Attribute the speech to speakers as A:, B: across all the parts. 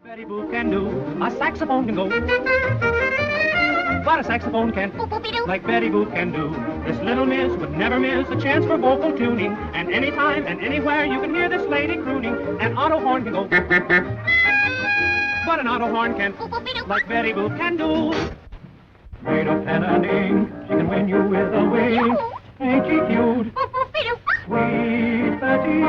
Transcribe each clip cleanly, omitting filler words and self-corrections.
A: Betty Boop can do, a saxophone can go. But a saxophone can't, like Betty Boop can do. This little miss would never miss a chance for vocal tuning. And anytime and anywhere you can hear this lady crooning. An auto horn can go, but an auto horn can't, like Betty Boop can do. Made of pen and ink, she can win you with a wink. Ain't she cute? Sweet Betty.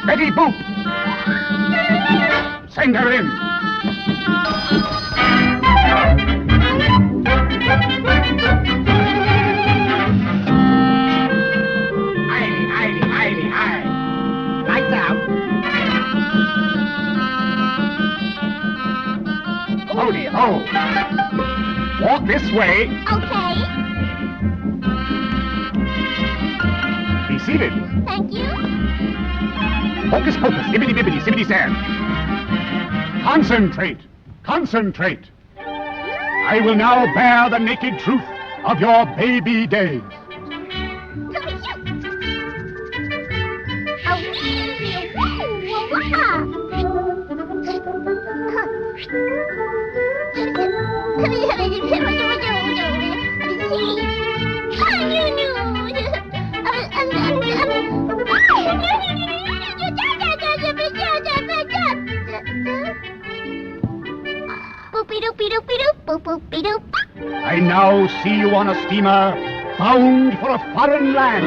B: Betty Boop! Send her in! Hi. Lights out. Holy ho! Walk this way.
C: Okay.
B: Be seated.
C: Thank you.
B: Hocus pocus, hibbity bibbity, sibbity sam. Concentrate. I will now bear the naked truth of your baby days. I now see you on a steamer bound for a foreign land.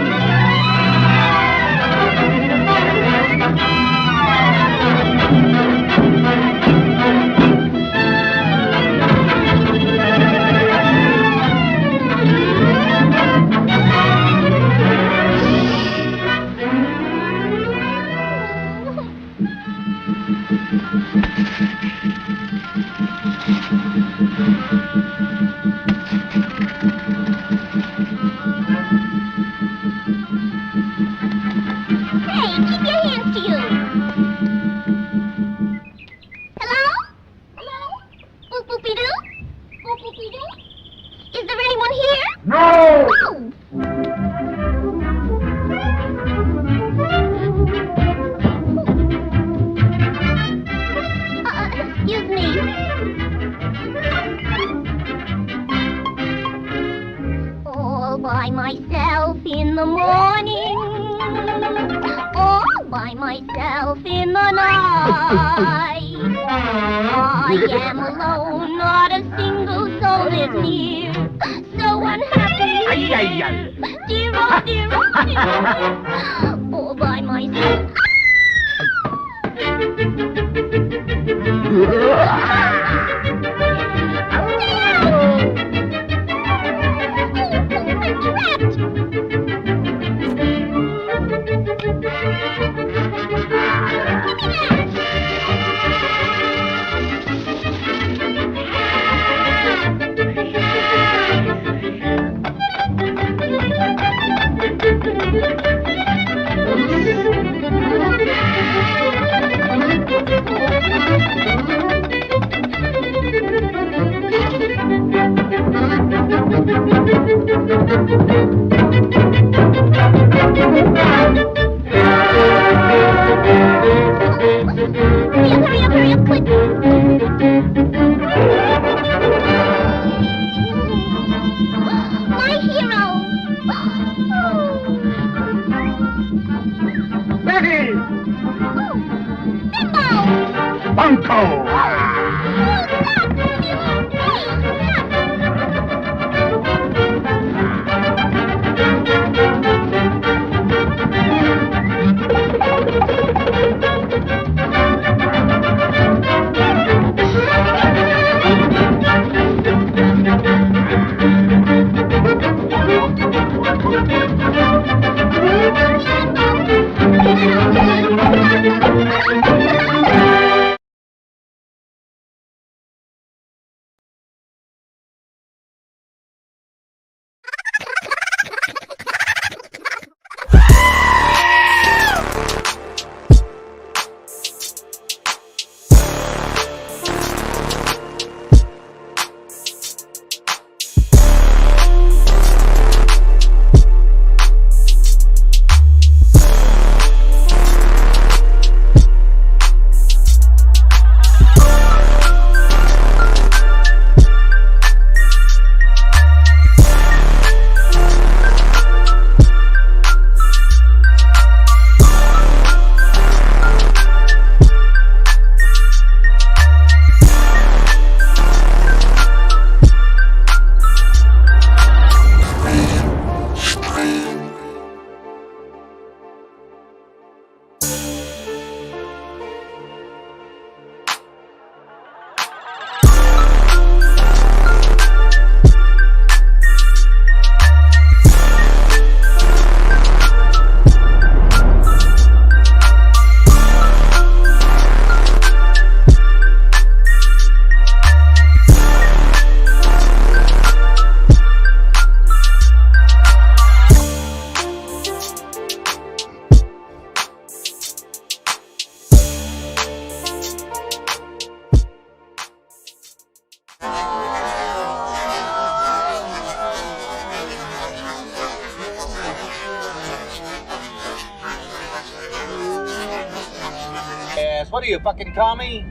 C: ass. What are you, fucking commie?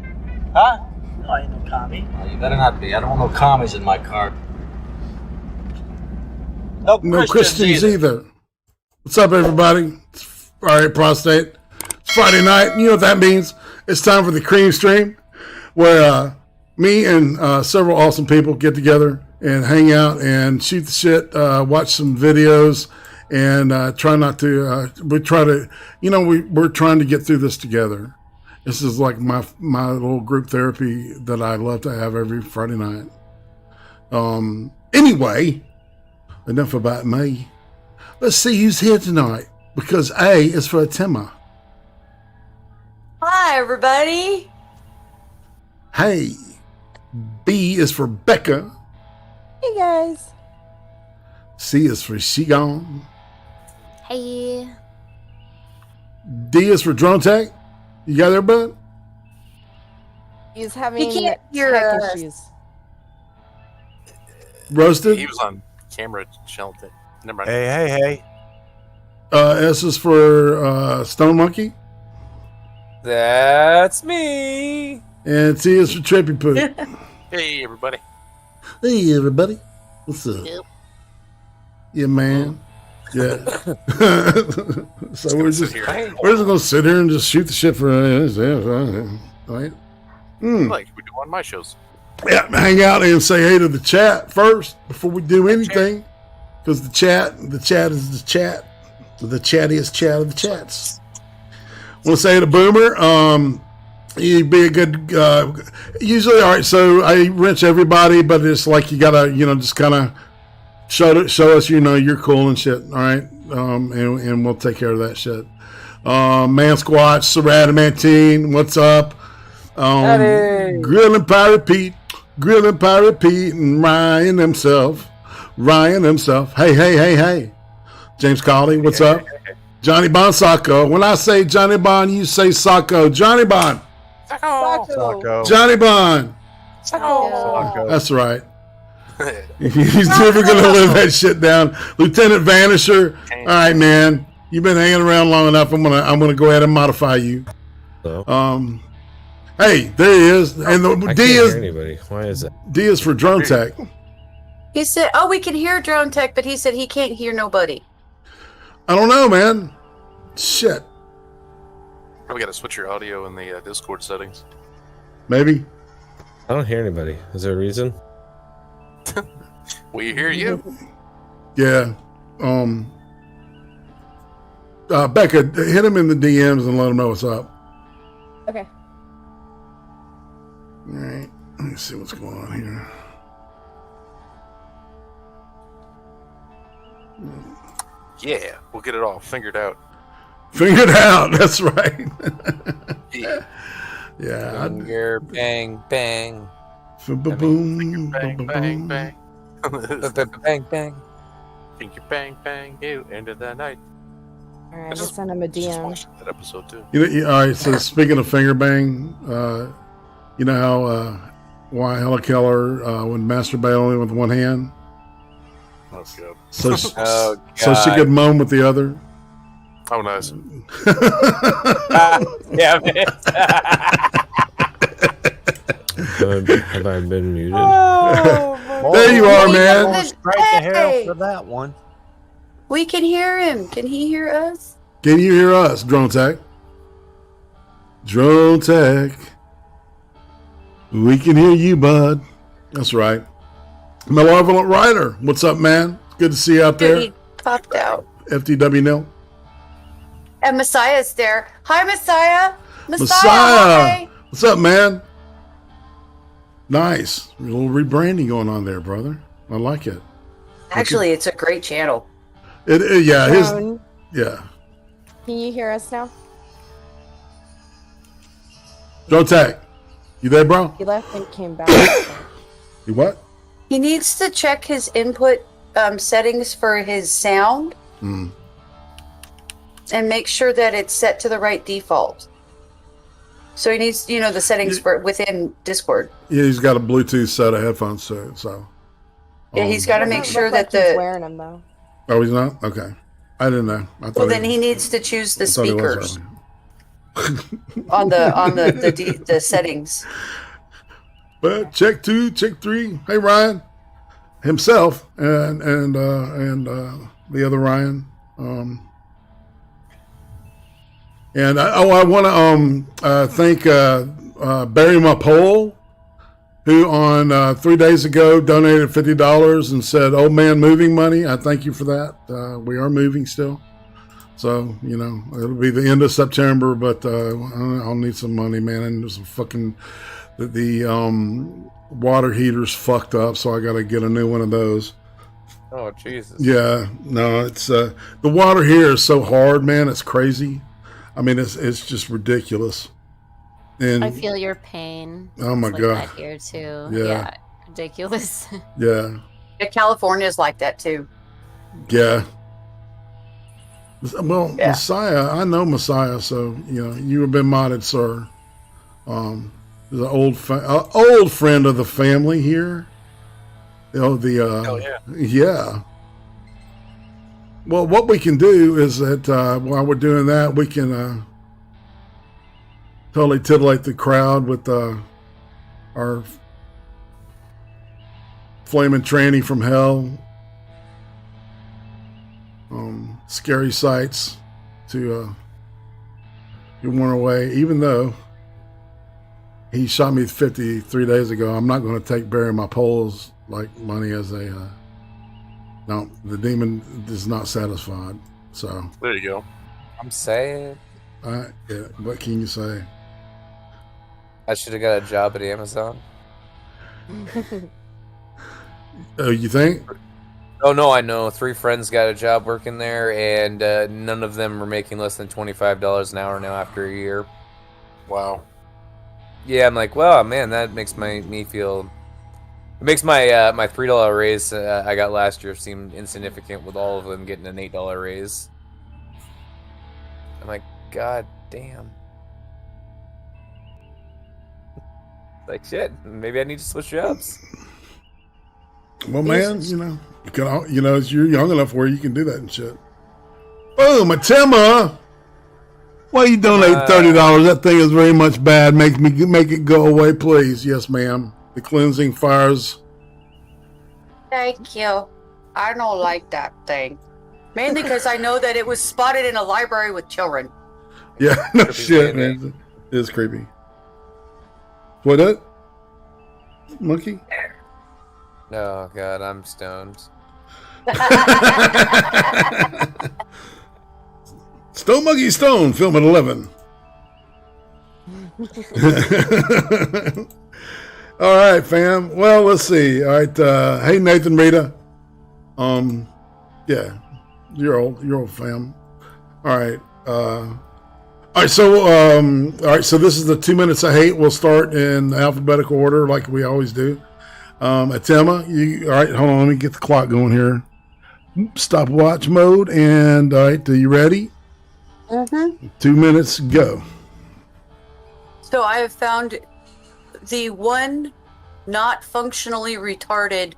C: Huh?
D: No, I ain't no commie.
C: Oh, you better not be. I don't want no commies in my car. No
E: Christians either. What's up, everybody? It's Friday, Prostate. It's Friday night. You know what that means? It's time for the CREEM Stream, where me and several awesome people get together and hang out and shoot the shit, watch some videos, and try not to. We're trying to get through this together. This is like my little group therapy that I love to have every Friday night. Anyway, enough about me. Let's see who's here tonight, because A is for Atema.
F: Hi, everybody.
E: Hey. B is for BECCA.
G: Hey, guys.
E: C is for She Gone.
G: Hey.
E: D is for Drone Tech. You got there, bud?
G: He's having
F: He can't hear
G: tech
F: us.
G: issues.
E: Roasted.
H: He was on camera, Shelton. Never mind.
I: Hey.
E: S is for Stone Monkey.
I: That's me.
E: And T is for Trippypoop.
H: Hey, everybody.
E: Hey, everybody. What's up?
H: Yep.
E: Yeah, man. Yeah. So we're just
H: Here.
E: gonna sit here and just shoot the shit for right?
H: Like we do on my shows.
E: Yeah, hang out and say hey to the chat first before we do anything, because the chat is the chat, the chattiest chat of the chats. Want to say hey to Boomer? You'd be a good. Usually, all right. So I wrench everybody, but it's like you gotta, just kind of show us, you're cool and shit. All right, and we'll take care of that shit. Man Squatch, Saradamantine, what's up? Grilling Pirate Pete, and Ryan himself. Hey. James Colley, what's up? Johnny Bon Sacco. When I say Johnny Bon, you say Sacco. Johnny Bon.
I: Sacco.
E: Johnny Bon.
I: Sacco.
E: That's right. He's never gonna live that shit down. Lieutenant Vanisher. All right, man. You've been hanging around long enough. I'm gonna go ahead and modify you.
J: Hello?
E: Hey, there he is. And the
J: I
E: D
J: can't
E: is
J: hear anybody. Why is it?
E: D is for Drone Tech.
F: He said, "Oh, we can hear Drone Tech," but he said he can't hear nobody.
E: I don't know, man. Shit.
H: Probably got to switch your audio in the Discord settings.
E: Maybe.
J: I don't hear anybody. Is there a reason?
H: We hear you.
E: Yeah. Becca, hit him in the DMs and let him know what's up.
G: Okay.
E: All right. Let me see what's going on here.
H: Yeah, we'll get it all figured out.
E: Figured out. That's right.
H: Yeah.
E: Yeah.
I: Finger bang bang.
E: Boom.
H: Bang, bang, bang.
I: Bang bang.
H: Finger bang, bang, you into the night.
G: All right, I just sent him a
H: Just
G: DM.
H: watched that episode too.
E: All right. So speaking of finger bang, you know how why Hella Keller would masturbate only with one hand,
H: Oh, God.
E: so
I: Oh,
E: so she could moan with the other.
H: Oh, nice.
I: Damn it.
J: Have I been muted?
E: There you are, man.
D: Straight to hell for that one.
F: We can hear him. Can he hear us?
E: Can you hear us, Drone Tech? Drone Tech. We can hear you, bud. That's right. Malevolent Rider. What's up, man? Good to see you out there.
F: He popped out.
E: FTW nil.
F: And Messiah's there. Hi, Messiah.
E: Messiah.
F: Hi.
E: What's up, man? Nice. A little rebranding going on there, brother. I like it.
F: Actually, it's a great channel.
E: Yeah, his,
G: Drone,
E: yeah.
G: can you hear us now?
E: Drone Tech. You there, bro?
G: He left and came back.
E: You what?
F: He needs to check his input settings for his sound
E: Mm.
F: and make sure that it's set to the right default. So he needs, the settings for within Discord.
E: Yeah, he's got a Bluetooth set of headphones, so.
F: Yeah, he's got to make
G: Doesn't
F: sure
G: look
F: that
G: like he's
F: the.
G: wearing them though.
E: Oh, he's not? Okay. I didn't know. I thought
F: Well, then he needs to choose the
E: I thought he was
F: speakers. on the settings.
E: But check 2, check 3. Hey Ryan, himself, and the other Ryan. And I want to thank Barry Mapole, who on 3 days ago donated $50 and said, "Old man moving money." I thank you for that. We are moving still. So, it'll be the end of September, but I'll need some money, man. And there's some fucking, the water heater's fucked up, so I got to get a new one of those.
I: Oh, Jesus.
E: Yeah, no, it's, the water here is so hard, man. It's crazy. I mean, it's just ridiculous. And
K: I feel your pain.
E: Oh my
K: it's
E: God.
K: like that here too.
E: Yeah.
K: Ridiculous.
E: Yeah.
F: California's like that too.
E: Yeah. Well, yeah. Messiah, I know Messiah, so you have been modded, sir. There's an old friend of the family here. Yeah. Well, what we can do is that while we're doing that, we can totally titillate the crowd with our flaming tranny from hell. Scary sights to get worn away. Even though he shot me 50 3 days ago, I'm not going to take Barry my poles like money as a. No, the demon is not satisfied. So
H: there you go.
I: I'm saying.
E: Yeah, what can you say?
I: I should have got a job at Amazon.
E: Oh, you think?
I: Oh, no, I know. 3 friends got a job working there, and none of them were making less than $25 an hour now after a year.
H: Wow.
I: Yeah, I'm like, well, man, that makes me feel... It makes my my $3 raise I got last year seem insignificant with all of them getting an $8 raise. I'm like, God damn. Like, shit, maybe I need to switch jobs.
E: Well, man, you can, you're young enough where you can do that and shit. Boom, Atema. Why you donate $30? That thing is very much bad. Make it go away, please. Yes, ma'am. The cleansing fires.
F: Thank you. I don't like that thing. Mainly because I know that it was spotted in a library with children.
E: Yeah, no shit, man. It is creepy. What that? Monkey?
I: Oh, God, I'm stoned.
E: Stone Monkey Stone, film at 11. All right, fam. Well, let's see. All right. Hey, Nathan Rita. Yeah, you're old, fam. All right. All right. So, So this is the 2 minutes I hate. We'll start in alphabetical order, like we always do. Atema, all right? Hold on. Let me get the clock going here. Stopwatch mode. And all right, are you ready?
F: Mm-hmm.
E: 2 minutes, go.
F: So I have found the one not functionally retarded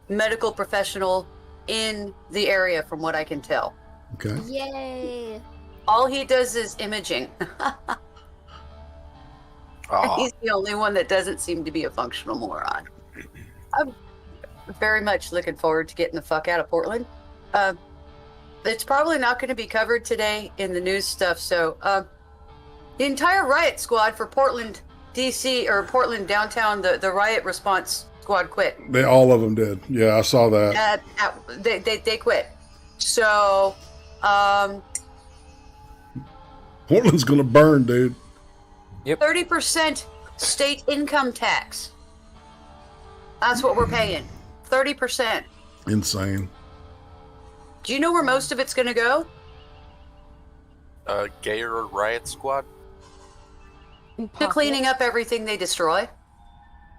F: medical professional in the area, from what I can tell.
E: Okay.
K: Yay!
F: All he does is imaging. He's the only one that doesn't seem to be a functional moron. I'm very much looking forward to getting the fuck out of Portland. It's probably not going to be covered today in the news stuff, so the entire riot squad for Portland, DC, or Portland downtown, the riot response squad quit.
E: All of them did. Yeah, I saw that.
F: They quit. So,
E: Portland's gonna burn, dude.
I: Yep.
F: 30% state income tax. That's what we're paying. 30%.
E: Insane.
F: Do you know where most of it's going to go?
H: Gayer riot squad?
F: To cleaning up everything they destroy.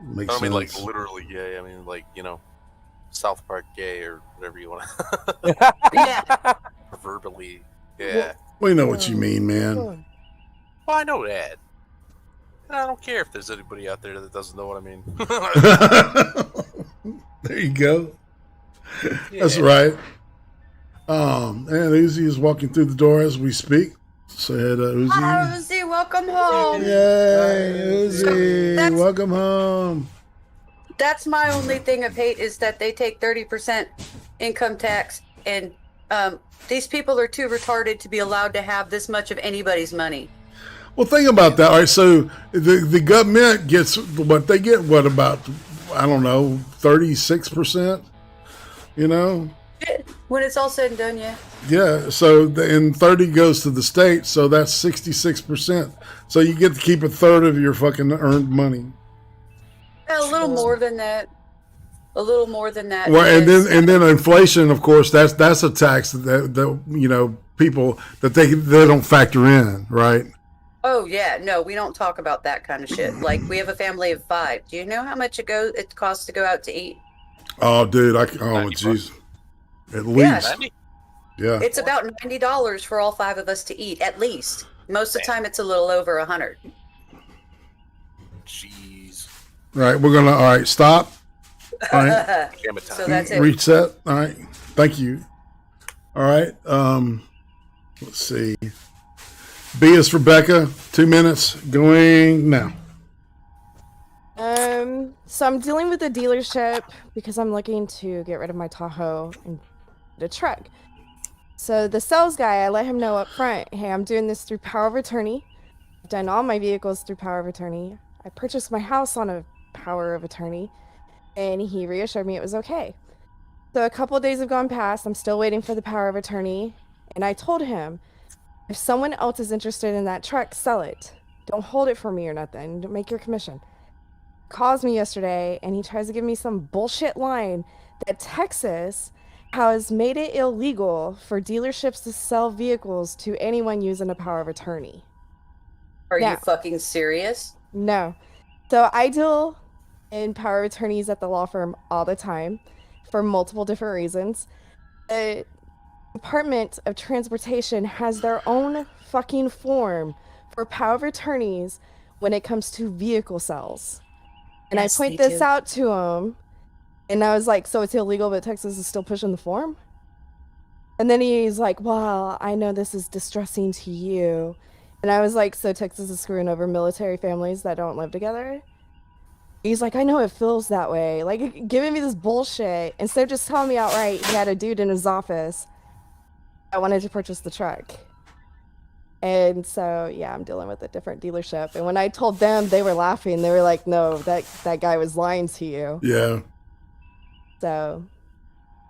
E: Makes
H: I mean,
E: sense.
H: like, literally gay. I mean, like, South Park gay or whatever you want.
F: Yeah.
H: Verbally, yeah.
E: We know what you mean, man.
H: Well, I know that. I don't care if there's anybody out there that doesn't know what I mean.
E: There you go.
H: Yeah.
E: That's right. And Uzi is walking through the door as we speak. Say hi to Uzi.
F: Hi, Uzi, welcome home.
E: Yay, Uzi,
F: That's-
E: welcome home.
F: That's my only thing of hate is that they take 30% income tax, and these people are too retarded to be allowed to have this much of anybody's money.
E: Well, think about that. All right, so the government gets what they get. What about, I don't know, 36%? You know.
F: When it's all said and done, yeah.
E: Yeah, so and 30 goes to the state, so that's 66%. So you get to keep a third of your fucking earned money.
F: A little more than that. A little more than that.
E: Well, and then inflation, of course, that's a tax that you know, people that they don't factor in, right?
F: Oh yeah, no, we don't talk about that kind of shit. Like, we have a family of 5. Do you know how much it costs to go out to eat?
E: Oh, dude, oh jeez, at least. Yeah.
F: It's about $90 for all 5 of us to eat, at least. Most of the time, it's a little over 100.
H: Jeez.
E: Right, all right, stop. All right.
F: So that's it.
E: Reset. All right. Thank you. All right. Let's see. B is for Becca. 2 minutes going now.
G: So I'm dealing with the dealership because I'm looking to get rid of my Tahoe and get a truck. So the sales guy, I let him know up front, hey, I'm doing this through power of attorney. I've done all my vehicles through power of attorney. I purchased my house on a power of attorney, and he reassured me it was okay. So a couple of days have gone past. I'm still waiting for the power of attorney, and I told him, if someone else is interested in that truck, sell it. Don't hold it for me or nothing. Don't make your commission. Calls me yesterday, and he tries to give me some bullshit line that Texas has made it illegal for dealerships to sell vehicles to anyone using a power of attorney.
F: Are you fucking serious?
G: No. So I deal in power of attorneys at the law firm all the time for multiple different reasons. The Department of Transportation has their own fucking form for power of attorneys when it comes to vehicle sales. And
F: Yes,
G: I point
F: they
G: this
F: do.
G: out to him, and I was like, so it's illegal, but Texas is still pushing the form? And then he's like, well, I know this is distressing to you. And I was like, so Texas is screwing over military families that don't live together? He's like, I know it feels that way. Like, giving me this bullshit. Instead of just telling me outright, he had a dude in his office. I wanted to purchase the truck. And so, yeah, I'm dealing with a different dealership. And when I told them, they were laughing. They were like, no, that guy was lying to you.
E: Yeah.
G: So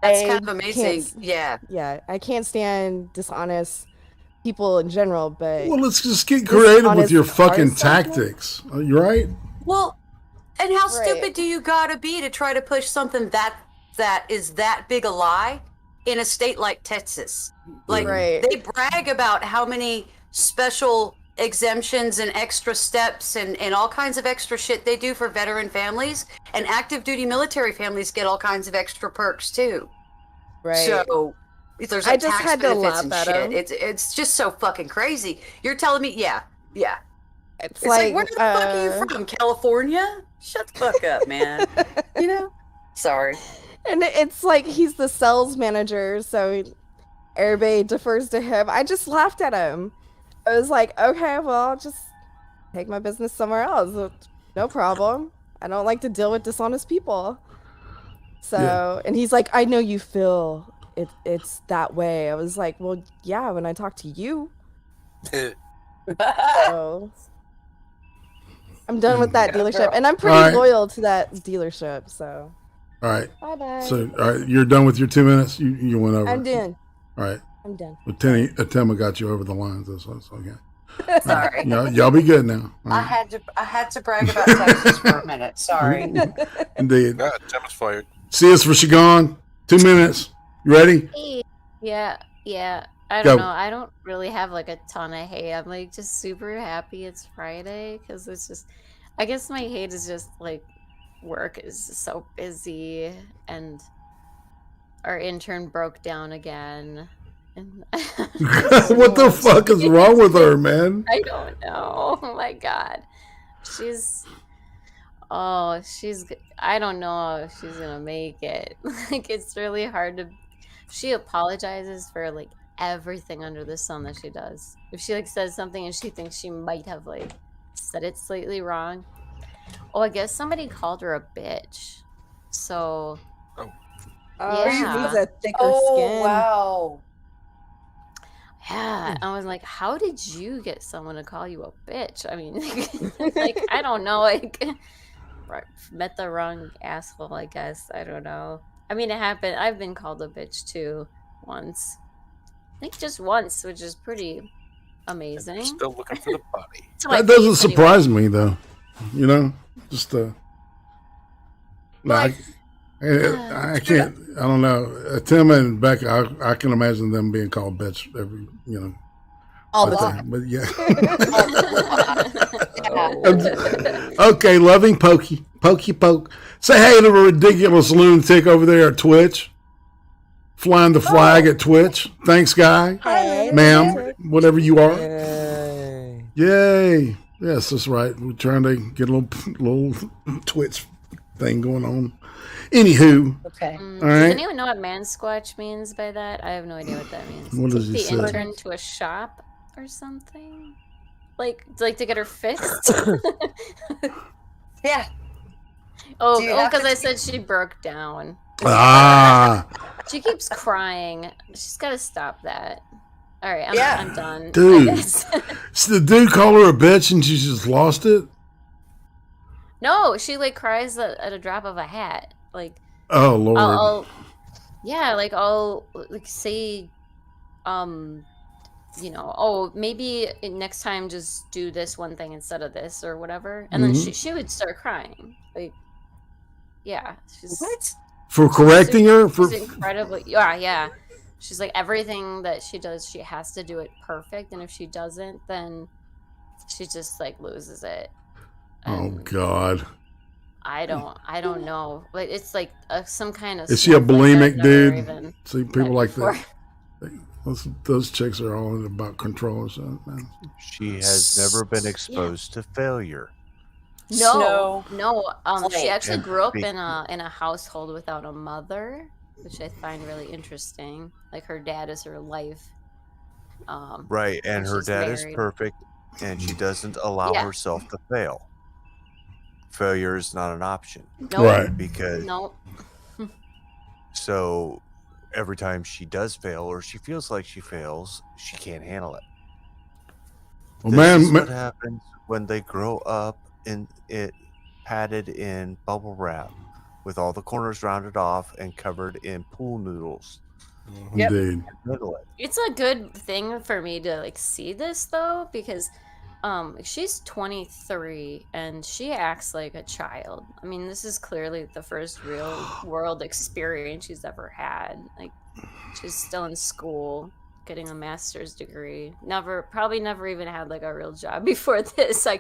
F: That's
G: I
F: kind of amazing.
G: can't-
F: Yeah.
G: Yeah, I can't stand dishonest people in general, but
E: Well, let's just get creative with your
G: dishonest
E: fucking
G: cars like that?
E: tactics. You right?
F: Well, and how
G: Right.
F: stupid do you gotta be to try to push something that is that big a lie in a state like Texas? Like,
G: Right.
F: they brag about how many special exemptions and extra steps and all kinds of extra shit they do for veteran families, and active duty military families get all kinds of extra perks too.
G: right.
F: So there's
G: I
F: like
G: just
F: tax
G: had to
F: benefits
G: laugh
F: and
G: at
F: shit.
G: him.
F: It's just so fucking crazy. You're telling me, yeah.
G: It's
F: It's like, where the fuck are you from? California? Shut the fuck up, man. You know? Sorry.
G: And it's like he's the sales manager, so everybody defers to him. I just laughed at him. I was like, okay, well, I'll just take my business somewhere else. No problem. I don't like to deal with dishonest people. So, and he's like, I know you feel it's that way. I was like, well, yeah, when I talk to you. So, I'm done with that dealership, and I'm pretty
E: All right.
G: loyal to that dealership. So,
E: All right.
G: bye bye.
E: So, all right, you're done with your 2 minutes. You went over.
G: I'm done.
E: All right.
G: I'm done.
E: Atema got you over the lines. That's okay.
F: Sorry.
E: Y'all be good now. All
F: I
E: right.
F: had to brag about Texas for a minute. Sorry.
E: Indeed.
H: Tim is fired.
E: See us for Shagon. 2 minutes. You ready?
K: Yeah. I
E: Go.
K: don't know. I don't really have like a ton of hate. I'm like just super happy it's Friday because it's just, I guess my hate is just like work is just so busy and our intern broke down again. And
E: What the fuck is wrong with her, man?
K: I don't know. Oh my god. I don't know if she's gonna make it. Like, it's really hard to. She apologizes for like everything under the sun that she does. If she like says something and she thinks she might have like said it slightly wrong. Oh, I guess somebody called her a bitch. So
G: Oh, she
K: yeah.
G: needs a thicker
F: Oh,
G: skin.
F: wow.
K: Yeah, I was like, how did you get someone to call you a bitch? I mean, like, I don't know, like, met the wrong asshole, I guess. I don't know. I mean, it happened. I've been called a bitch too once. I think just once, which is pretty amazing.
H: Still looking for the body.
E: That doesn't surprise me, though. You know, just like. I can't. I don't know. Tim and Becca, I can imagine them being called bitch every,
F: all the time.
E: But yeah. Okay, loving Pokey poke. Say hey to a ridiculous lunatic over there at Twitch, flying the flag at Twitch. Thanks, guy,
G: Hey,
E: ma'am, whatever you are.
I: Yay.
E: Yay! Yes, that's right. We're trying to get a little Twitch thing going on. Anywho,
F: Okay.
E: all
K: Does
E: right.
K: anyone know what man squatch means by that? I have no idea what that means.
E: What does he
K: Take
E: say?
K: the intern to a shop or something? Like to get her fixed?
F: Yeah.
K: Oh,
F: Do you have
K: because
F: to
K: I said she broke down.
E: Ah,
K: She keeps crying. She's got to stop that. All right, I'm done.
E: dude.
K: I guess.
E: So the dude called her a bitch and she just lost it.
K: No, she like cries at a drop of a hat. Like,
E: Oh Lord.
K: I'll like say, oh, maybe next time just do this one thing instead of this or whatever, and then she would start crying. Like, yeah, she's
E: For correcting her? For
K: she's incredibly, yeah. She's like everything that she does, she has to do it perfect, and if she doesn't, then she just like loses it.
E: oh God.
K: I don't know. Like it's like some kind of.
E: Is she a
K: stuff like
E: bulimic
K: that,
E: dude?
K: even
E: See, people like
K: before.
E: that. Those chicks are all about control or something, man.
L: She has never been exposed to failure.
K: No. She
F: Flame.
K: actually
L: And
K: grew up
L: big-
K: in a household without a mother, which I find really interesting. Like her dad is her life.
L: Right, and her
K: she's
L: dad is
K: married.
L: perfect, and she doesn't allow
K: Yeah.
L: herself to fail. Failure is not an option.
K: Nope.
E: Right.
L: Because
K: Nope.
L: so every time she does fail or she feels like she fails, she can't handle it.
E: Well,
L: This
E: man,
L: is what happens when they grow up in it padded in bubble wrap with all the corners rounded off and covered in pool noodles.
F: Yep.
E: indeed.
L: Handle it.
K: It's a good thing for me to like see this though, because she's 23 and she acts like a child. I mean, this is clearly the first real world experience she's ever had. Like, she's still in school getting a master's degree, probably never even had like a real job before this. I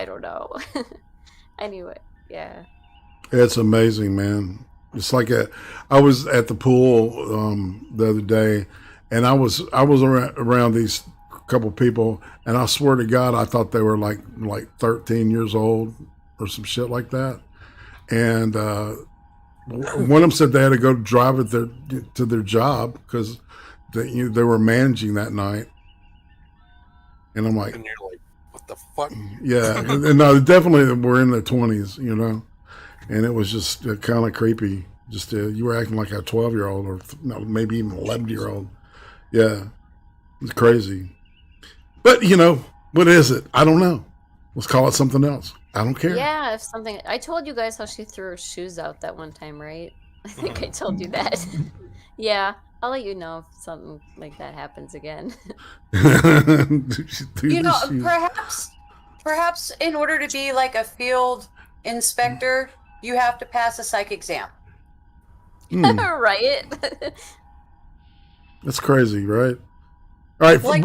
K: don't know. Anyway, yeah.
E: It's amazing, man. It's like I was at the pool the other day, and I was around these couple people, and I swear to God, I thought they were like 13 years old or some shit like that. And one of them said they had to go drive to their job because they were managing that night. And I'm like,
H: And you're like, what the fuck?
E: yeah, and no, definitely were in their 20s, and it was just kind of creepy. Just you were acting like a 12-year-old or maybe even 11-year-old. Yeah, it's crazy. But what is it? I don't know. Let's call it something else. I don't care.
K: Yeah, if something. I told you guys how she threw her shoes out that one time, right? I think I told you that. Yeah, I'll let you know if something like that happens again.
F: Perhaps in order to be like a field inspector, you have to pass a psych exam.
K: Right?
E: That's crazy, right? All right.
F: Like,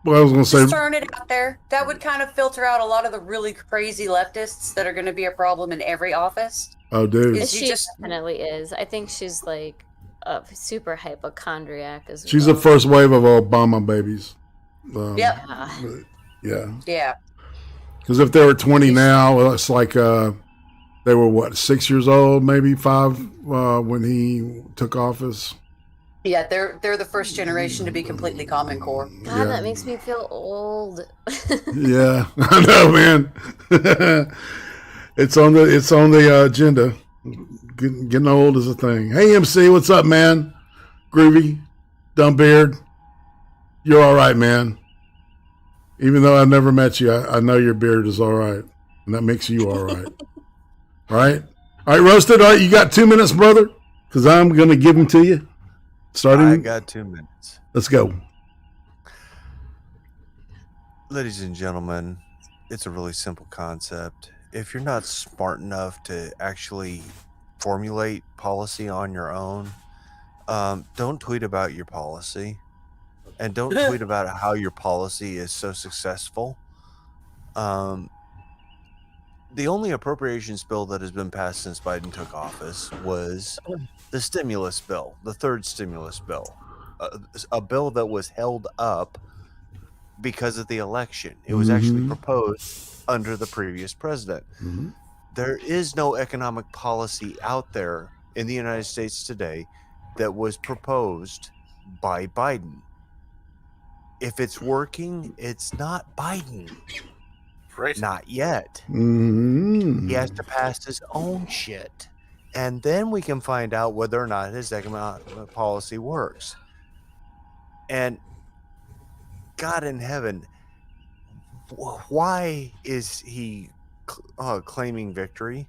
E: well, I was going to say.
F: Just throwing it out there. That would kind of filter out a lot of the really crazy leftists that are going to be a problem in every office.
E: Oh, dude.
K: She definitely is. I think she's like a super hypochondriac as well.
E: She's the first wave of Obama babies.
F: Yep.
E: Yeah.
F: Yeah.
E: Because if they were 20 now, it's like they were, 6 years old, maybe 5 when he took office.
F: Yeah, they're the first generation to be completely Common Core.
K: God, that makes me feel old.
E: Yeah, I know, man. It's on the agenda. Getting old is a thing. Hey, MC, what's up, man? Groovy, Dumbbeard. You're all right, man. Even though I've never met you, I know your beard is all right, and that makes you all right. Right? All right, Roasted. All right, you got 2 minutes, brother, because I'm gonna give them to you.
L: I got 2 minutes.
E: Let's go.
L: Ladies and gentlemen, it's a really simple concept. If you're not smart enough to actually formulate policy on your own, don't tweet about your policy. And don't tweet about how your policy is so successful. The only appropriations bill that has been passed since Biden took office was the stimulus bill, the third stimulus bill, a bill that was held up because of the election. It was actually proposed under the previous president. There is no economic policy out there in the United States today that was proposed by Biden. If it's working, it's not Biden.
H: Right.
L: Not yet. He has to pass his own shit. And then we can find out whether or not his economic policy works. And God in heaven, why is he claiming victory?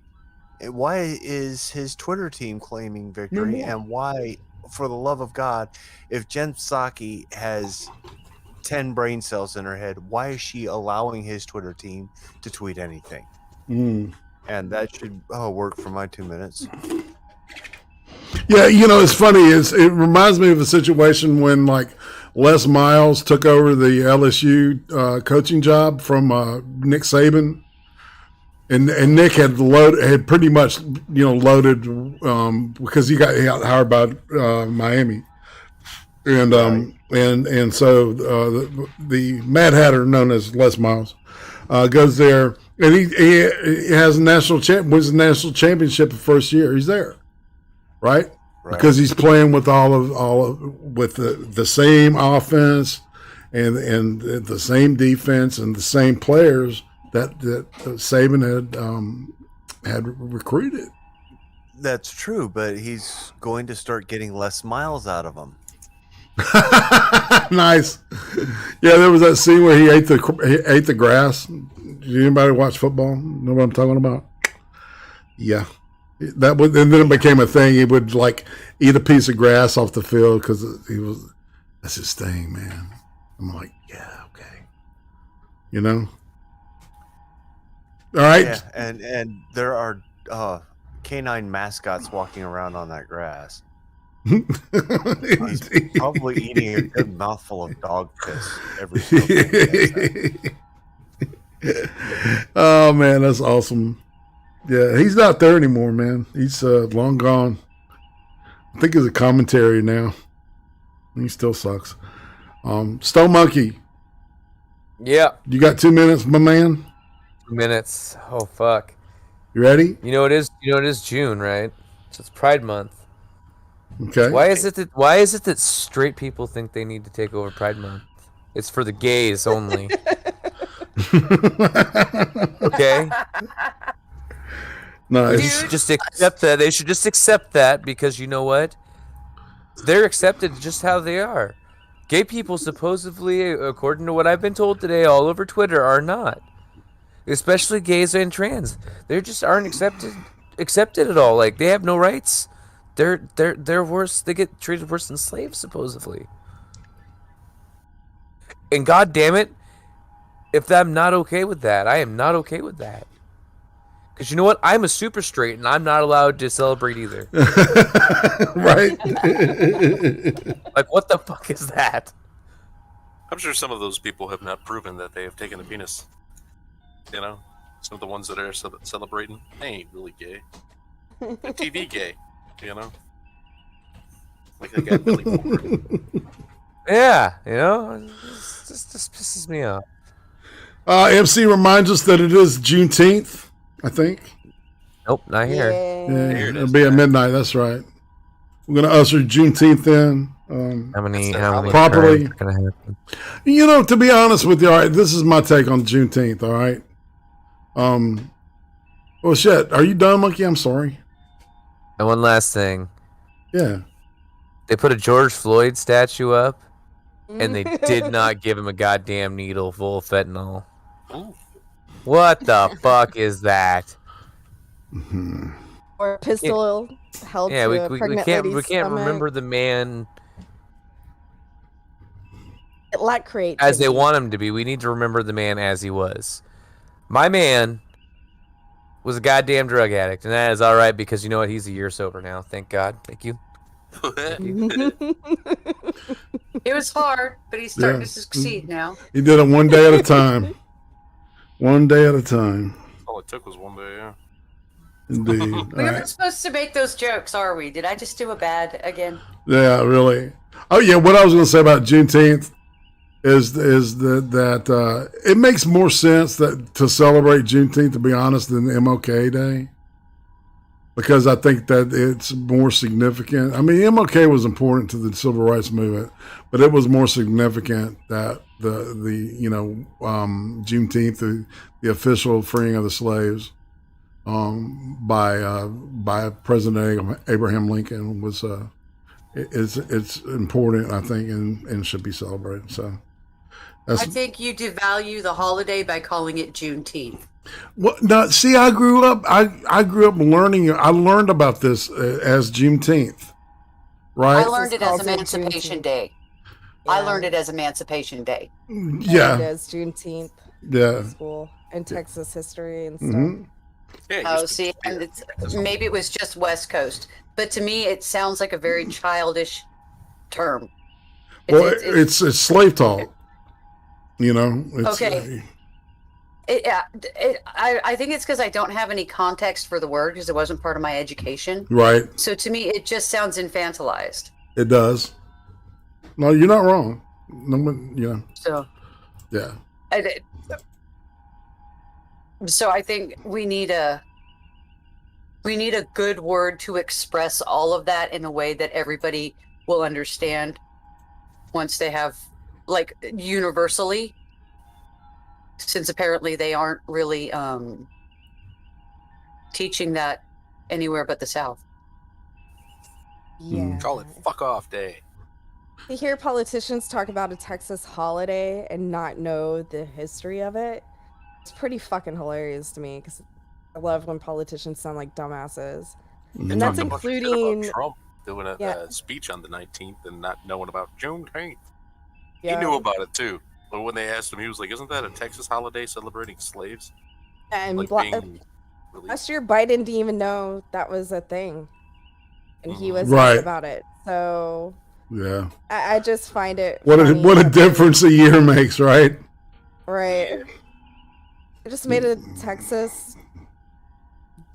L: And why is his Twitter team claiming victory? And why, for the love of God, if Jen Psaki has 10 brain cells in her head, why is she allowing his Twitter team to tweet anything? And that should work for my 2 minutes.
E: Yeah, you know, it's funny. It reminds me of a situation when, like, Les Miles took over the LSU coaching job from Nick Saban, and Nick had pretty much, you know, loaded because he got hired by Miami, and so the Mad Hatter, known as Les Miles, goes there, and he has wins the national championship the first year he's there, right? Because he's playing with with the same offense and the same defense and the same players that Saban had recruited.
L: That's true, but he's going to start getting less miles out of them.
E: Nice. Yeah, there was that scene where he ate the grass. Did anybody watch football? Know what I'm talking about? Yeah. And then it became a thing. He would like eat a piece of grass off the field because that's his thing, man. I'm like, yeah, okay. You know? All right.
L: Yeah, and there are canine mascots walking around on that grass. He's probably eating a good mouthful of dog piss every single day.
E: Oh man, that's awesome. Yeah, he's not there anymore, man. He's long gone. I think he's a commentary now. He still sucks. Stone Monkey.
I: Yeah.
E: You got 2 minutes, my man?
I: 2 minutes. Oh fuck.
E: You ready?
I: You know it is June, right? So it's Pride Month.
E: Okay.
I: Why is it that straight people think they need to take over Pride Month? It's for the gays only. Okay?
E: Nice.
I: They should just accept that. They should just accept that because you know what? They're accepted just how they are. Gay people supposedly, according to what I've been told today all over Twitter, are not. Especially gays and trans. They just aren't accepted at all. Like they have no rights. They're worse. They get treated worse than slaves, supposedly. And God damn it, if I'm not okay with that, I am not okay with that. Because you know what? I'm a super straight, and I'm not allowed to celebrate either.
E: Right?
I: Like, what the fuck is that?
H: I'm sure some of those people have not proven that they have taken a penis. You know? Some of the ones that are celebrating, they ain't really gay. They're TV gay, you know? Like they got Billy Porter.
I: Yeah, you know? It just pisses me off.
E: MC reminds us that it is Juneteenth, I think.
I: Nope, not here.
E: Yeah, it'll be at midnight. That's right. We're going to usher Juneteenth in.
I: How many
E: properly.
I: crimes are gonna happen?
E: You know, to be honest with you, all right, this is my take on Juneteenth. All right. Well, shit. Are you done, Monkey? I'm sorry.
I: And one last thing.
E: Yeah.
I: They put a George Floyd statue up, and they did not give him a goddamn needle full of fentanyl.
H: Ooh.
I: What the fuck is that?
G: Or a pistol held
I: Yeah,
G: to
I: we
G: a pregnant
I: can't
G: lady's
I: remember
G: stomach.
I: the man
G: Like creativity.
I: as they want him to be. We need to remember the man as he was. My man was a goddamn drug addict, and that is all right because you know what? He's a year sober now. Thank God. Thank you.
F: It was hard, but he's starting to succeed now.
E: He did it one day at a time. One day at a time.
H: All it took was one day, yeah.
E: Indeed.
F: We weren't supposed to make those jokes, are we? Did I just do a bad again?
E: Yeah, really. Oh, yeah. What I was going to say about Juneteenth is that it makes more sense to celebrate Juneteenth, to be honest, than MLK Day, because I think that it's more significant. I mean, MLK was important to the civil rights movement, but it was more significant that the Juneteenth, the official freeing of the slaves, by President Abraham Lincoln was it's important, I think, and should be celebrated. So
F: I think you devalue the holiday by calling it Juneteenth.
E: Well, now, see, I grew up learning. I learned about this as Juneteenth, right?
F: I learned it as Emancipation Day. Yeah. I learned it as Emancipation Day.
E: Yeah,
G: it is Juneteenth.
E: Yeah,
G: in school and Texas history and stuff.
E: Mm-hmm.
F: Oh, see, and maybe it was just West Coast, but to me, it sounds like a very childish term.
E: It's slave talk, you know.
F: Okay. I think it's because I don't have any context for the word because it wasn't part of my education.
E: Right.
F: So to me, it just sounds infantilized.
E: It does. No, you're not wrong. No,
F: So.
E: Yeah.
F: So I think we need a good word to express all of that in a way that everybody will understand once they have, like, universally, since apparently they aren't really teaching that anywhere but the South.
G: Yeah.
H: Call it fuck off day.
G: To hear politicians talk about a Texas holiday and not know the history of it, it's pretty fucking hilarious to me because I love when politicians sound like dumbasses.
H: They
G: And that's
H: talked a bunch of shit
G: including
H: about Trump doing a speech on the 19th and not knowing about Juneteenth.
G: Yeah.
H: He knew about it too. But when they asked him, he was like, "Isn't that a Texas holiday celebrating slaves?"
G: And
H: like
G: last year, Biden didn't even know that was a thing, and he was
E: Right.
G: asked about it. So
E: Yeah.
G: I just find it
E: What
G: funny
E: a
G: that
E: difference a year makes, right?
G: right. It just made a Texas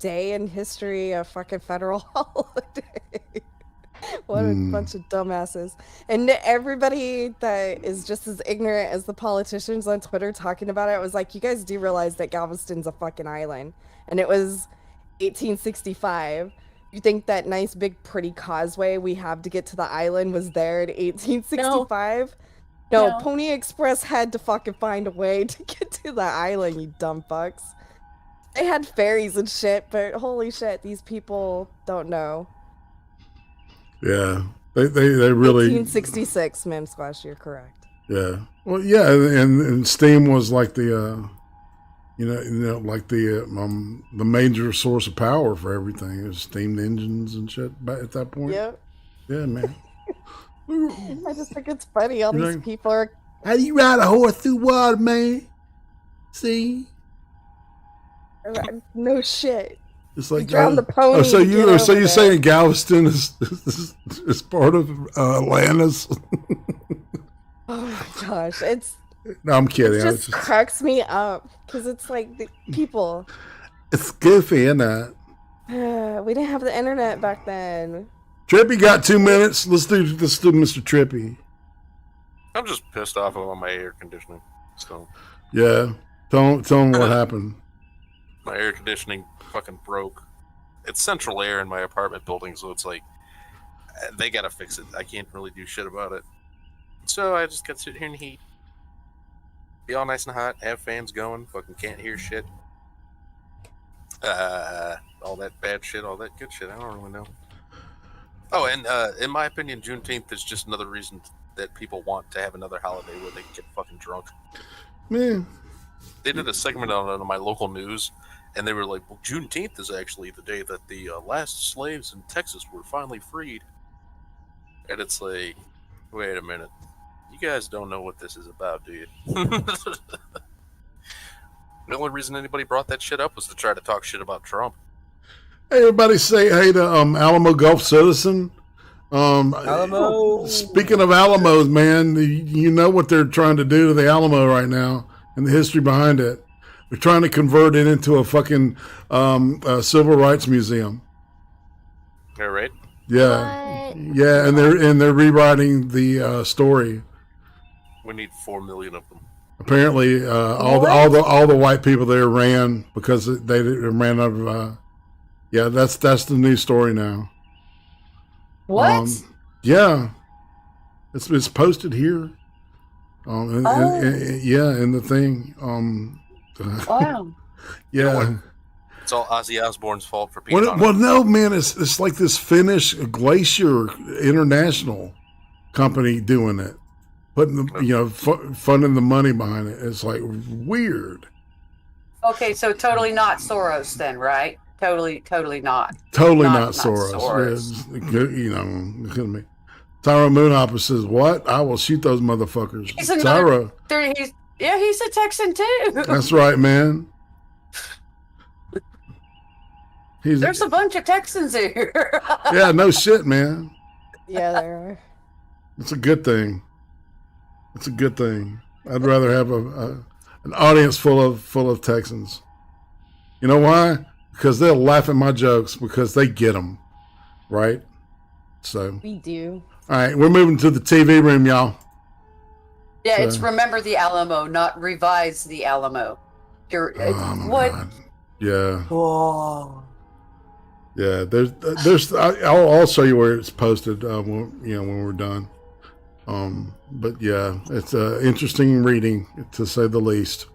G: day in history a fucking federal holiday. What a bunch of dumbasses. And everybody that is just as ignorant as the politicians on Twitter talking about it was like, you guys do realize that Galveston's a fucking island. And it was 1865. You think that nice big pretty causeway we have to get to the island was there in 1865? No, Pony Express had to fucking find a way to get to the island, you dumb fucks. They had ferries and shit, but holy shit, these people don't know.
E: Yeah. They really
G: 1866, Mim Squash, you're correct.
E: Yeah. Well, yeah, and steam was like the like the major source of power for everything. It was steam engines and shit back at that point.
G: Yep.
E: Yeah, man.
G: I just think it's funny. All these people are.
E: How do you ride a horse through water, man? See?
G: No shit.
E: It's like
G: drown the pony.
E: So you're
G: there.
E: saying Galveston is part of Atlantis?
G: Oh my gosh,
E: No, I'm kidding.
G: It just cracks me up because it's like the people.
E: It's goofy, isn't it?
G: We didn't have the internet back then.
E: Trippy got 2 minutes. Let's do Mr. Trippy.
H: I'm just pissed off about my air conditioning. So
E: Yeah. Tell him what happened.
H: my air conditioning fucking broke. It's central air in my apartment building, so it's like they gotta fix it. I can't really do shit about it. So I just got to sit here in the heat. Be all nice and hot, have fans going, fucking can't hear shit. All that bad shit, all that good shit, I don't really know. Oh, and in my opinion, Juneteenth is just another reason that people want to have another holiday where they can get fucking drunk.
E: Man.
H: They did a segment on it on my local news, and they were like, well, Juneteenth is actually the day that the last slaves in Texas were finally freed. And it's like, wait a minute. You guys don't know what this is about, do you? The only reason anybody brought that shit up was to try to talk shit about Trump.
E: Hey, everybody say hey to Alamo Gulf Citizen.
I: Alamo.
E: Speaking of Alamos, man, you know what they're trying to do to the Alamo right now and the history behind it. They're trying to convert it into a fucking civil rights museum.
H: All right.
E: Yeah, yeah, and they're rewriting the story.
H: We need 4 million of them.
E: Apparently, all the white people there ran because they ran out of. Yeah, that's the new story now.
F: What?
E: Yeah, it's posted here. Yeah, in the thing.
F: Wow.
E: Yeah.
H: It's all Ozzy Osbourne's fault for being on it.
E: Well, no, man, it's like this Finnish Glacier International company doing it, putting the funding the money behind it. It's like weird.
F: Okay, so totally not Soros then, right? Totally not.
E: Totally not Soros. It couldn't be. Tyro Moonhopper says, "What? I will shoot those motherfuckers." Tyro.
F: He's a Texan too.
E: That's right, man.
F: There's a bunch of Texans here.
E: Yeah, no shit, man.
G: Yeah, there are.
E: It's a good thing. It's a good thing. I'd rather have an audience full of Texans. You know why? Because they'll laugh at my jokes because they get them, right? So
G: we do.
E: All right, we're moving to the TV room, y'all.
F: Yeah, it's Remember the Alamo, not Revise the Alamo. What?
E: God. Yeah.
F: Whoa.
E: Yeah, there's. I'll show you where it's posted. When we're done. But yeah, it's interesting reading to say the least.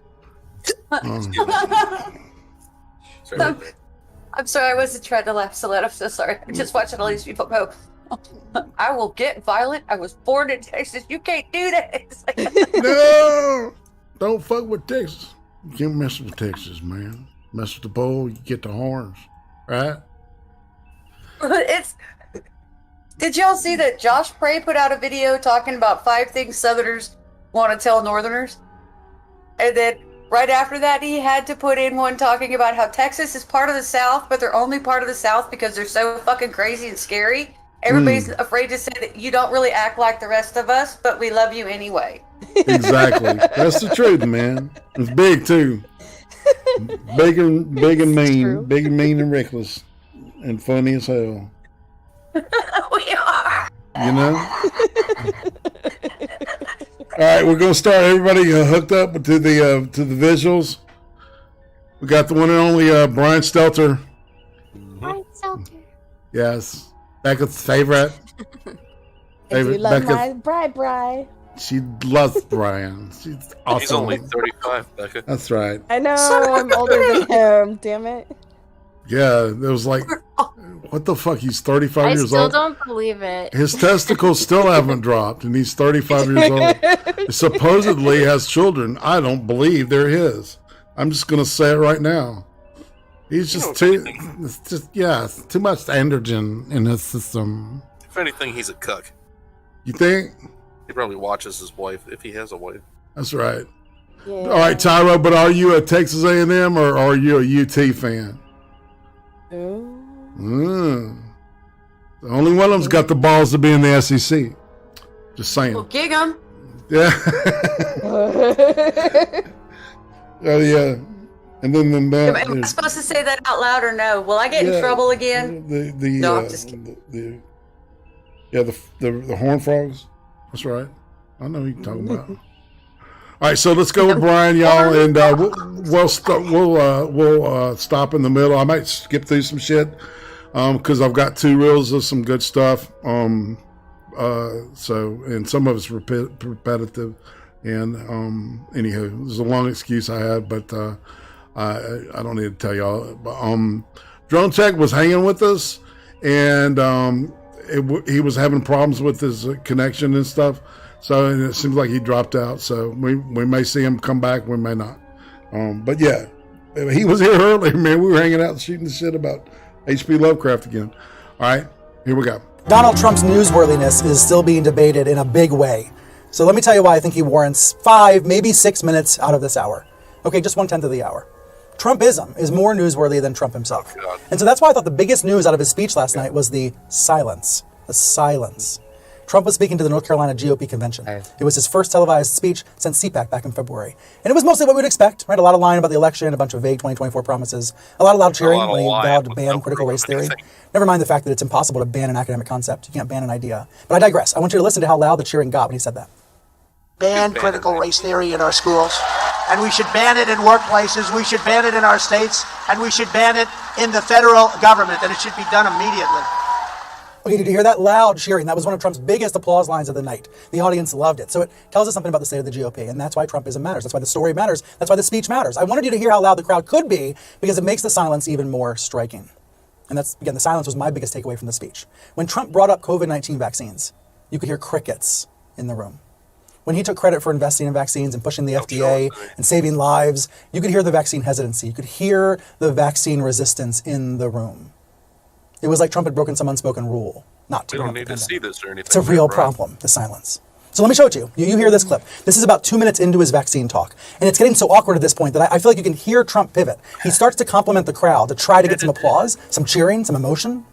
F: I'm sorry, I wasn't trying to laugh so loud. I'm so sorry. I'm just watching all these people go, I will get violent. I was born in Texas. You can't do that.
E: No, don't fuck with Texas. You can't mess with Texas, man. Mess with the bull, you get the horns, right?
F: Did y'all see that Josh Prey put out a video talking about 5 things Southerners want to tell Northerners? And then right after that, he had to put in one talking about how Texas is part of the South, but they're only part of the South because they're so fucking crazy and scary. Everybody's afraid to say that you don't really act like the rest of us, but we love you anyway.
E: Exactly. That's the truth, man. It's big, too. Big and mean.
G: True.
E: Big and mean and reckless. And funny as hell.
F: We are.
E: You know? All right, we're going to start. Everybody hooked up to the visuals. We got the one and only Brian Stelter.
K: Brian Stelter.
E: Yes. Becca's favorite.
G: If you love
E: Becca,
G: my Bri.
E: she loves Brian. She's awesome.
H: He's only 35, Becca.
E: That's right.
G: I know, I'm older than him. Damn it.
E: Yeah, it was like, what the fuck? He's 35
K: I
E: years
K: still
E: old.
K: don't believe it.
E: His testicles still haven't dropped, and he's 35 years old. He supposedly has children. I don't believe they're his. I'm just going to say it right now. He's just too much androgen in his system.
H: If anything, he's a cuck.
E: You think?
H: He probably watches his wife, if he has a wife.
E: That's right.
G: Yeah.
E: All right, Tyro, but are you a Texas A&M or are you a UT fan? The only one of them's got the balls to be in the SEC. Just saying.
F: Well, gig 'em.
E: Yeah. Oh, yeah. And then that.
F: Am I supposed to say that out loud or no? Will I get in trouble again? No, I'm just kidding.
E: The horn frogs. That's right. I know who you're talking about. All right, so let's go with Brian, y'all, and we'll stop in the middle. I might skip through some shit. because I've got 2 reels of some good stuff. And some of it's repetitive. And anywho, there's a long excuse I had, but I don't need to tell y'all. But, Drone Tech was hanging with us, and he was having problems with his connection and stuff. So and it seems like he dropped out. So we may see him come back, we may not. But yeah, he was here earlier, man. We were hanging out and shooting the shit about H.P. Lovecraft again. All right, here we go.
M: Donald Trump's newsworthiness is still being debated in a big way. So let me tell you why I think he warrants 5, maybe 6 minutes out of this hour. Okay, just 1/10 of the hour. Trumpism is more newsworthy than Trump himself. And so that's why I thought the biggest news out of his speech last night was the silence. The silence. Trump was speaking to the North Carolina GOP convention. It was his first televised speech since CPAC back in February. And it was mostly what we'd expect, right? A lot of lying about the election, a bunch of vague 2024 promises, a lot of loud cheering when he vowed to ban critical race theory. Never mind the fact that it's impossible to ban an academic concept. You can't ban an idea. But I digress. I want you to listen to how loud the cheering got when he said that.
N: Ban critical race theory in our schools, and we should ban it in workplaces, we should ban it in our states, and we should ban it in the federal government, and it should be done immediately.
M: Okay, did you hear that loud cheering? That was one of Trump's biggest applause lines of the night. The audience loved it. So it tells us something about the state of the GOP, and that's why Trumpism matters. That's why the story matters. That's why the speech matters. I wanted you to hear how loud the crowd could be, because it makes the silence even more striking. And that's, again, the silence was my biggest takeaway from the speech. When Trump brought up COVID-19 vaccines, you could hear crickets in the room. When he took credit for investing in vaccines and pushing the FDA and saving lives, you could hear the vaccine hesitancy. You could hear the vaccine resistance in the room. It was like Trump had broken some unspoken rule. Not to.
H: We don't need to see this or anything.
M: It's a real problem, the silence. So let me show it to you. You hear this clip. This is about 2 minutes into his vaccine talk. And it's getting so awkward at this point that I feel like you can hear Trump pivot. He starts to compliment the crowd to try to get some applause, some cheering, some emotion.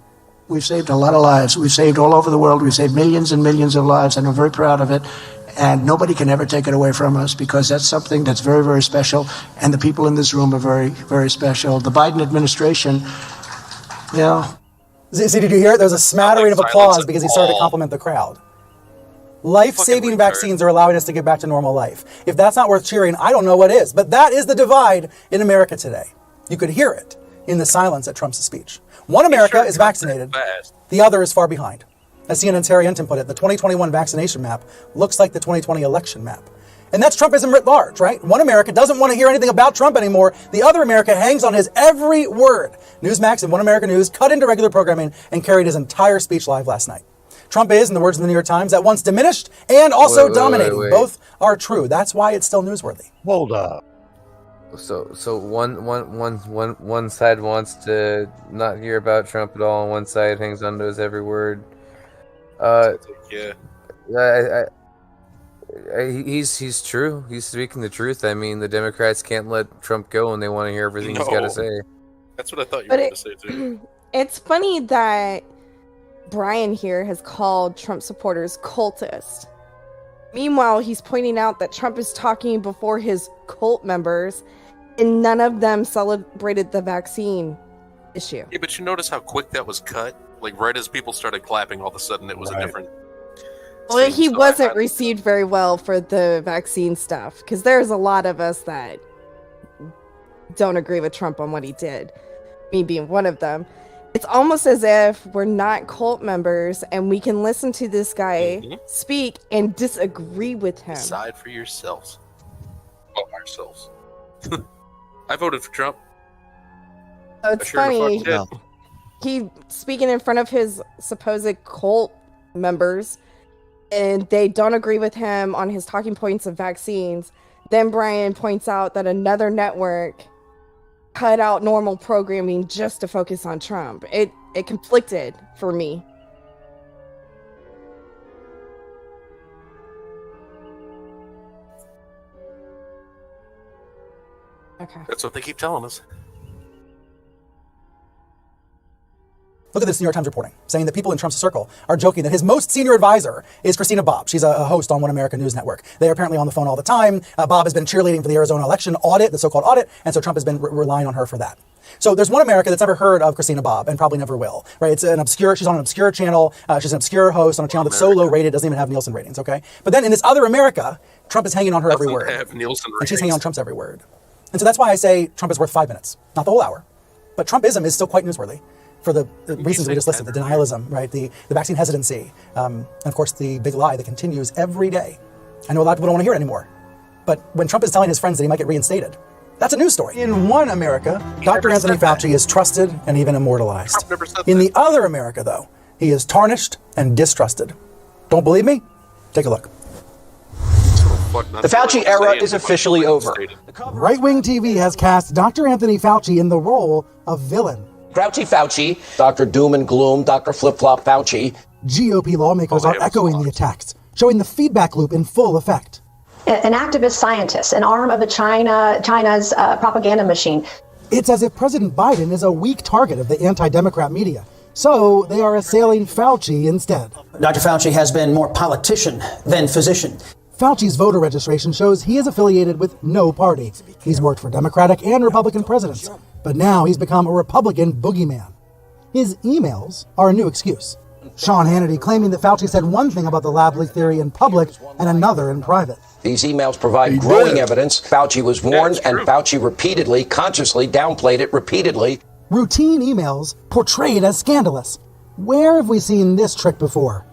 N: We've saved a lot of lives. We've saved all over the world. We've saved millions and millions of lives, and I'm very proud of it. And nobody can ever take it away from us, because that's something that's very, very special. And the people in this room are very, very special. The Biden administration, you know.
M: See, did you hear it? There was a smattering of applause because he started to compliment the crowd. Life-saving vaccines are allowing us to get back to normal life. If that's not worth cheering, I don't know what is. But that is the divide in America today. You could hear it in the silence at Trump's speech. One America is vaccinated, the other is far behind. As CNN's Harry Enton put it, the 2021 vaccination map looks like the 2020 election map. And that's Trumpism writ large, right? One America doesn't want to hear anything about Trump anymore. The other America hangs on his every word. Newsmax and One America News cut into regular programming and carried his entire speech live last night. Trump is, in the words of the New York Times, at once diminished and also dominating. Both are true. That's why it's still newsworthy.
B: Hold up.
I: So one side wants to not hear about Trump at all, and one side hangs on to his every word. He's true. He's speaking the truth. I mean, the Democrats can't let Trump go, and they want to hear everything he's got to say.
H: That's what I thought you were going to say too.
G: It's funny that Brian here has called Trump supporters cultists. Meanwhile, he's pointing out that Trump is talking before his cult members, and none of them celebrated the vaccine issue.
H: Yeah, but you notice how quick that was cut? Like, right as people started clapping, all of a sudden it was a different...
G: Well, he wasn't received very well for the vaccine stuff, because there's a lot of us that don't agree with Trump on what he did, me being one of them. It's almost as if we're not cult members and we can listen to this guy speak and disagree with him.
H: Decide for yourselves. Well, ourselves. I voted for Trump.
G: Oh, it's funny. He speaking in front of his supposed cult members, and they don't agree with him on his talking points of vaccines. Then Brian points out that another network cut out normal programming just to focus on Trump. It conflicted for me. Okay.
H: That's what they keep telling us.
M: Look at this New York Times reporting, saying that people in Trump's circle are joking that his most senior advisor is Christina Bobb. She's a host on One America News Network. They are apparently on the phone all the time. Bob has been cheerleading for the Arizona election audit, the so-called audit, and so Trump has been relying on her for that. So there's one America that's never heard of Christina Bobb and probably never will, right? She's on an obscure channel. She's an obscure host on a channel that's so low rated, doesn't even have Nielsen ratings, okay? But then in this other America, Trump is hanging on her every word. And she's hanging on Trump's every word. And so that's why I say Trump is worth 5 minutes, not the whole hour. But Trumpism is still quite newsworthy. for the reasons we just listed, the denialism, right? The vaccine hesitancy, and of course the big lie that continues every day. I know a lot of people don't want to hear it anymore, but when Trump is telling his friends that he might get reinstated, that's a news story. In one America, Dr. Anthony Fauci is trusted and even immortalized. In the other America, though, he is tarnished and distrusted. Don't believe me? Take a look.
O: The Fauci era is officially over.
M: Right-wing TV has cast Dr. Anthony Fauci in the role of villain.
O: Grouchy Fauci, Dr. Doom and Gloom, Dr. Flip-Flop Fauci.
M: GOP lawmakers are echoing the attacks, showing the feedback loop in full effect.
P: An activist scientist, an arm of China's propaganda machine.
M: It's as if President Biden is a weak target of the anti-Democrat media. So they are assailing Fauci instead.
Q: Dr. Fauci has been more politician than physician.
M: Fauci's voter registration shows he is affiliated with no party. He's worked for Democratic and Republican presidents, but now he's become a Republican boogeyman. His emails are a new excuse. Sean Hannity claiming that Fauci said one thing about the lab leak theory in public and another in private.
O: These emails provide growing evidence. Fauci was warned, and Fauci repeatedly, consciously downplayed it repeatedly.
M: Routine emails portrayed as scandalous. Where have we seen this trick before?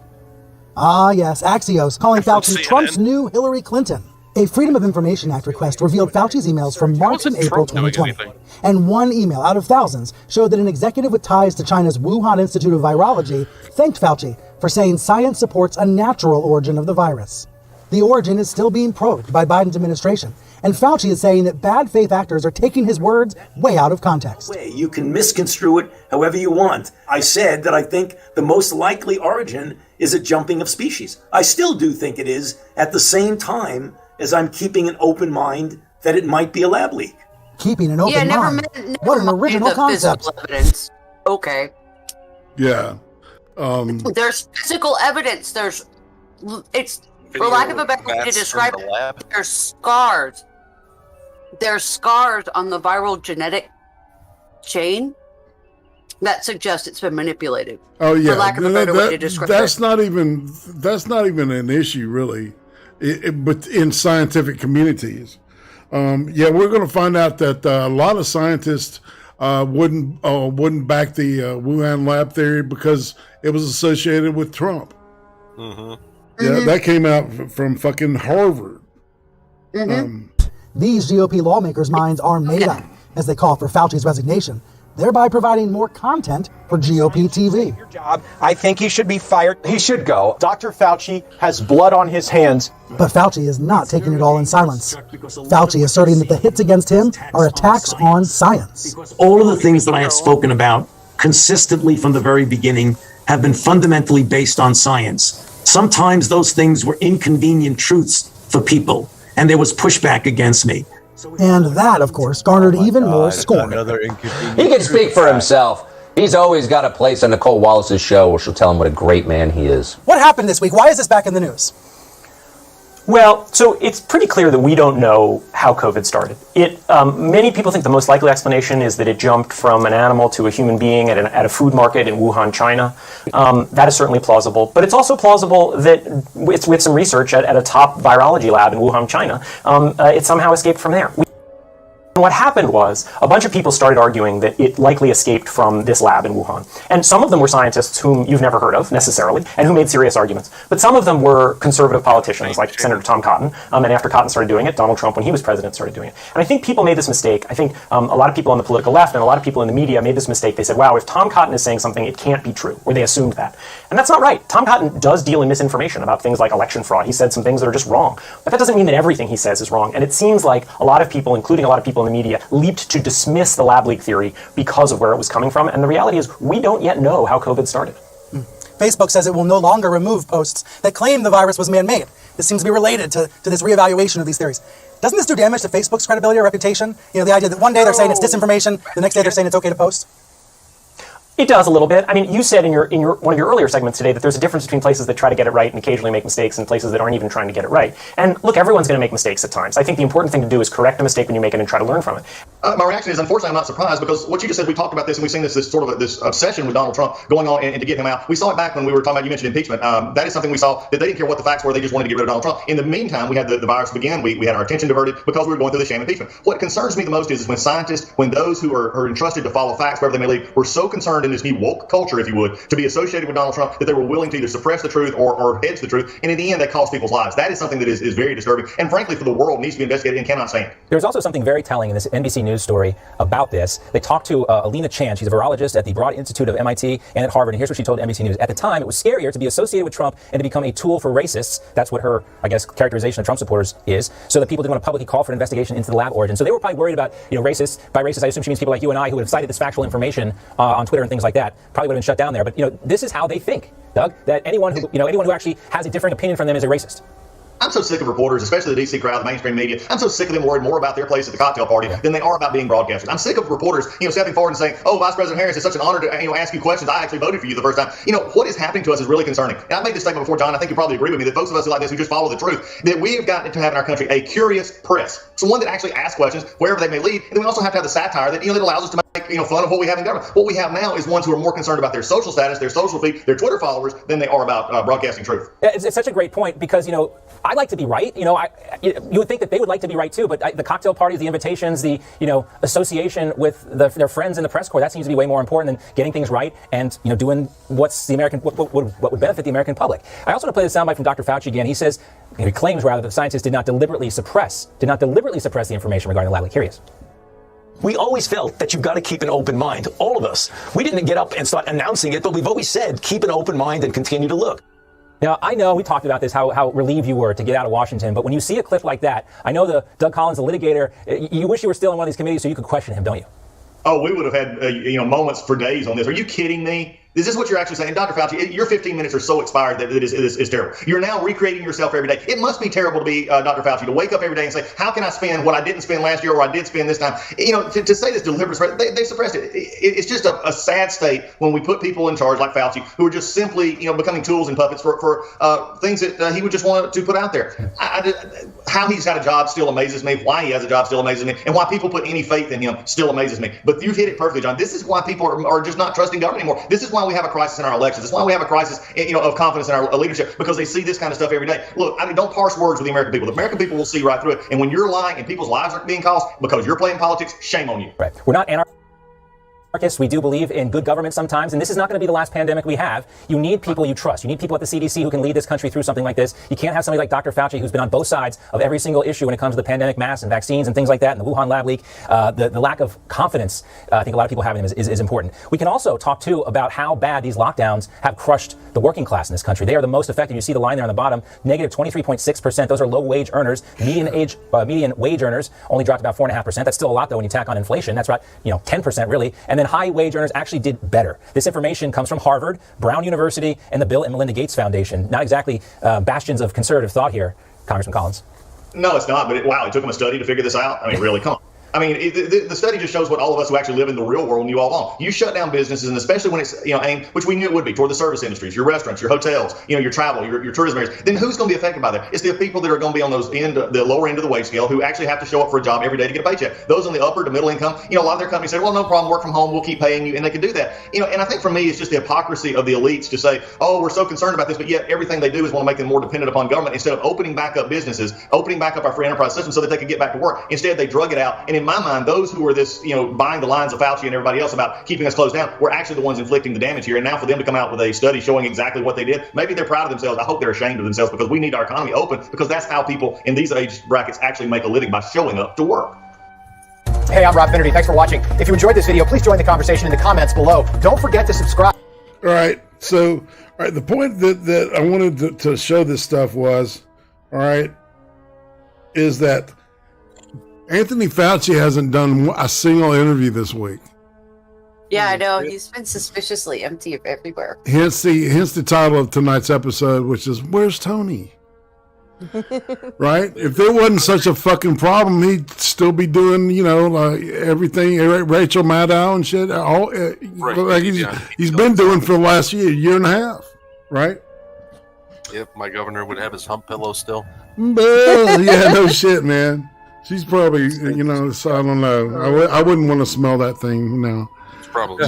M: Ah, yes, Axios calling Fauci Trump's new Hillary Clinton. A Freedom of Information Act request revealed Fauci's emails from March and April 2020. And one email out of thousands showed that an executive with ties to China's Wuhan Institute of Virology thanked Fauci for saying science supports a natural origin of the virus. The origin is still being probed by Biden's administration, and Fauci is saying that bad faith actors are taking his words way out of context.
R: You can misconstrue it however you want. I said that I think the most likely origin is a jumping of species. I still do think it is, at the same time as I'm keeping an open mind that it might be a lab leak.
M: Keeping an open mind? What an original concept.
F: Evidence. Okay.
E: Yeah.
F: There's physical evidence. It's, for lack of a better way to describe it, there's scars. There's scars on the viral genetic chain that suggest it's been manipulated.
E: Oh yeah,
F: for lack of a better way to describe
E: that's not even an issue really, but in scientific communities, yeah, we're going to find out that a lot of scientists wouldn't back the Wuhan lab theory because it was associated with Trump.
H: Mm-hmm.
E: Yeah, that came out from fucking Harvard.
M: These GOP lawmakers' minds are made up as they call for Fauci's resignation, thereby providing more content for GOP TV.
S: I think he should be fired. He should go. Dr. Fauci has blood on his hands.
M: But Fauci is not taking it all in silence. Fauci asserting that the hits against him are attacks on science.
R: All of the things that I have spoken about consistently from the very beginning have been fundamentally based on science. Sometimes those things were inconvenient truths for people, and there was pushback against me.
M: And that, of course, garnered even more scorn.
T: He can speak for himself. He's always got a place on Nicole Wallace's show where she'll tell him what a great man he is.
M: What happened this week? Why is this back in the news?
U: Well, so it's pretty clear that we don't know how COVID started. Many people think the most likely explanation is that it jumped from an animal to a human being at a food market in Wuhan, China. That is certainly plausible. But it's also plausible that with some research at a top virology lab in Wuhan, China, it somehow escaped from there. And what happened was a bunch of people started arguing that it likely escaped from this lab in Wuhan. And some of them were scientists whom you've never heard of necessarily and who made serious arguments. But some of them were conservative politicians like Senator Tom Cotton. And after Cotton started doing it, Donald Trump, when he was president, started doing it. And I think people made this mistake. I think a lot of people on the political left and a lot of people in the media made this mistake. They said, wow, if Tom Cotton is saying something, it can't be true. Or they assumed that. And that's not right. Tom Cotton does deal in misinformation about things like election fraud. He said some things that are just wrong. But that doesn't mean that everything he says is wrong. And it seems like a lot of people, including a lot of people in the media, leaped to dismiss the lab leak theory because of where it was coming from. And the reality is we don't yet know how COVID started.
M: Facebook says it will no longer remove posts that claim the virus was man-made. This seems to be related to this reevaluation of these theories. Doesn't this do damage to Facebook's credibility or reputation? You know, the idea that one day they're saying it's disinformation, the next day they're saying it's okay to post?
U: It does a little bit. I mean, you said in your one of your earlier segments today that there's a difference between places that try to get it right and occasionally make mistakes and places that aren't even trying to get it right. And look, everyone's going to make mistakes at times. I think the important thing to do is correct a mistake when you make it and try to learn from it.
V: My reaction is, unfortunately, I'm not surprised because what you just said, we talked about this and we've seen this sort of this obsession with Donald Trump going on and to get him out. We saw it back when we were talking about, you mentioned impeachment. That is something we saw, that they didn't care what the facts were. They just wanted to get rid of Donald Trump. In the meantime, we had the virus begin. We had our attention diverted because we were going through the sham impeachment. What concerns me the most is when scientists, when those who are entrusted to follow facts, wherever they may lead, were so concerned in this new woke culture, if you would, to be associated with Donald Trump, that they were willing to either suppress the truth or hedge the truth. And in the end, that cost people's lives. That is something that is very disturbing. And frankly, for the world, needs to be investigated and cannot stand.
A: There's also something very telling in this NBC News story about this. They talked to Alina Chan. She's a virologist at the Broad Institute of MIT and at Harvard. And here's what she told NBC News. At the time, it was scarier to be associated with Trump and to become a tool for racists. That's what her, I guess, characterization of Trump supporters is. So that people didn't want to publicly call for an investigation into the lab origin. So they were probably worried about, racists. By racists, I assume she means people like you and I who would have cited this factual information on Twitter and things like that. Probably would have been shut down there. But, this is how they think, Doug, that anyone who actually has a different opinion from them is a racist.
V: I'm so sick of reporters, especially the DC crowd, the mainstream media. I'm so sick of them worried more about their place at the cocktail party than they are about being broadcasters. I'm sick of reporters, stepping forward and saying, "Oh, Vice President Harris, it's such an honor to, ask you questions. I actually voted for you the first time." What is happening to us is really concerning. And I've made this statement before, John. I think you probably agree with me that folks of us like this who just follow the truth, that we have got to have in our country a curious press, someone that actually asks questions wherever they may lead, and then we also have to have the satire that that allows us to make fun of what we have in government. What we have now is ones who are more concerned about their social status, their social feed, their Twitter followers than they are about broadcasting truth.
A: It's such a great point because I like to be right. You would think that they would like to be right too, but the cocktail parties, the invitations, the association with their friends in the press corps, that seems to be way more important than getting things right and doing what's the American what would benefit the American public. I also want to play the soundbite from Dr. Fauci again. He says, he claims rather that the scientists did not deliberately suppress the information regarding the lab leak. Here he is.
C: We always felt that you've got to keep an open mind, all of us. We didn't get up and start announcing it, but we've always said keep an open mind and continue to look.
A: Now, I know we talked about this, how relieved you were to get out of Washington, but when you see a clip like that, I know Doug Collins, the litigator, you wish you were still in one of these committees so you could question him, don't you?
V: Oh, we would have had moments for days on this. Are you kidding me? Is this what you're actually saying? Dr. Fauci, your 15 minutes are so expired that it is terrible. You're now recreating yourself every day. It must be terrible to be Dr. Fauci, to wake up every day and say, how can I spend what I didn't spend last year or I did spend this time? To say this deliberate, they suppressed it. It's just a sad state when we put people in charge like Fauci who are just simply, becoming tools and puppets for things that he would just want to put out there. How he's got a job still amazes me. Why he has a job still amazes me. And why people put any faith in him still amazes me. But you've hit it perfectly, John. This is why people are just not trusting government anymore. This is why we have a crisis in our elections. It's why we have a crisis, of confidence in our leadership, because they see this kind of stuff every day. Look, don't parse words with the American people. The American people will see right through it. And when you're lying and people's lives are being cost because you're playing politics, shame on you.
A: Right. We're not anarchists. We do believe in good government sometimes, and this is not going to be the last pandemic we have. You need people you trust. You need people at the CDC who can lead this country through something like this. You can't have somebody like Dr. Fauci who's been on both sides of every single issue when it comes to the pandemic masks and vaccines and things like that, and the Wuhan lab leak. The lack of confidence I think a lot of people have in him is important. We can also talk, too, about how bad these lockdowns have crushed the working class in this country. They are the most affected. You see the line there on the bottom, negative 23.6%. Those are low wage earners. Median wage earners only dropped about 4.5%. That's still a lot, though, when you tack on inflation. That's about 10% really. And then high wage earners actually did better. This information comes from Harvard, Brown University, and the Bill and Melinda Gates Foundation. Not exactly bastions of conservative thought here, Congressman Collins.
V: No, it's not. But it took them a study to figure this out. I mean, really, come on. I mean, the study just shows what all of us who actually live in the real world knew all along. You shut down businesses, and especially when it's aimed, which we knew it would be, toward the service industries, your restaurants, your hotels, your travel, your tourism areas. Then who's going to be affected by that? It's the people that are going to be on the lower end of the wage scale who actually have to show up for a job every day to get a paycheck. Those on the upper to middle income, a lot of their companies say, well, no problem, work from home, we'll keep paying you, and they can do that. And I think for me, it's just the hypocrisy of the elites to say, oh, we're so concerned about this, but yet everything they do is want to make them more dependent upon government instead of opening back up businesses, opening back up our free enterprise system so that they can get back to work. Instead, they drug it out. And in my mind, those who are this, buying the lines of Fauci and everybody else about keeping us closed down, we're actually the ones inflicting the damage here. And now for them to come out with a study showing exactly what they did, maybe they're proud of themselves. I hope they're ashamed of themselves, because we need our economy open, because that's how people in these age brackets actually make a living, by showing up to work.
S: Hey, I'm Rob Finnerty. Thanks for watching. If you enjoyed this video, please join the conversation in the comments below. Don't forget to subscribe.
E: All right. So, the point that I wanted to show this stuff was, is that Anthony Fauci hasn't done a single interview this week.
F: Yeah, I know. He's been suspiciously empty of everywhere.
E: Hence the title of tonight's episode, which is, Where's Tony? Right? If there wasn't such a fucking problem, he'd still be doing, everything, Rachel Maddow and shit. Like he's been doing for the last year and a half. Right?
H: Yep, my governor would have his hump pillow still.
E: Yeah, no shit, man. She's probably, so I don't know. I wouldn't want to smell that thing, no.
H: It's probably.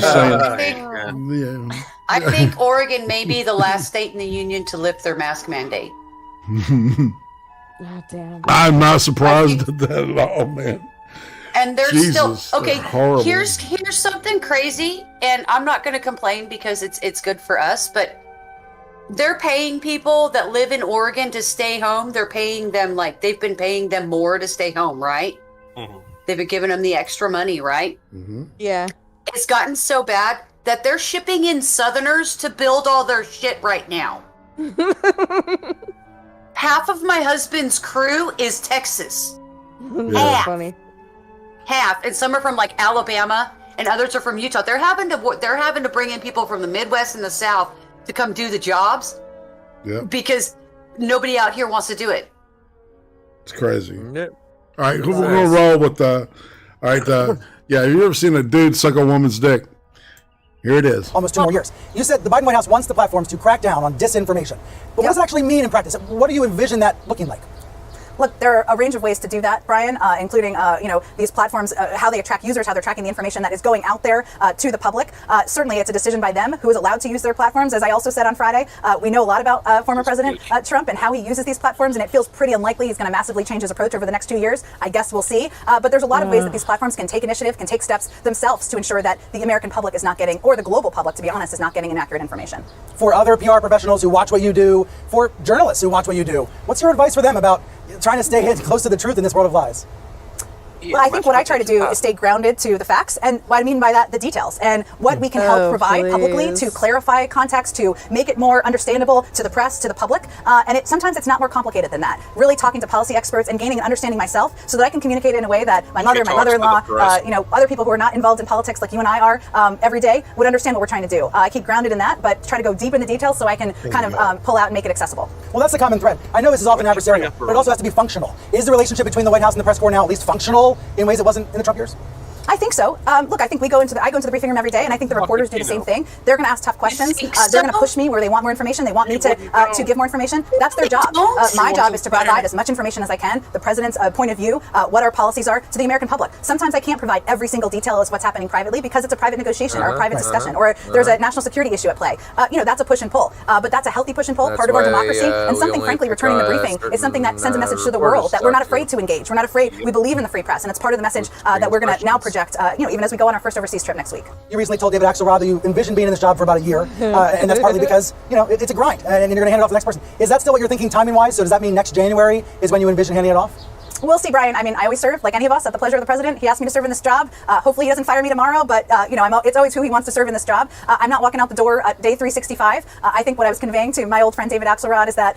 F: I think Oregon may be the last state in the union to lift their mask mandate.
G: Oh, damn.
E: I'm not surprised at that at all, man.
F: And they're
E: Jesus,
F: still okay.
E: they're horrible.
F: Here's something crazy, and I'm not going to complain because it's good for us. But they're paying people that live in Oregon to stay home. They're paying them like they've been paying them more to stay home, right?
H: Mm-hmm.
F: They've been giving them the extra money, right?
E: Mm-hmm.
G: Yeah.
F: It's gotten so bad that they're shipping in Southerners to build all their shit right now. Half of my husband's crew is Texas.
G: That's funny.
F: Half, and some are from like Alabama, and others are from Utah. They're having to bring in people from the Midwest and the South to come do the jobs.
E: Yeah.
F: Because nobody out here wants to do it.
E: It's crazy.
I: Yep.
E: All right, we're gonna roll with all right. Yeah, have you ever seen a dude suck a woman's dick? Here it is.
M: Almost 2 more years. You said the Biden White House wants the platforms to crack down on disinformation. But what does it actually mean in practice? What do you envision that looking like?
D: Look, there are a range of ways to do that, Brian, including, these platforms, how they attract users, how they're tracking the information that is going out there to the public. Certainly, it's a decision by them who is allowed to use their platforms. As I also said on Friday, we know a lot about former President Trump and how he uses these platforms, and it feels pretty unlikely he's going to massively change his approach over the next 2 years. I guess we'll see. But there's a lot of ways that these platforms can take initiative, can take steps themselves to ensure that the American public is not getting, or the global public, to be honest, is not getting inaccurate information.
M: For other PR professionals who watch what you do, for journalists who watch what you do, what's your advice for them about trying to stay close to the truth in this world of lies?
D: Well, I think what I try to do is stay grounded to the facts, and what I mean by that, the details, and what we can help provide publicly to clarify context, to make it more understandable to the press, to the public. And sometimes it's not more complicated than that. Really talking to policy experts and gaining an understanding myself, so that I can communicate in a way that my mother, my mother-in-law, other people who are not involved in politics like you and I are every day would understand what we're trying to do. I keep grounded in that, but try to go deep in the details so I can kind of pull out and make it accessible.
M: Well, that's the common thread. I know this is often adversarial, but it also has to be functional. Is the relationship between the White House and the press corps now at least functional in ways it wasn't in the Trump years?
D: I think so. Look, I think I go into the briefing room every day, and I think the reporters do the same thing. They're going to ask tough questions. They're going to push me where they want more information. They want me to give more information. That's their job. My job is to provide as much information as I can, the president's point of view, what our policies are to the American public. Sometimes I can't provide every single detail as what's happening privately because it's a private negotiation or a private discussion, or there's a national security issue at play. That's a push and pull. But that's a healthy push and pull, part of our democracy, and something, frankly, returning the briefing is something that sends a message to the world that we're not afraid to engage. We're not afraid. We believe in the free press, and it's part of the message that we're going to now project, even as we go on our first overseas trip next week.
M: You recently told David Axelrod that you envisioned being in this job for about a year, and that's partly because, it's a grind, and you're going to hand it off to the next person. Is that still what you're thinking timing-wise? So does that mean next January is when you envision handing it off?
D: We'll see, Brian. I mean, I always serve, like any of us, at the pleasure of the president. He asked me to serve in this job. Hopefully he doesn't fire me tomorrow, but, it's always who he wants to serve in this job. I'm not walking out the door at day 365. I think what I was conveying to my old friend David Axelrod is that,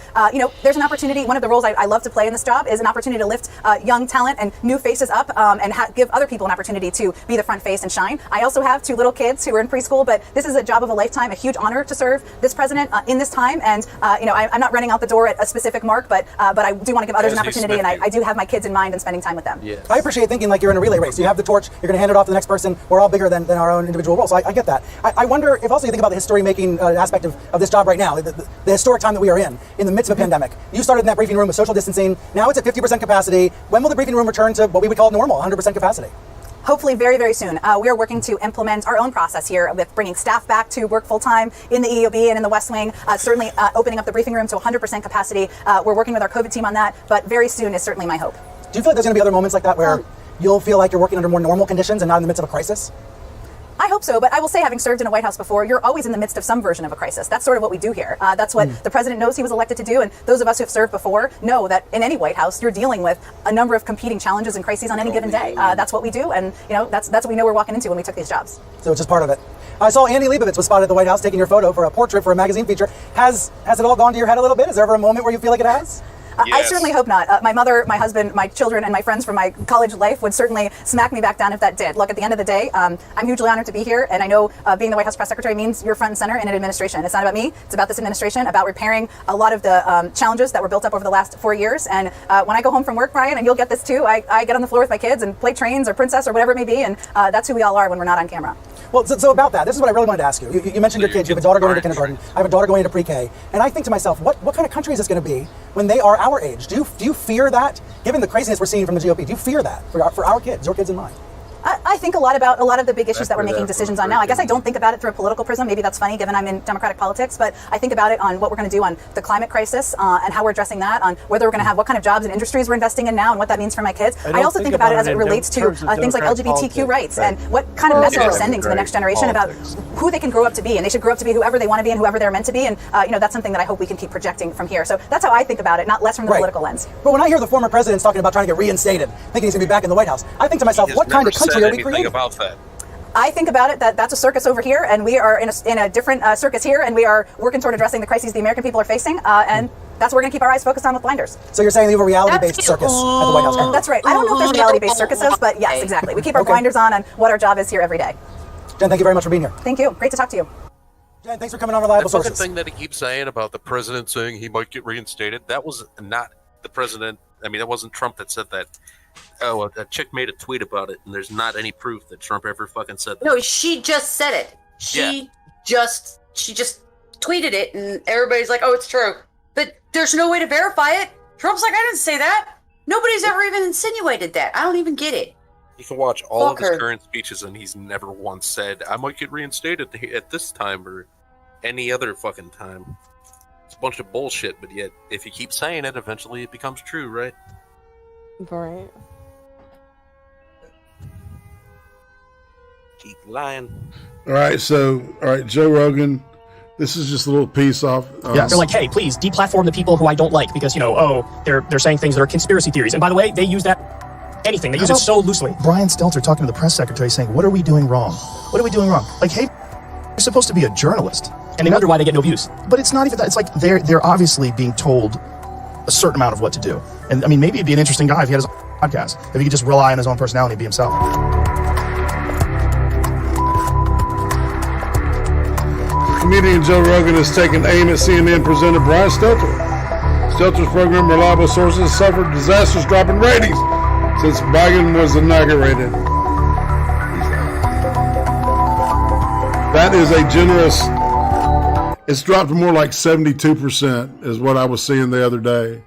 D: there's an opportunity. One of the roles I love to play in this job is an opportunity to lift young talent and new faces up and give other people an opportunity to be the front face and shine. I also have 2 little kids who are in preschool, but this is a job of a lifetime, a huge honor to serve this president in this time. And, I'm not running out the door at a specific mark, but I do want to give others an opportunity, and I do have my kids in mind and spending time with them.
M: Yes. I appreciate thinking like you're in a relay race. You have the torch, you're going to hand it off to the next person. We're all bigger than our own individual roles. So I get that. I wonder if also you think about the history-making aspect of this job right now, the historic time that we are in the midst of a pandemic. You started in that briefing room with social distancing. Now it's at 50% capacity. When will the briefing room return to what we would call normal, 100% capacity?
D: Hopefully very, very soon. We are working to implement our own process here with bringing staff back to work full-time in the EOB and in the West Wing, certainly opening up the briefing room to 100% capacity. We're working with our COVID team on that, but very soon is certainly my hope.
M: Do you feel like there's going to be other moments like that where you'll feel like you're working under more normal conditions and not in the midst of a crisis?
D: I hope so, but I will say, having served in a White House before, you're always in the midst of some version of a crisis. That's sort of what we do here. That's what the president knows he was elected to do, and those of us who have served before know that in any White House, you're dealing with a number of competing challenges and crises on any given day. That's what we do, and that's what we know we're walking into when we took these jobs.
M: So it's just part of it. I saw Andy Leibovitz was spotted at the White House taking your photo for a portrait for a magazine feature. Has it all gone to your head a little bit? Is there ever a moment where you feel like it has?
D: I certainly hope not. My mother, my husband, my children, and my friends from my college life would certainly smack me back down if that did. Look, at the end of the day, I'm hugely honored to be here, and I know being the White House press secretary means you're front and center in an administration. It's not about me. It's about this administration, about repairing a lot of the challenges that were built up over the last 4 years. And when I go home from work, Brian, and you'll get this too, I get on the floor with my kids and play trains or princess or whatever it may be, and that's who we all are when we're not on camera.
M: Well, so about that, this is what I really wanted to ask you. You mentioned your kids. You have a daughter going into kindergarten. I have a daughter going into pre-K. And I think to myself, what kind of country is this going to be when they are our age? Do you fear that? Given the craziness we're seeing from the GOP, do you fear that for our kids, your kids in mind?
D: I think a lot about a lot of the big issues that we're making decisions on now. I guess I don't think about it through a political prism. Maybe that's funny given I'm in Democratic politics, but I think about it on what we're going to do on the climate crisis and how we're addressing that, on whether we're going to have what kind of jobs and industries we're investing in now and what that means for my kids. I also think about it as it relates to things like LGBTQ rights and what kind of message we're sending to the next generation about who they can grow up to be, and they should grow up to be whoever they want to be and whoever they're meant to be. And that's something that I hope we can keep projecting from here. So that's how I think about it, not less from the political lens.
M: But when I hear the former president's talking about trying to get reinstated, thinking he's going to be back in the White House, I think to myself, what kind of country are we creating?
H: About that.
D: I think about it that that's a circus over here, and we are in a different circus here, and we are working toward addressing the crises the American people are facing, and that's what we're going to keep our eyes focused on with blinders.
M: So you're saying you have a reality-based circus at the White House?
D: That's right. I don't know if there's reality-based circuses, but yes, exactly. We keep our blinders on what our job is here every day.
M: Jen, thank you very much for being here.
D: Thank you. Great to talk to you.
M: Jen, thanks for coming on Reliable
H: That fucking
M: Sources.
H: thing that he keeps saying about the president saying he might get reinstated, that was not the president. I mean, that wasn't Trump that said that. Oh, a chick made a tweet about it, and there's not any proof that Trump ever fucking said that.
F: No, she just said it. She just tweeted it, and everybody's like, "Oh, it's true," but there's no way to verify it. Trump's like, "I didn't say that. Nobody's ever even insinuated that. I don't even get it."
H: You can watch all of his current speeches, and he's never once said, "I might get reinstated at this time or any other fucking time." It's a bunch of bullshit, but yet, if you keep saying it, eventually it becomes true, right?
G: Right.
H: Keep lying.
E: All right, Joe Rogan. This is just a little piece off.
J: Yeah, they're like, hey, please deplatform the people who I don't like because they're saying things that are conspiracy theories. And by the way, they use that anything. They use it so loosely.
L: Brian Stelter talking to the press secretary saying, "What are we doing wrong? What are we doing wrong?" Like, hey, you're supposed to be a journalist,
J: and they wonder why they get no views.
L: But it's not even that. It's like they're obviously being told a certain amount of what to do. And I mean, maybe it'd be an interesting guy if he had his own podcast, if he could just rely on his own personality and be himself.
E: Comedian Joe Rogan has taken aim at CNN presenter Brian Stelter. Stelter's program, Reliable Sources, suffered disastrous drop in ratings since Biden was inaugurated. That is a generous... It's dropped to more like 72% is what I was seeing the other day.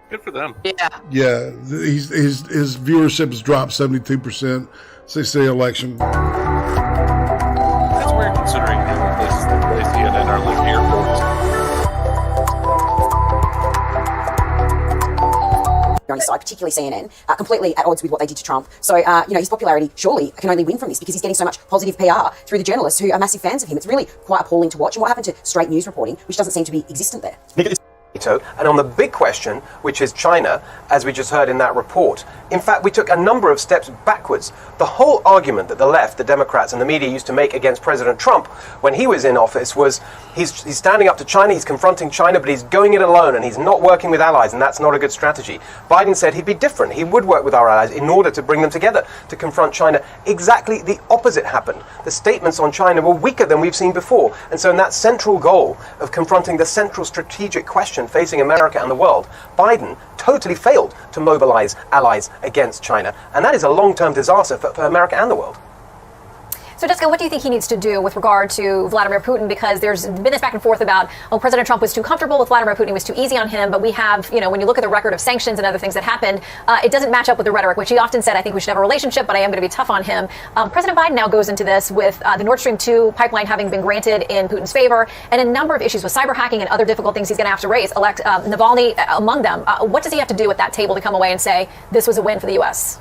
H: Good for them.
F: Yeah.
E: Yeah, his viewership has dropped 72% since the election.
H: That's weird considering they CNN are like airports.
W: On his side, particularly CNN, completely at odds with what they did to Trump. So, his popularity surely can only win from this because he's getting so much positive PR through the journalists who are massive fans of him. It's really quite appalling to watch. And what happened to straight news reporting, which doesn't seem to be existent there?
X: And on the big question, which is China, as we just heard in that report, in fact, we took a number of steps backwards. The whole argument that the left, the Democrats, and the media used to make against President Trump when he was in office was he's standing up to China, he's confronting China, but he's going it alone, and he's not working with allies, and that's not a good strategy. Biden said he'd be different. He would work with our allies in order to bring them together to confront China. Exactly the opposite happened. The statements on China were weaker than we've seen before. And so in that central goal of confronting the central strategic question facing America and the world, Biden totally failed to mobilize allies against China. And that is a long-term disaster for America and the world.
Y: So, Jessica, what do you think he needs to do with regard to Vladimir Putin? Because there's been this back and forth about, President Trump was too comfortable with Vladimir Putin, he was too easy on him. But we have, when you look at the record of sanctions and other things that happened, it doesn't match up with the rhetoric, which he often said, I think we should have a relationship, but I am going to be tough on him. President Biden now goes into this with the Nord Stream 2 pipeline having been granted in Putin's favor, and a number of issues with cyber hacking and other difficult things he's going to have to raise, Navalny among them. What does he have to do at that table to come away and say, this was a win for the U.S.?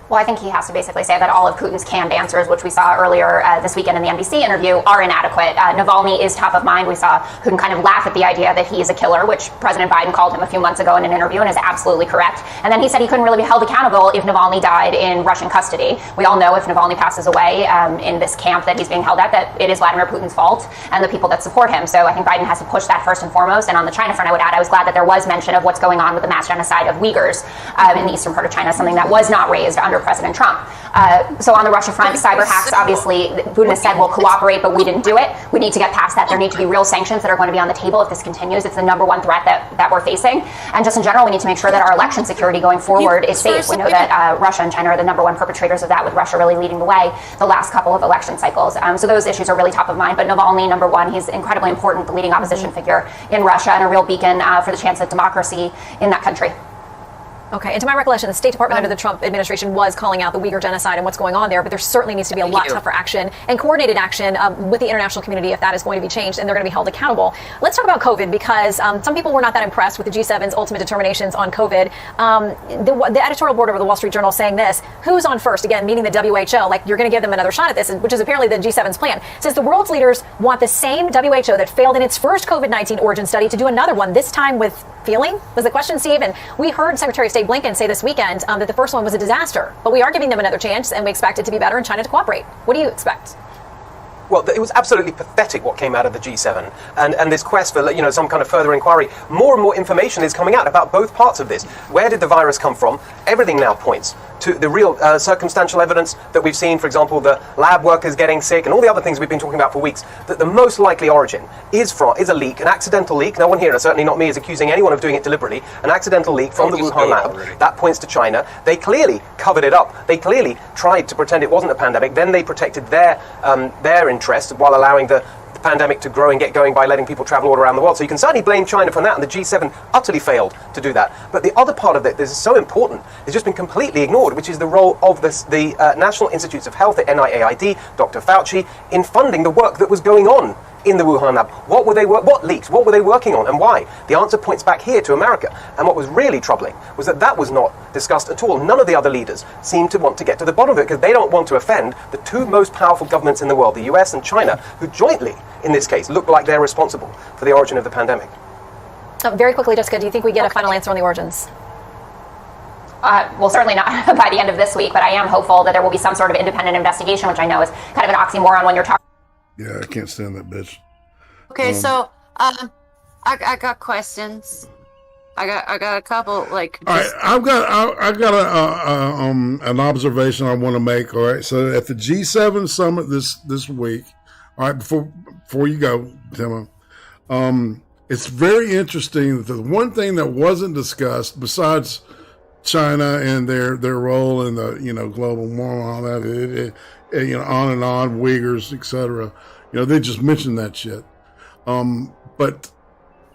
Z: Well, I think he has to basically say that all of Putin's canned answers, which we saw earlier this weekend in the NBC interview, are inadequate. Navalny is top of mind. We saw Putin kind of laugh at the idea that he is a killer, which President Biden called him a few months ago in an interview and is absolutely correct. And then he said he couldn't really be held accountable if Navalny died in Russian custody. We all know if Navalny passes away in this camp that he's being held at, that it is Vladimir Putin's fault and the people that support him. So I think Biden has to push that first and foremost. And on the China front, I would add, I was glad that there was mention of what's going on with the mass genocide of Uyghurs in the eastern part of China, something that was not raised under President Trump. So on the Russia front, cyber hacks, obviously, Putin has said we'll cooperate, but we didn't do it. We need to get past that. There need to be real sanctions that are going to be on the table if this continues. It's the number one threat that we're facing. And just in general, we need to make sure that our election security going forward is safe. We know that Russia and China are the number one perpetrators of that, with Russia really leading the way the last couple of election cycles. So those issues are really top of mind. But Navalny, number one, he's incredibly important, the leading opposition figure in Russia and a real beacon for the chance of democracy in that country.
Y: Okay, and to my recollection, the State Department under the Trump administration was calling out the Uyghur genocide and what's going on there, but there certainly needs to be a lot tougher action and coordinated action with the international community if that is going to be changed and they're going to be held accountable. Let's talk about COVID because some people were not that impressed with the G7's ultimate determinations on COVID. The editorial board of the Wall Street Journal saying this, who's on first? Again, meaning the WHO, like you're going to give them another shot at this, which is apparently the G7's plan. Says the world's leaders want the same WHO that failed in its first COVID-19 origin study to do another one, this time with feeling, was the question, Steve. And we heard Secretary of State Blinken say this weekend that the first one was a disaster, but we are giving them another chance and we expect it to be better and China to cooperate. What do you expect?
X: Well, it was absolutely pathetic what came out of the G7 and this quest for, you know, some kind of further inquiry. More and more information is coming out about both parts of this. Where did the virus come from? Everything now points to the real circumstantial evidence that we've seen, for example, the lab workers getting sick and all the other things we've been talking about for weeks, that the most likely origin is a leak, an accidental leak. No one here, certainly not me, is accusing anyone of doing it deliberately. An accidental leak from the Wuhan lab. That points to China. They clearly covered it up. They clearly tried to pretend it wasn't a pandemic. Then they protected their interest while allowing the pandemic to grow and get going by letting people travel all around the world. So you can certainly blame China for that, and the G7 utterly failed to do that. But the other part of it that is so important has just been completely ignored, which is the role of the National Institutes of Health, the NIAID, Dr. Fauci, in funding the work that was going on in the Wuhan lab. What leaks? What were they working on and why? The answer points back here to America. And what was really troubling was that was not discussed at all. None of the other leaders seem to want to get to the bottom of it because they don't want to offend the two most powerful governments in the world, the US and China, who jointly, in this case, look like they're responsible for the origin of the pandemic.
Y: Very quickly, Jessica, do you think we get a final answer on the origins?
Z: Well, certainly not by the end of this week, but I am hopeful that there will be some sort of independent investigation, which I know is kind of an oxymoron when you're talking.
E: Yeah, I can't stand that bitch.
F: Okay, so I got questions. I got a couple like.
E: All right, I got an observation I want to make. All right, so at the G7 summit this week, all right, before you go, Timma, it's very interesting that the one thing that wasn't discussed besides China and their role in the global war and all that, on and on, Uyghurs, etc. They just mentioned that shit. But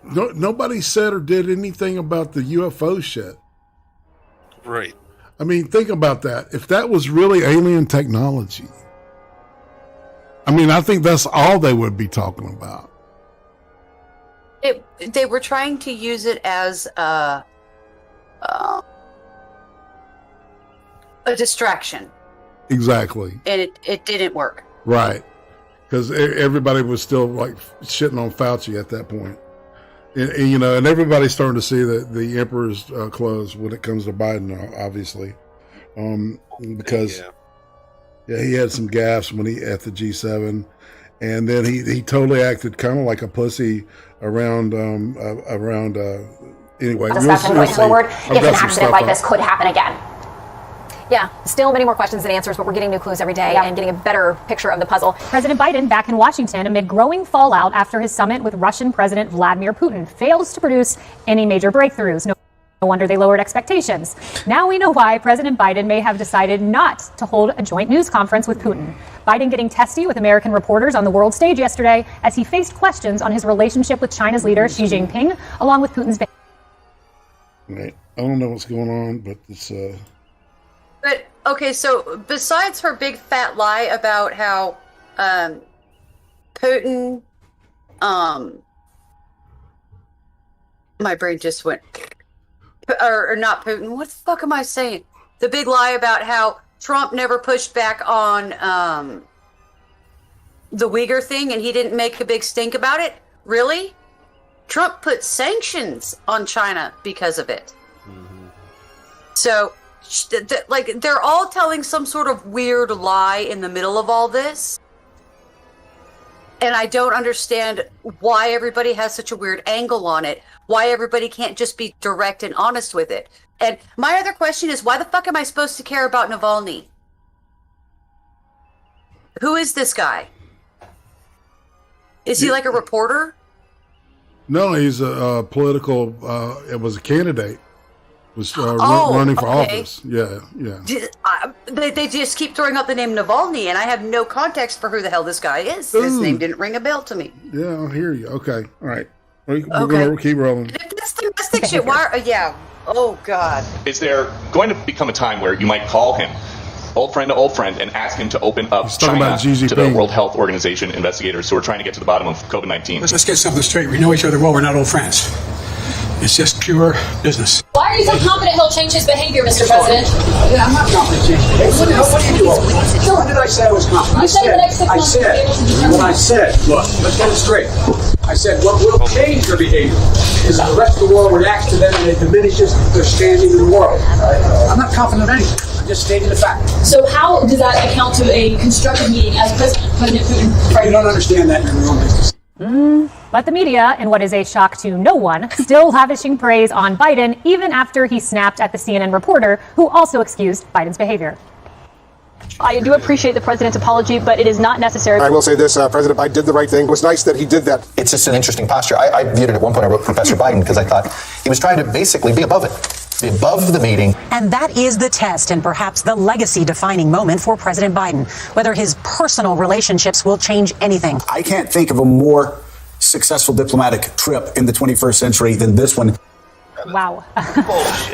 E: nobody said or did anything about the UFO shit.
H: Right.
E: I mean, think about that. If that was really alien technology, I think that's all they would be talking about.
F: They were trying to use it as a distraction.
E: Exactly.
F: And it didn't work.
E: Right. Because everybody was still like shitting on Fauci at that point. And everybody's starting to see the emperor's clothes when it comes to Biden, obviously. Because he had some gaffes when he at the G7, and then he totally acted kind of like a pussy around anyway.
Z: Discussion going forward, if an accident like this could happen again.
Y: Yeah, still many more questions than answers, but we're getting new clues every day and getting a better picture of the puzzle.
B: President Biden back in Washington amid growing fallout after his summit with Russian President Vladimir Putin fails to produce any major breakthroughs. No wonder they lowered expectations. Now we know why President Biden may have decided not to hold a joint news conference with Putin. Biden getting testy with American reporters on the world stage yesterday as he faced questions on his relationship with China's leader Xi Jinping, along with Putin's.
E: Right. I don't know what's going on, but it's.
F: But okay, so besides her big fat lie about how Putin, my brain just went, or not Putin. What the fuck am I saying? The big lie about how Trump never pushed back on the Uyghur thing, and he didn't make a big stink about it. Really? Trump put sanctions on China because of it. Mm-hmm. So. Like, they're all telling some sort of weird lie in the middle of all this. And I don't understand why everybody has such a weird angle on it. Why everybody can't just be direct and honest with it. And my other question is, why the fuck am I supposed to care about Navalny? Who is this guy? Is he like a reporter?
E: No, he's a political, it was a candidate. Was running for office. Yeah.
F: They just keep throwing out the name Navalny, and I have no context for who the hell this guy is. His name didn't ring a bell to me.
E: Yeah, I hear you. Okay, all right. We're going to keep rolling.
F: If that's domestic shit, why? Oh, God.
K: Is there going to become a time where you might call him old friend to old friend and ask him to open up
E: talking
K: China
E: about Xi
K: to the
E: Jinping.
K: World Health Organization investigators who are trying to get to the bottom of COVID-19?
N: Let's get something straight. We know each other well. We're not old friends. It's just pure business.
Y: Why are you so confident he'll change his behavior, Mr. President?
N: Yeah, I'm not confident changing behavior. What do you do? When did I say I was confident?
Y: You said the next 6 months you'll be able to determine.
N: What I said, look, let's get it straight. I said what will change their behavior is the rest of the world reacts to them and it diminishes their standing in the world. I'm not confident of anything. I'm just stating the fact.
Y: So how does that account to a constructive meeting as President Putin?
N: You don't understand that, you're in the wrong business.
B: But the media, in what is a shock to no one, still lavishing praise on Biden even after he snapped at the CNN reporter who also excused Biden's behavior.
O: I do appreciate the president's apology, but it is not necessary.
P: I will say this, President Biden did the right thing. It was nice that he did that.
Q: It's just an interesting posture. I viewed it at one point, I wrote Professor Biden because I thought he was trying to basically be above it, be above the meeting.
R: And that is the test and perhaps the legacy-defining moment for President Biden, whether his personal relationships will change anything.
P: I can't think of a more successful diplomatic trip in the 21st century than this one.
B: Wow.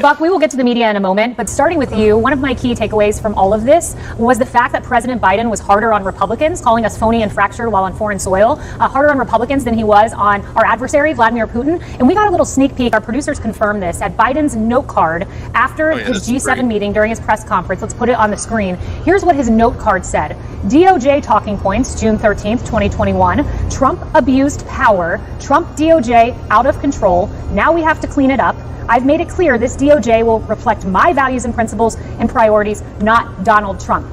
B: Buck, we will get to the media in a moment, but starting with you, one of my key takeaways from all of this was the fact that President Biden was harder on Republicans, calling us phony and fractured while on foreign soil, harder on Republicans than he was on our adversary, Vladimir Putin. And we got a little sneak peek, our producers confirmed this, at Biden's note card after his G7 meeting during his press conference. Let's put it on the screen. Here's what his note card said. DOJ talking points, June 13th, 2021. Trump abused power. Trump DOJ out of control. Now we have to clean it up. I've made it clear this DOJ will reflect my values and principles and priorities, not Donald Trump.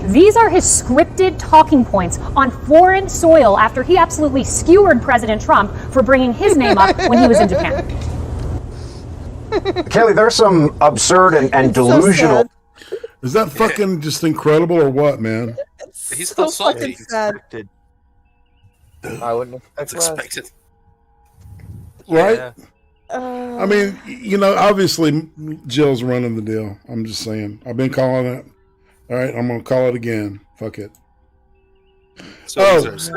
B: These are his scripted talking points on foreign soil after he absolutely skewered President Trump for bringing his name up when he was in Japan.
S: Kelly, there's some absurd and delusional.
E: Is that fucking just incredible or what, man?
H: He's still salty.
I: I wouldn't
H: It's expected.
E: Right?
H: Yeah.
E: I mean, you know, obviously Jill's running the deal. I'm just saying. I've been calling it. All right, I'm going to call it again. Fuck it.
H: So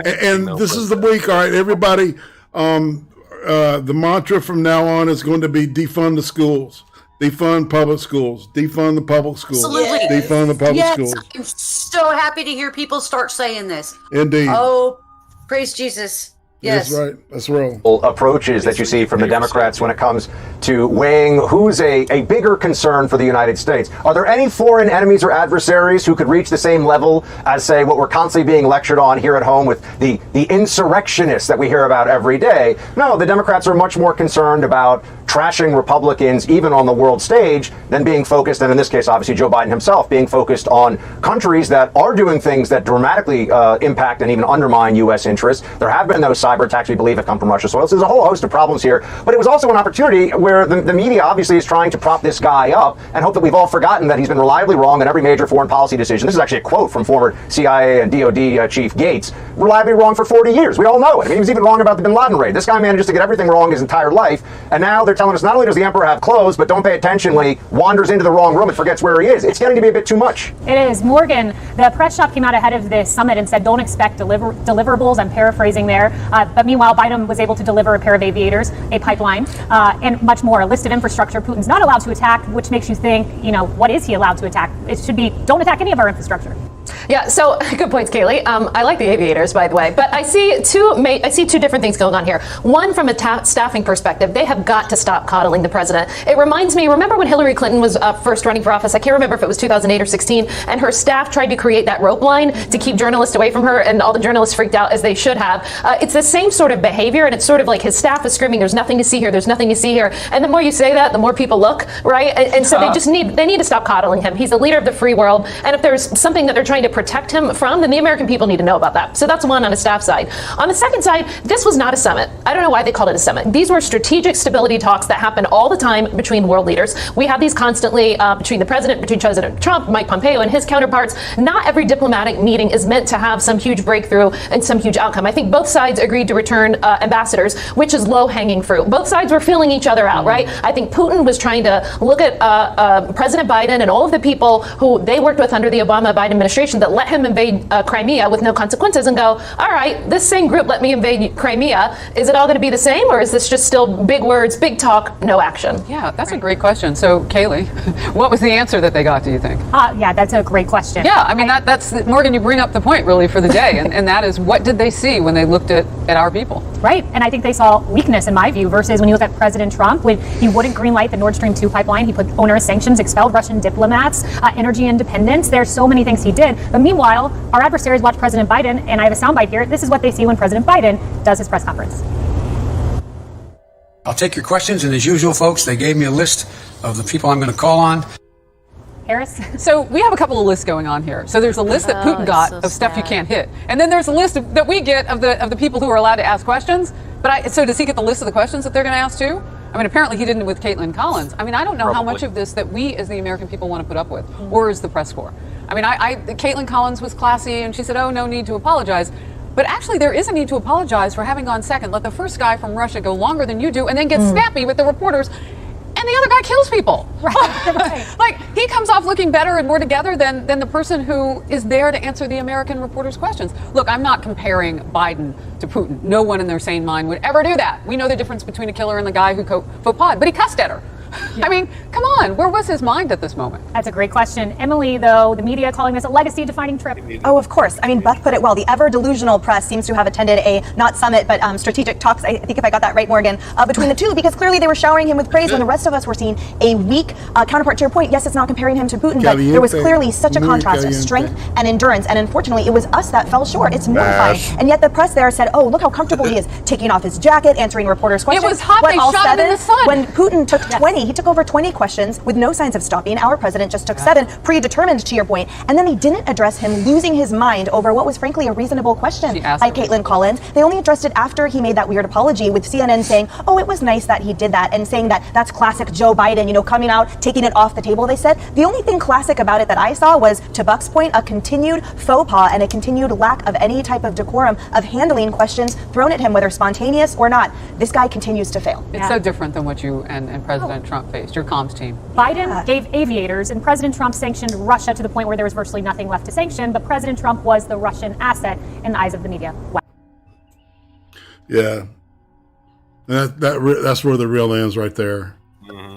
E: and this is the week. All right, everybody. The mantra from now on is going to be defund the schools. Defund public schools. Defund the public schools.
F: Absolutely.
E: Defund the public schools.
F: I'm so happy to hear people start saying this.
E: Indeed.
F: Oh, praise Jesus. Yes.
E: That's right. That's real.
S: Approaches that you see from the Democrats when it comes to weighing who's a bigger concern for the United States. Are there any foreign enemies or adversaries who could reach the same level as, say, what we're constantly being lectured on here at home with the insurrectionists that we hear about every day? No, the Democrats are much more concerned about trashing Republicans, even on the world stage, than being focused, and in this case, obviously, Joe Biden himself, being focused on countries that are doing things that dramatically impact and even undermine U.S. interests. There have been those cyber attacks, we believe, have come from Russia. So there's a whole host of problems here. But it was also an opportunity where the media obviously is trying to prop this guy up and hope that we've all forgotten that he's been reliably wrong in every major foreign policy decision. This is actually a quote from former CIA and DOD Chief Gates. Reliably wrong for 40 years. We all know it. I mean, he was even wrong about the bin Laden raid. This guy managed to get everything wrong his entire life. And now they're telling us not only does the emperor have clothes, but don't pay attention when he wanders into the wrong room and forgets where he is. It's getting to be a bit too much.
B: It is. Morgan, the press shop came out ahead of this summit and said, don't expect deliverables. I'm paraphrasing there. But meanwhile, Biden was able to deliver a pair of aviators, a pipeline, and much more. A list of infrastructure Putin's not allowed to attack, which makes you think, you know, what is he allowed to attack? It should be, don't attack any of our infrastructure.
Y: Yeah, so good points, Kaylee. I like the aviators, by the way, but I see two different things going on here. One, from a staffing perspective, they have got to stop coddling the president. It reminds me, remember when Hillary Clinton was first running for office? I can't remember if it was 2008 or 16, and her staff tried to create that rope line to keep journalists away from her, and all the journalists freaked out, as they should have. It's the same sort of behavior, and it's sort of like his staff is screaming, there's nothing to see here, there's nothing to see here. And the more you say that, the more people look, right? And so they need to stop coddling him. He's the leader of the free world, and if there's something that they're trying to protect him from, then the American people need to know about that. So that's one on a staff side. On the second side, this was not a summit. I don't know why they called it a summit. These were strategic stability talks that happen all the time between world leaders. We have these constantly between the president, between President Trump, Mike Pompeo, and his counterparts. Not every diplomatic meeting is meant to have some huge breakthrough and some huge outcome. I think both sides agreed to return ambassadors, which is low-hanging fruit. Both sides were feeling each other out, right? I think Putin was trying to look at President Biden and all of the people who they worked with under the Obama-Biden administration
A: that let him invade Crimea with no consequences and go, all right, this same group let me invade Crimea. Is it all going to be the same, or is this just still big words, big talk, no action?
C: Yeah, that's a great question. So, Kaylee, what was the answer that they got, do you think?
B: Yeah, that's a great question.
C: Yeah, I mean, that's Morgan, you bring up the point, really, for the day, and that is, what did they see when they looked at our people?
B: Right, and I think they saw weakness, in my view, versus when you look at President Trump, when he wouldn't greenlight the Nord Stream 2 pipeline, he put onerous sanctions, expelled Russian diplomats, energy independence. There's so many things he did. But meanwhile, our adversaries watch President Biden, and I have a soundbite here. This is what they see when President Biden does his press conference.
N: I'll take your questions, and as usual, folks, they gave me a list of the people I'm going to call on.
B: Harris?
C: So we have a couple of lists going on here. So there's a list that Putin got of stuff you can't hit. And then there's a list that we get of the people who are allowed to ask questions. So does he get the list of the questions that they're going to ask too? I mean, apparently he didn't with Caitlin Collins. I mean, I don't know how much of this that we as the American people want to put up with, or as the press corps. I mean, Caitlin Collins was classy, and she said, oh, no need to apologize. But actually, there is a need to apologize for having gone second. Let the first guy from Russia go longer than you do, and then get snappy with the reporters, and the other guy kills people. Right. Like, he comes off looking better and more together than the person who is there to answer the American reporters' questions. Look, I'm not comparing Biden to Putin. No one in their sane mind would ever do that. We know the difference between a killer and the guy who faux pas, but he cussed at her. Yeah. I mean, come on, where was his mind at this moment?
B: That's a great question. Emily, though, the media calling this a legacy-defining trip.
D: Oh, of course. I mean, Beth put it well. The ever-delusional press seems to have attended a, not summit, but strategic talks, I think if I got that right, Morgan, between the two, because clearly they were showering him with praise when the rest of us were seeing a weak counterpart. To your point, yes, it's not comparing him to Putin, but there was clearly such a contrast of strength and endurance, and unfortunately, it was us that fell short. It's mortifying. And yet the press there said, oh, look how comfortable he is, taking off his jacket, answering reporters' questions.
C: It was hot, they shot him in the sun.
D: When Putin took 20, he took over 20 questions with no signs of stopping. Our president just took 7, predetermined, to your point, and then they didn't address him losing his mind over what was frankly a reasonable question by Caitlin Collins. They only addressed it after he made that weird apology, with CNN saying, oh, it was nice that he did that, and saying that that's classic Joe Biden, you know, coming out, taking it off the table. They said the only thing classic about it that I saw was, to Buck's point, a continued faux pas and a continued lack of any type of decorum of handling questions thrown at him, whether spontaneous or not. This guy continues to fail.
C: It's so different than what you and President Trump faced, your comms team.
B: Biden gave aviators, and President Trump sanctioned Russia to the point where there was virtually nothing left to sanction, but President Trump was the Russian asset in the eyes of the media. Wow.
E: Yeah. That's where the real ends right there.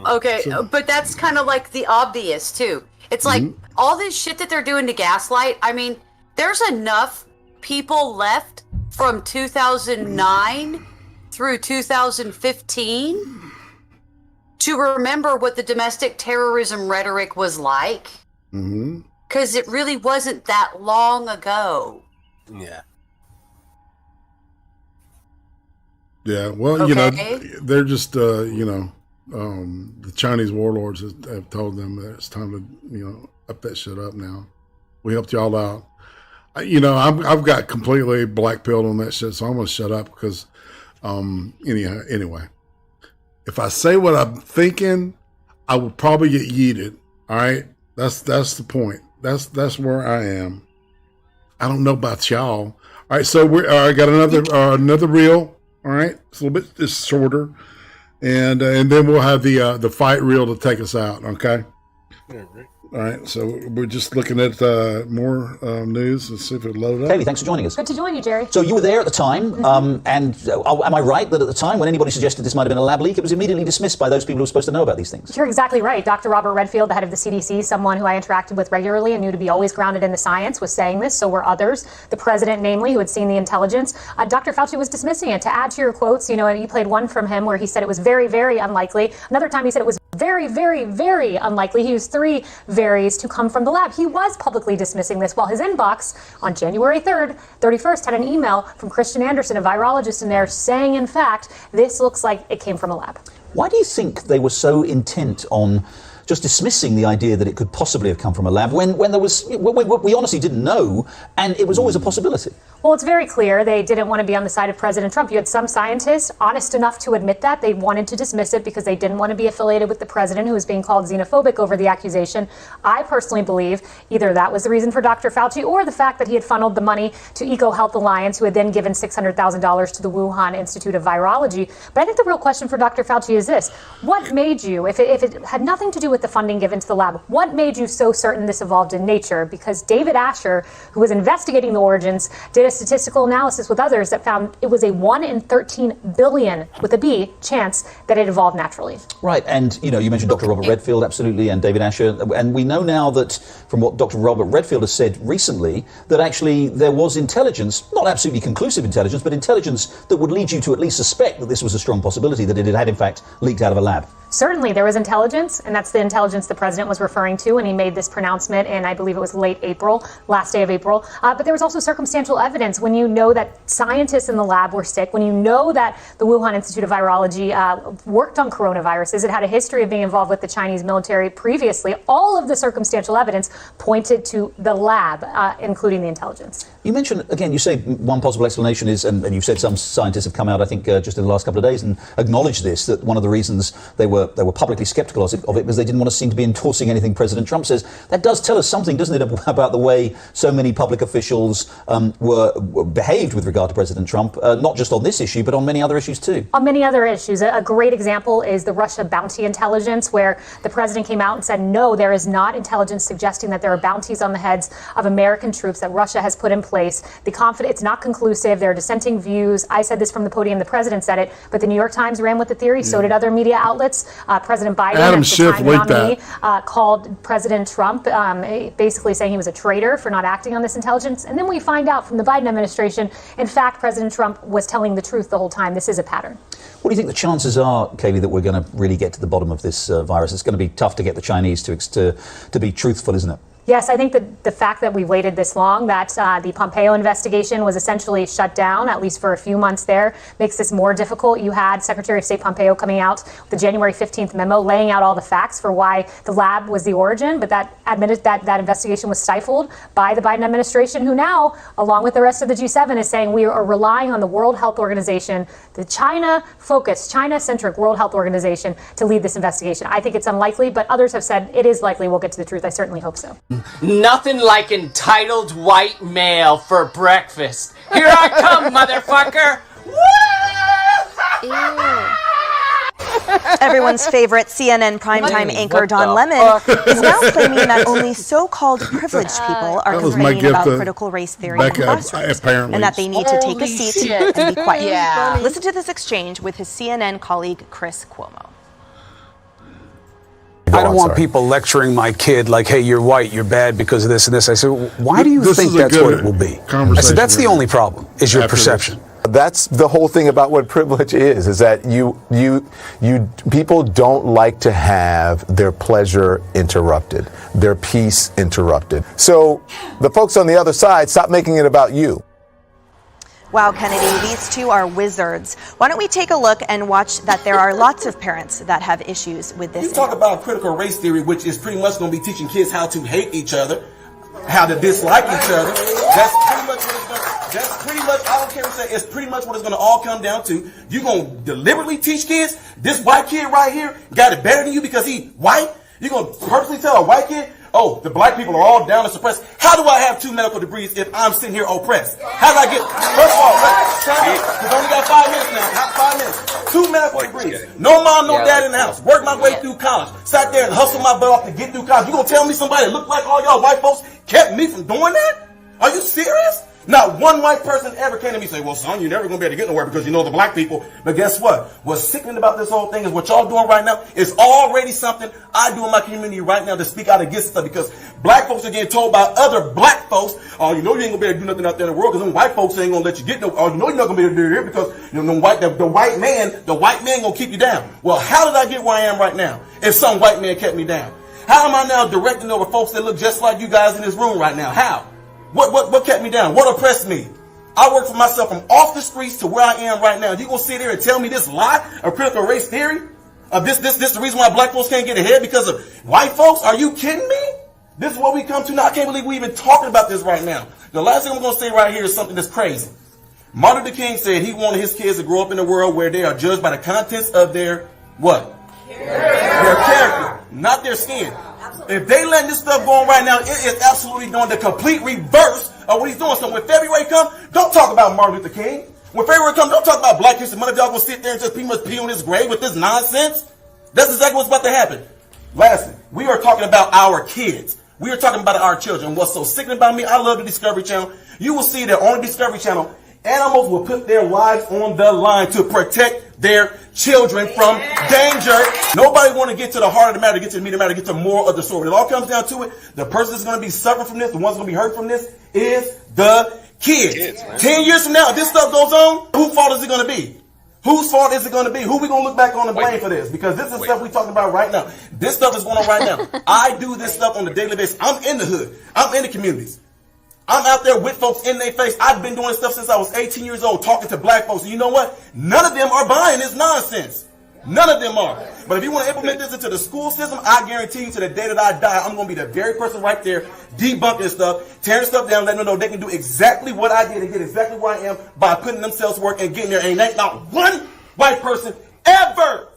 F: Okay, but that's kind of like the obvious, too. It's like all this shit that they're doing to gaslight. I mean, there's enough people left from 2009 through 2015 to remember what the domestic terrorism rhetoric was like. Because it really wasn't that long ago.
H: Yeah.
E: Yeah, well, you know, they're just, you know, the Chinese warlords have told them that it's time to, you know, up that shit up now. We helped y'all out. You know, I've got completely black-pilled on that shit, so I'm going to shut up because, anyway. If I say what I'm thinking, I will probably get yeeted. All right, that's the point. That's where I am. I don't know about y'all. All right, so I got another reel. All right, it's a little bit just shorter, and then we'll have the fight reel to take us out. Okay. All right, so we're just looking at more news. Let's see if it loaded up.
Q: Kaylee, thanks for joining us.
B: Good to join you, Jerry.
Q: So you were there at the time, and am I right that at the time when anybody suggested this might have been a lab leak, it was immediately dismissed by those people who were supposed to know about these things?
B: You're exactly right. Dr. Robert Redfield, the head of the CDC, someone who I interacted with regularly and knew to be always grounded in the science, was saying this. So were others. The president, namely, who had seen the intelligence. Dr. Fauci was dismissing it. To add to your quotes, you know, and you played one from him where he said it was very, very unlikely. Another time he said it was very, very, very unlikely. He used 3 varies to come from the lab. He was publicly dismissing this, while his inbox on January 3rd, 31st, had an email from Christian Anderson, a virologist in there, saying, in fact, this looks like it came from a lab.
Q: Why do you think they were so intent on just dismissing the idea that it could possibly have come from a lab when there was, we honestly didn't know, and it was always a possibility?
B: Well, it's very clear they didn't want to be on the side of President Trump. You had some scientists honest enough to admit that. They wanted to dismiss it because they didn't want to be affiliated with the president, who was being called xenophobic over the accusation. I personally believe either that was the reason for Dr. Fauci, or the fact that he had funneled the money to EcoHealth Alliance, who had then given $600,000 to the Wuhan Institute of Virology. But I think the real question for Dr. Fauci is this. What made you, if it had nothing to do with with the funding given to the lab. What made you so certain this evolved in nature? Because David Asher, who was investigating the origins, did a statistical analysis with others that found it was a 1 in 13 billion, with a B, chance that it evolved naturally.
Q: Right, and you mentioned Dr. Robert Redfield, absolutely, and David Asher, and we know now that from what Dr. Robert Redfield has said recently, that actually there was intelligence, not absolutely conclusive intelligence, but intelligence that would lead you to at least suspect that this was a strong possibility, that it had in fact leaked out of a lab.
B: Certainly, there was intelligence, and that's the intelligence the president was referring to, and he made this pronouncement in, I believe it was late April, last day of April. But there was also circumstantial evidence when you know that scientists in the lab were sick, when you know that the Wuhan Institute of Virology worked on coronaviruses, it had a history of being involved with the Chinese military previously. All of the circumstantial evidence pointed to the lab, including the intelligence.
Q: You mentioned, again, you say one possible explanation is, and you've said some scientists have come out, I think, just in the last couple of days and acknowledged this, that one of the reasons they were publicly skeptical of it because they didn't want to seem to be endorsing anything President Trump says. That does tell us something, doesn't it, about the way so many public officials were behaved with regard to President Trump, not just on this issue, but on many other issues too.
B: On many other issues. A great example is the Russia bounty intelligence, where the president came out and said, no, there is not intelligence suggesting that there are bounties on the heads of American troops that Russia has put in place. It's not conclusive. There are dissenting views. I said this from the podium. The president said it, but the New York Times ran with the theory. So did other media outlets. President Biden,
E: Adam
B: as the
E: Schiff
B: time
E: leaked
B: nominee,
E: that.
B: called President Trump basically saying he was a traitor for not acting on this intelligence. And then we find out from the Biden administration, in fact, President Trump was telling the truth the whole time. This is a pattern.
Q: What do you think the chances are, Kaylee, that we're going to really get to the bottom of this virus? It's going to be tough to get the Chinese to be truthful, isn't it?
B: Yes, I think that the fact that we waited this long, that the Pompeo investigation was essentially shut down, at least for a few months there, makes this more difficult. You had Secretary of State Pompeo coming out with the January 15th memo laying out all the facts for why the lab was the origin, but that admitted that investigation was stifled by the Biden administration, who now, along with the rest of the G7, is saying we are relying on the World Health Organization, the China-focused, China-centric World Health Organization, to lead this investigation. I think it's unlikely, but others have said it is likely we'll get to the truth. I certainly hope so.
G: Nothing like entitled white male for breakfast. Here I come, motherfucker!
D: Everyone's favorite CNN primetime anchor Don Lemon is now claiming that only so-called privileged people are complaining about critical race theory in classrooms, and that they need to take a seat and be quiet.
Y: Yeah.
D: Listen to this exchange with his CNN colleague Chris Cuomo.
N: I don't want people lecturing my kid like, hey, you're white, you're bad because of this and this. I said, why do you think that's what it will be? I said, that's the only problem, is your perception.
J: That's the whole thing about what privilege is that people don't like to have their pleasure interrupted, their peace interrupted. So the folks on the other side, stop making it about you.
D: Wow, Kennedy, these two are wizards. Why don't we take a look and watch that there are lots of parents that have issues with this.
M: You talk about critical race theory, which is pretty much going to be teaching kids how to hate each other, how to dislike each other. That's pretty much what it's going to, that's pretty much, I don't care what you say, it's pretty much what it's going to all come down to. You're going to deliberately teach kids, this white kid right here got it better than you because he white? You're going to purposely tell a white kid, oh, the black people are all down and suppressed. How do I have 2 medical degrees if I'm sitting here oppressed? How did I get, first of all, because I only got 5 minutes now, 5 minutes. 2 medical degrees. No mom, no dad in the house. Worked my way through college. Sat there and hustled my butt off to get through college. You gonna tell me somebody that looked like all y'all white folks kept me from doing that? Are you serious? Not one white person ever came to me and say, well, son, you're never going to be able to get nowhere because you know the black people. But guess what? What's sickening about this whole thing is what y'all doing right now is already something I do in my community right now to speak out against stuff, because black folks are getting told by other black folks, oh, you know you ain't going to be able to do nothing out there in the world because them white folks ain't going to let you get no, or you know you're not going to be able to do it here because you know, the white man going to keep you down. Well, how did I get where I am right now if some white man kept me down? How am I now directing over folks that look just like you guys in this room right now? How? What kept me down? What oppressed me? I worked for myself from off the streets to where I am right now. You gonna sit there and tell me this lie of critical race theory? Of this the reason why black folks can't get ahead because of white folks? Are you kidding me? This is what we come to now. I can't believe we even talking about this right now. The last thing I'm gonna say right here is something that's crazy. Martin Luther King said he wanted his kids to grow up in a world where they are judged by the contents of their what? Their character, not their skin. If they letting this stuff go on right now, it is absolutely doing the complete reverse of what he's doing. So when February comes, don't talk about Martin Luther King. When February comes, don't talk about Black History Month. Y'all gonna sit there and just pretty much pee on his grave with this nonsense. That's exactly what's about to happen. Lastly, we are talking about our kids. We are talking about our children. What's so sickening about me, I love the Discovery Channel. You will see that on the Discovery Channel, animals will put their lives on the line to protect their children from danger. Nobody want to get to the heart of the matter, get to the meat of the matter, get to the moral of the story. When it all comes down to it, the person that's going to be suffering from this, the one's going to be hurt from this, is the kids. 10 years from now, if this stuff goes on, whose fault is it going to be? Whose fault is it going to be? Who we going to look back on and blame for this? Because this is stuff we talking about right now. This stuff is going on right now. I do this stuff on a daily basis. I'm in the hood. I'm in the communities. I'm out there with folks in their face. I've been doing stuff since I was 18 years old, talking to black folks. And you know what? None of them are buying this nonsense. None of them are. But if you want to implement this into the school system, I guarantee you to the day that I die, I'm going to be the very person right there debunking stuff, tearing stuff down, letting them know they can do exactly what I did and get exactly where I am by putting themselves to work and getting there. And ain't not one white person ever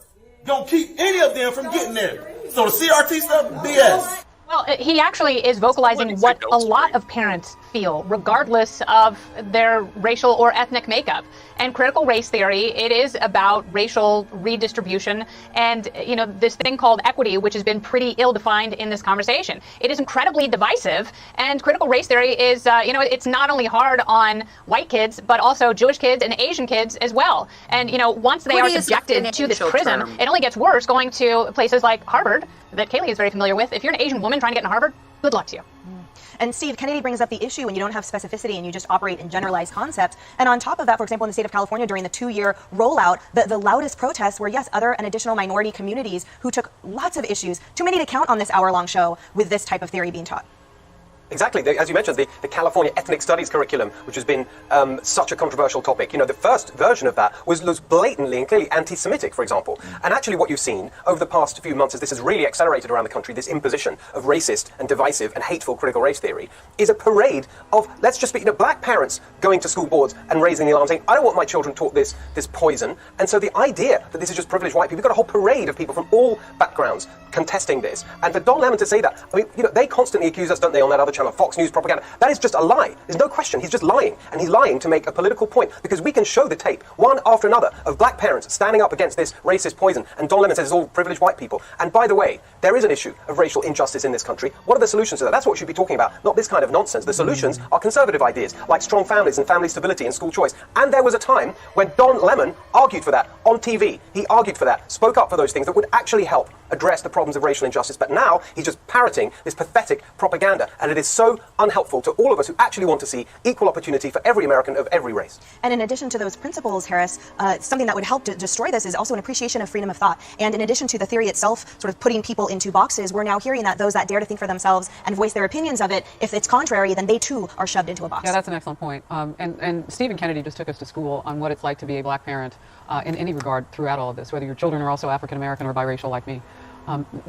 M: going to keep any of them from getting there. So the CRT stuff, BS.
L: Well, he actually is vocalizing what a lot of parents feel, regardless of their racial or ethnic makeup. And critical race theory, it is about racial redistribution and, you know, this thing called equity, which has been pretty ill-defined in this conversation. It is incredibly divisive, and critical race theory is, you know, it's not only hard on white kids, but also Jewish kids and Asian kids as well. And, you know, once they are subjected to this prism, it only gets worse going to places like Harvard, that Kaylee is very familiar with. If you're an Asian woman trying to get into Harvard, good luck to you.
D: And Steve, Kennedy brings up the issue when you don't have specificity and you just operate in generalized concepts. And on top of that, for example, in the state of California during the 2-year rollout, the loudest protests were, yes, other and additional minority communities who took lots of issues, too many to count on this hour-long show, with this type of theory being taught.
T: Exactly. As you mentioned, the California Ethnic Studies curriculum, which has been such a controversial topic. You know, the first version of that was blatantly and clearly anti-Semitic, for example. And actually what you've seen over the past few months as this has really accelerated around the country, this imposition of racist and divisive and hateful critical race theory, is a parade of, let's just be, you know, black parents going to school boards and raising the alarm saying, I don't want my children taught this poison. And so the idea that this is just privileged white people, you've got a whole parade of people from all backgrounds contesting this. And for Don Lemon to say that, I mean, you know, they constantly accuse us, don't they, on that other channel, Fox News propaganda. That is just a lie. There's no question. He's just lying. And he's lying to make a political point, because we can show the tape, one after another, of black parents standing up against this racist poison. And Don Lemon says it's all privileged white people. And by the way, there is an issue of racial injustice in this country. What are the solutions to that? That's what we should be talking about, not this kind of nonsense. The solutions are conservative ideas, like strong families and family stability and school choice. And there was a time when Don Lemon argued for that on TV. He argued for that, spoke up for those things that would actually help address the problems of racial injustice. But now he's just parroting this pathetic propaganda. And it is so unhelpful to all of us who actually want to see equal opportunity for every American of every race.
D: And in addition to those principles, Harris, something that would help to destroy this is also an appreciation of freedom of thought. And in addition to the theory itself sort of putting people into boxes, we're now hearing that those that dare to think for themselves and voice their opinions of it, if it's contrary, then they too are shoved into a box.
C: Yeah, that's an excellent point. And Stephen Kennedy just took us to school on what it's like to be a black parent in any regard throughout all of this, whether your children are also African American or biracial like me.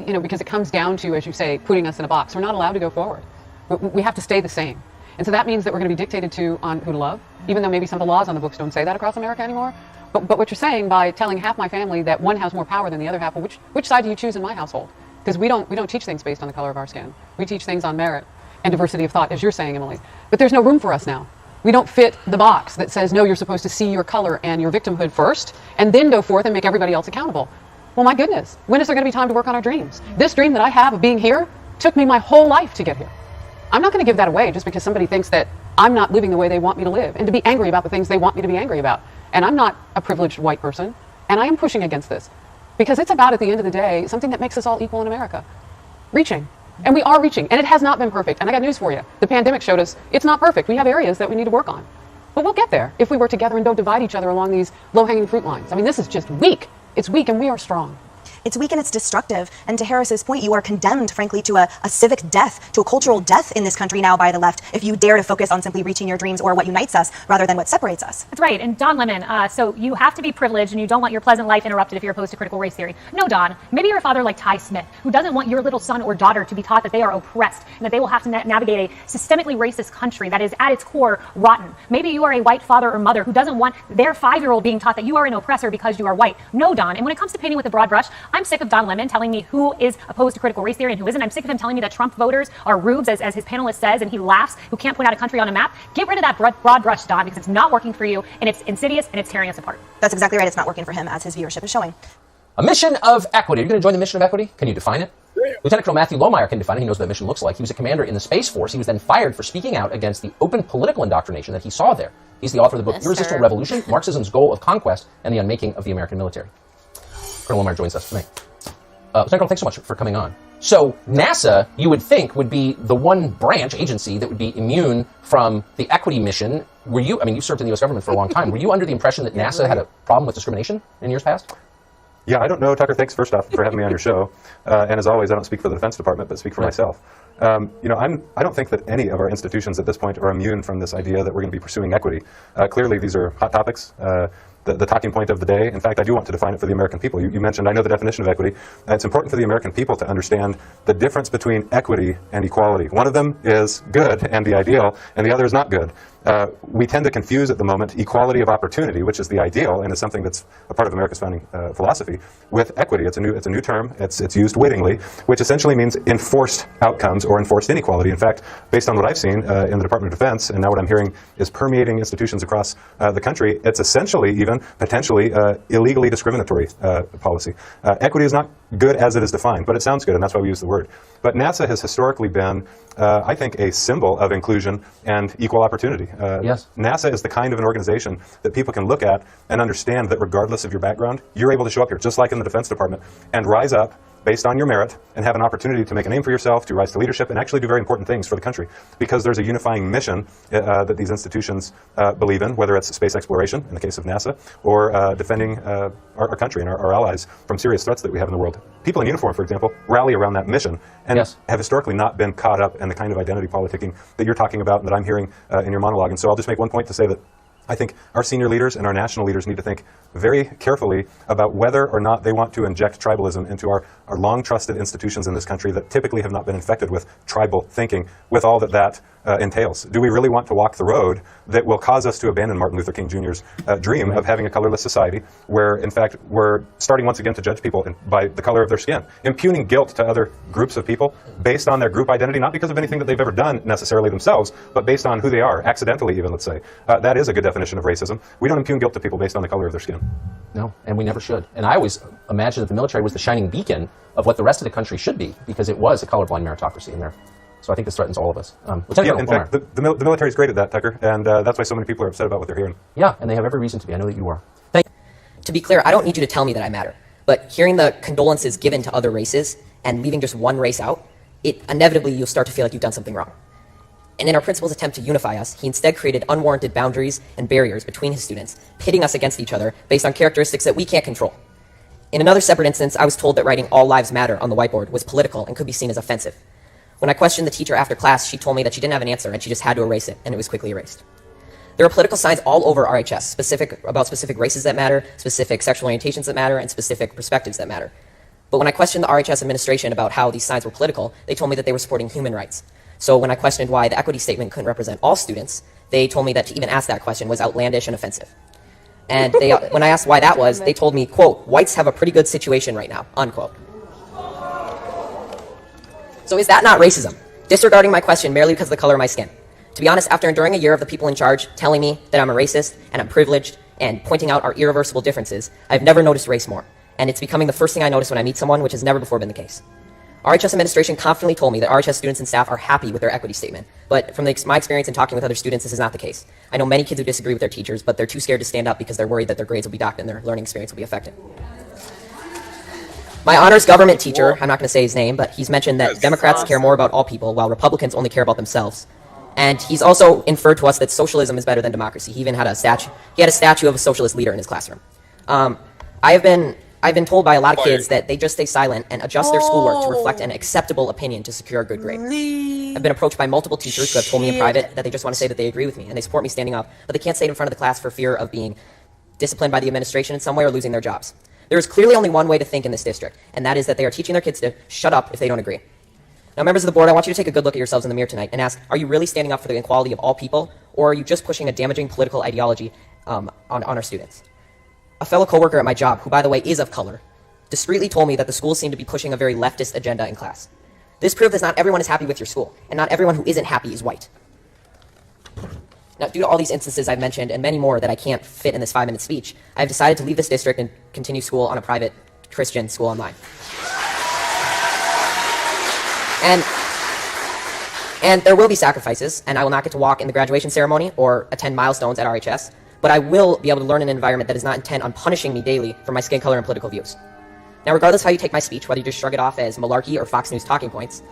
C: You know, because it comes down to, as you say, putting us in a box. We're not allowed to go forward. We have to stay the same. And so that means that we're going to be dictated to on who to love, even though maybe some of the laws on the books don't say that across America anymore. But what you're saying by telling half my family that one has more power than the other half, well, which side do you choose in my household? Because we don't teach things based on the color of our skin. We teach things on merit and diversity of thought, as you're saying, Emily. But there's no room for us now. We don't fit the box that says, no, you're supposed to see your color and your victimhood first, and then go forth and make everybody else accountable. Well, my goodness, when is there going to be time to work on our dreams? This dream that I have of being here took me my whole life to get here. I'm not going to give that away just because somebody thinks that I'm not living the way they want me to live, and to be angry about the things they want me to be angry about. And I'm not a privileged white person, and I am pushing against this because it's about, at the end of the day, something that makes us all equal in America. Reaching. And we are reaching, and it has not been perfect. And I got news for you. The pandemic showed us it's not perfect. We have areas that we need to work on. But we'll get there if we work together and don't divide each other along these low-hanging fruit lines. I mean, this is just weak. It's weak, and we are strong.
D: It's weak and it's destructive. And to Harris's point, you are condemned, frankly, to a civic death, to a cultural death in this country now by the left, if you dare to focus on simply reaching your dreams or what unites us rather than what separates us.
B: That's right. And Don Lemon, so you have to be privileged and you don't want your pleasant life interrupted if you're opposed to critical race theory. No, Don. Maybe you're a father like Ty Smith, who doesn't want your little son or daughter to be taught that they are oppressed and that they will have to navigate a systemically racist country that is at its core rotten. Maybe you are a white father or mother who doesn't want their 5-year-old being taught that you are an oppressor because you are white. No, Don. And when it comes to painting with a broad brush, I'm sick of Don Lemon telling me who is opposed to critical race theory and who isn't. I'm sick of him telling me that Trump voters are rubes, as his panelist says, and he laughs, who can't point out a country on a map. Get rid of that broad brush, Don, because it's not working for you, and it's insidious, and it's tearing us apart.
D: That's exactly right. It's not working for him, as his viewership is showing.
G: A mission of equity. Are you going to join the mission of equity? Can you define it?
K: Lieutenant Colonel Matthew Lohmeyer can define it. He knows what that mission looks like. He was a commander in the Space Force. He was then fired for speaking out against the open political indoctrination that he saw there. He's the author of the book
A: Yes,
K: Irresistible
A: sir.
K: Revolution, Marxism's Goal of Conquest, and the Unmaking of the American Military. Colonel Lohmeyer joins us tonight. Lieutenant Colonel, thanks so much for coming on. So NASA, you would think, would be the one branch agency that would be immune from the equity mission. Were you, I mean, you served in the U.S. government for a long time. Were you under the impression that NASA had a problem with discrimination in years past?
U: Yeah, I don't know, Tucker. Thanks first off for having me on your show. And as always, I don't speak for the Defense Department, but speak for myself. I don't think that any of our institutions at this point are immune from this idea that we're going to be pursuing equity. Clearly, these are hot topics. The talking point of the day. In fact, I do want to define it for the American people. You mentioned, I know the definition of equity. It's important for the American people to understand the difference between equity and equality. One of them is good and the ideal, and the other is not good. We tend to confuse at the moment equality of opportunity, which is the ideal and is something that's a part of America's founding philosophy, with equity. It's a new term. It's used wittingly, which essentially means enforced outcomes or enforced inequality. In fact, based on what I've seen in the Department of Defense, and now what I'm hearing is permeating institutions across the country, it's essentially even potentially illegally discriminatory policy. Equity is not good as it is defined, but it sounds good, and that's why we use the word. But NASA has historically been, I think, a symbol of inclusion and equal opportunity.
K: Yes.
U: NASA is the kind of an organization that people can look at and understand that regardless of your background, you're able to show up here, just like in the Defense Department, and rise up based on your merit and have an opportunity to make a name for yourself, to rise to leadership, and actually do very important things for the country. Because there's a unifying mission that these institutions believe in, whether it's space exploration, in the case of NASA, or defending our country and our allies from serious threats that we have in the world. People in uniform, for example, rally around that mission and have historically not been caught up in the kind of identity politicking that you're talking about and that I'm hearing in your monologue. And so I'll just make one point to say that I think our senior leaders and our national leaders need to think very carefully about whether or not they want to inject tribalism into our long-trusted institutions in this country that typically have not been infected with tribal thinking, with all that entails. Do we really want to walk the road that will cause us to abandon Martin Luther King Jr.'s dream of having a colorless society where, in fact, we're starting once again to judge people by the color of their skin, impugning guilt to other groups of people based on their group identity, not because of anything that they've ever done necessarily themselves, but based on who they are, accidentally even, let's say. That is a good definition of racism. We don't impugn guilt to people based on the color of their skin.
K: No, and we never should. And I always imagined that the military was the shining beacon of what the rest of the country should be, because it was a colorblind meritocracy in there. So I think this threatens all of us.
U: In fact, the military is great at that, Tucker, and that's why so many people are upset about what they're hearing.
K: Yeah, and they have every reason to be. I know that you are.
V: To be clear, I don't need you to tell me that I matter, but hearing the condolences given to other races and leaving just one race out, it inevitably you'll start to feel like you've done something wrong. And in our principal's attempt to unify us, he instead created unwarranted boundaries and barriers between his students, pitting us against each other based on characteristics that we can't control. In another separate instance, I was told that writing "All Lives Matter" on the whiteboard was political and could be seen as offensive. When I questioned the teacher after class, she told me that she didn't have an answer and she just had to erase it, and it was quickly erased. There are political signs all over RHS, about specific races that matter, specific sexual orientations that matter, and specific perspectives that matter. But when I questioned the RHS administration about how these signs were political, they told me that they were supporting human rights. So when I questioned why the equity statement couldn't represent all students, they told me that to even ask that question was outlandish and offensive. And when I asked why that was, they told me, quote, "Whites have a pretty good situation right now," unquote. So is that not racism? Disregarding my question merely because of the color of my skin. To be honest, after enduring a year of the people in charge telling me that I'm a racist and I'm privileged and pointing out our irreversible differences, I've never noticed race more. And it's becoming the first thing I notice when I meet someone, which has never before been the case. RHS administration confidently told me that RHS students and staff are happy with their equity statement. But from my experience in talking with other students, this is not the case. I know many kids who disagree with their teachers, but they're too scared to stand up because they're worried that their grades will be docked and their learning experience will be affected. My honors government teacher, I'm not going to say his name, but he's mentioned that Democrats care more about all people while Republicans only care about themselves. And he's also inferred to us that socialism is better than democracy. He even had a statue. He had a statue of a socialist leader in his classroom. I've been told by a lot of kids that they just stay silent and adjust their schoolwork to reflect an acceptable opinion to secure a good grade. I've been approached by multiple teachers who have told me in private that they just want to say that they agree with me and they support me standing up, but they can't say it in front of the class for fear of being disciplined by the administration in some way or losing their jobs. There is clearly only one way to think in this district, and that is that they are teaching their kids to shut up if they don't agree. Now, members of the board, I want you to take a good look at yourselves in the mirror tonight and ask, are you really standing up for the equality of all people, or are you just pushing a damaging political ideology on our students? A fellow coworker at my job, who by the way is of color, discreetly told me that the school seemed to be pushing a very leftist agenda in class. This proved that not everyone is happy with your school, and not everyone who isn't happy is white. Now, due to all these instances I've mentioned, and many more that I can't fit in this 5-minute speech, I've decided to leave this district and continue school on a private Christian school online. And there will be sacrifices, and I will not get to walk in the graduation ceremony or attend milestones at RHS, but I will be able to learn in an environment that is not intent on punishing me daily for my skin color and political views. Now, regardless how you take my speech, whether you just shrug it off as malarkey or Fox News talking points,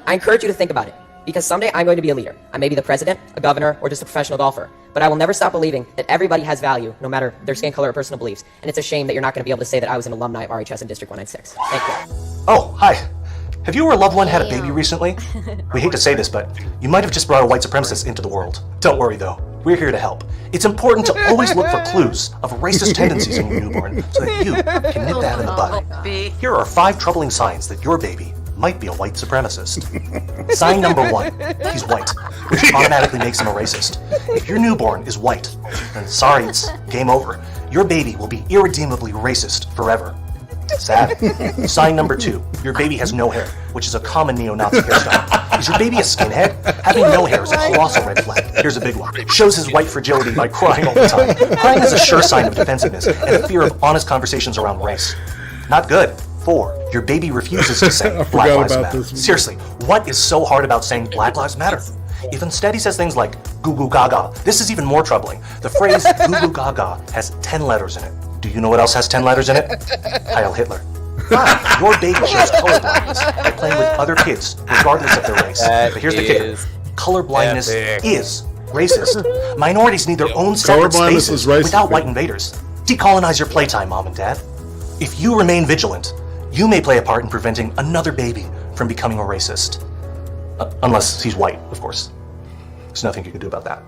V: I encourage you to think about it, because someday I'm going to be a leader. I may be the president, a governor, or just a professional golfer, but I will never stop believing that everybody has value, no matter their skin color or personal beliefs, and it's a shame that you're not going to be able to say that I was an alumni of RHS in District 196. Thank you.
K: Oh, hi. Have you or a loved one had a baby recently? We hate to say this, but you might have just brought a white supremacist into the world. Don't worry, though. We're here to help. It's important to always look for clues of racist tendencies in your newborn so that you can nip that in the bud. Here are 5 troubling signs that your baby might be a white supremacist. Sign number 1, he's white, which automatically makes him a racist. If your newborn is white, then sorry, it's game over. Your baby will be irredeemably racist forever. Sad. Sign number 2, your baby has no hair, which is a common neo-Nazi hairstyle. Is your baby a skinhead? Having no hair is a colossal red flag. Here's a big one. Shows his white fragility by crying all the time. Crying is a sure sign of defensiveness and a fear of honest conversations around race. Not good. 4, your baby refuses to say Black Lives Matter. Seriously, what is so hard about saying Black Lives Matter? If instead he says things like goo goo gaga, this is even more troubling. The phrase goo goo gaga has 10 letters in it. Do you know what else has 10 letters in it? Heil Hitler. 5, your baby shows colorblindness by playing with other kids, regardless of their race. But here's the kicker. Colorblindness is racist. Minorities need their own separate spaces without white invaders. Decolonize your playtime, Mom and Dad. If you remain vigilant, you may play a part in preventing another baby from becoming a racist. Unless he's white, of course. There's nothing you can do about that.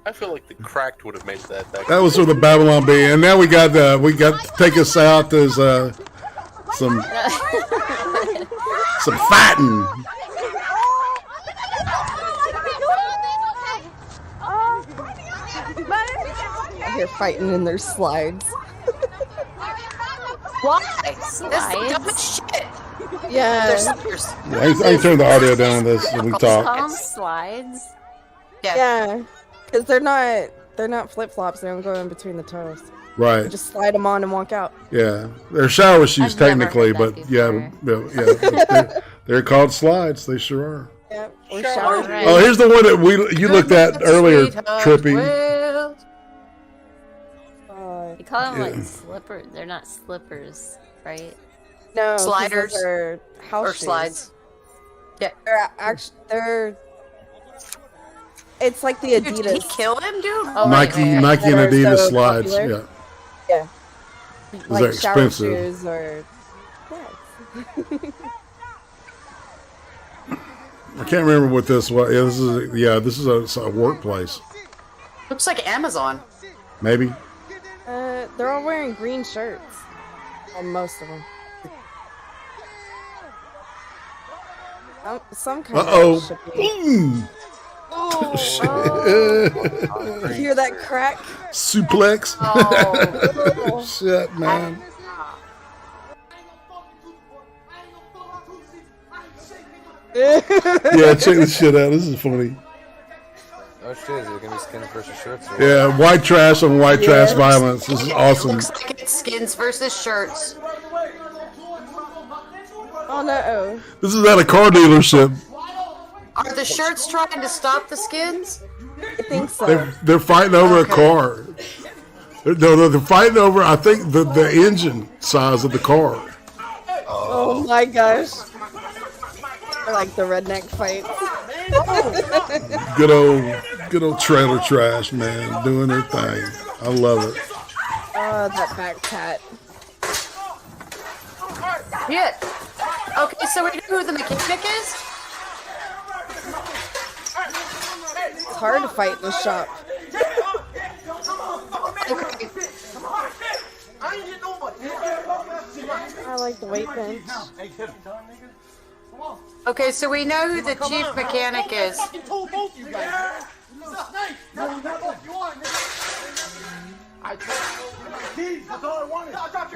H: I feel like the Cracked would have made that.
E: That was for the Babylon Bee, and now we got to take us out. There's some fighting.
O: They're fighting in their slides.
F: Why? That's the dumbest shit.
O: Yeah.
F: They're slippers.
E: I can turn the audio down on this when we talk.
O: Call them slides. Yeah, because they're not flip flops. They don't go in between the toes.
E: Right.
O: You just slide them on and walk out.
E: Yeah, they're shower shoes technically, but yeah, they're called slides. They sure are.
O: Yep. Or shower.
E: Oh, here's the one that you looked at earlier, Trippy.
P: You call them like slippers. They're not slippers, right?
O: No,
F: sliders
O: are house
F: or
O: shoes.
F: slides. Yeah,
O: they're. It's like the Adidas.
F: Did he kill him, dude?
O: Oh,
E: Nike and Adidas slides.
O: Popular.
E: Yeah.
O: Yeah.
E: They're
O: Like shower
E: expensive.
O: shoes or.
E: I can't remember what this was. This is a workplace.
F: Looks like Amazon.
E: Maybe.
O: They're all wearing green shirts. Well, most of them. Some kind of shipping.
E: Oh,
O: you hear that crack?
E: Suplex.
O: Oh.
E: Shit, man. Yeah, check this shit out. This is funny.
I: Oh shit, is it gonna be skins versus shirts? Or
E: Yeah, white trash on white trash violence. This is awesome.
F: Looks like it's skins versus shirts.
O: Oh no.
E: This is at a car dealership.
F: Are the shirts trying to stop the skins?
O: I think so.
E: They're fighting over a car. They're fighting over, I think, the engine size of the car.
O: Oh my gosh. They're like the redneck fight.
E: Good old trailer trash, man, doing their thing. I love it.
O: Oh, that back cat.
F: Shit. Okay, so we know who the mechanic is?
O: It's hard to fight in the shop.
F: Okay.
O: I like the weight bench.
F: Okay, so we know who the chief mechanic is.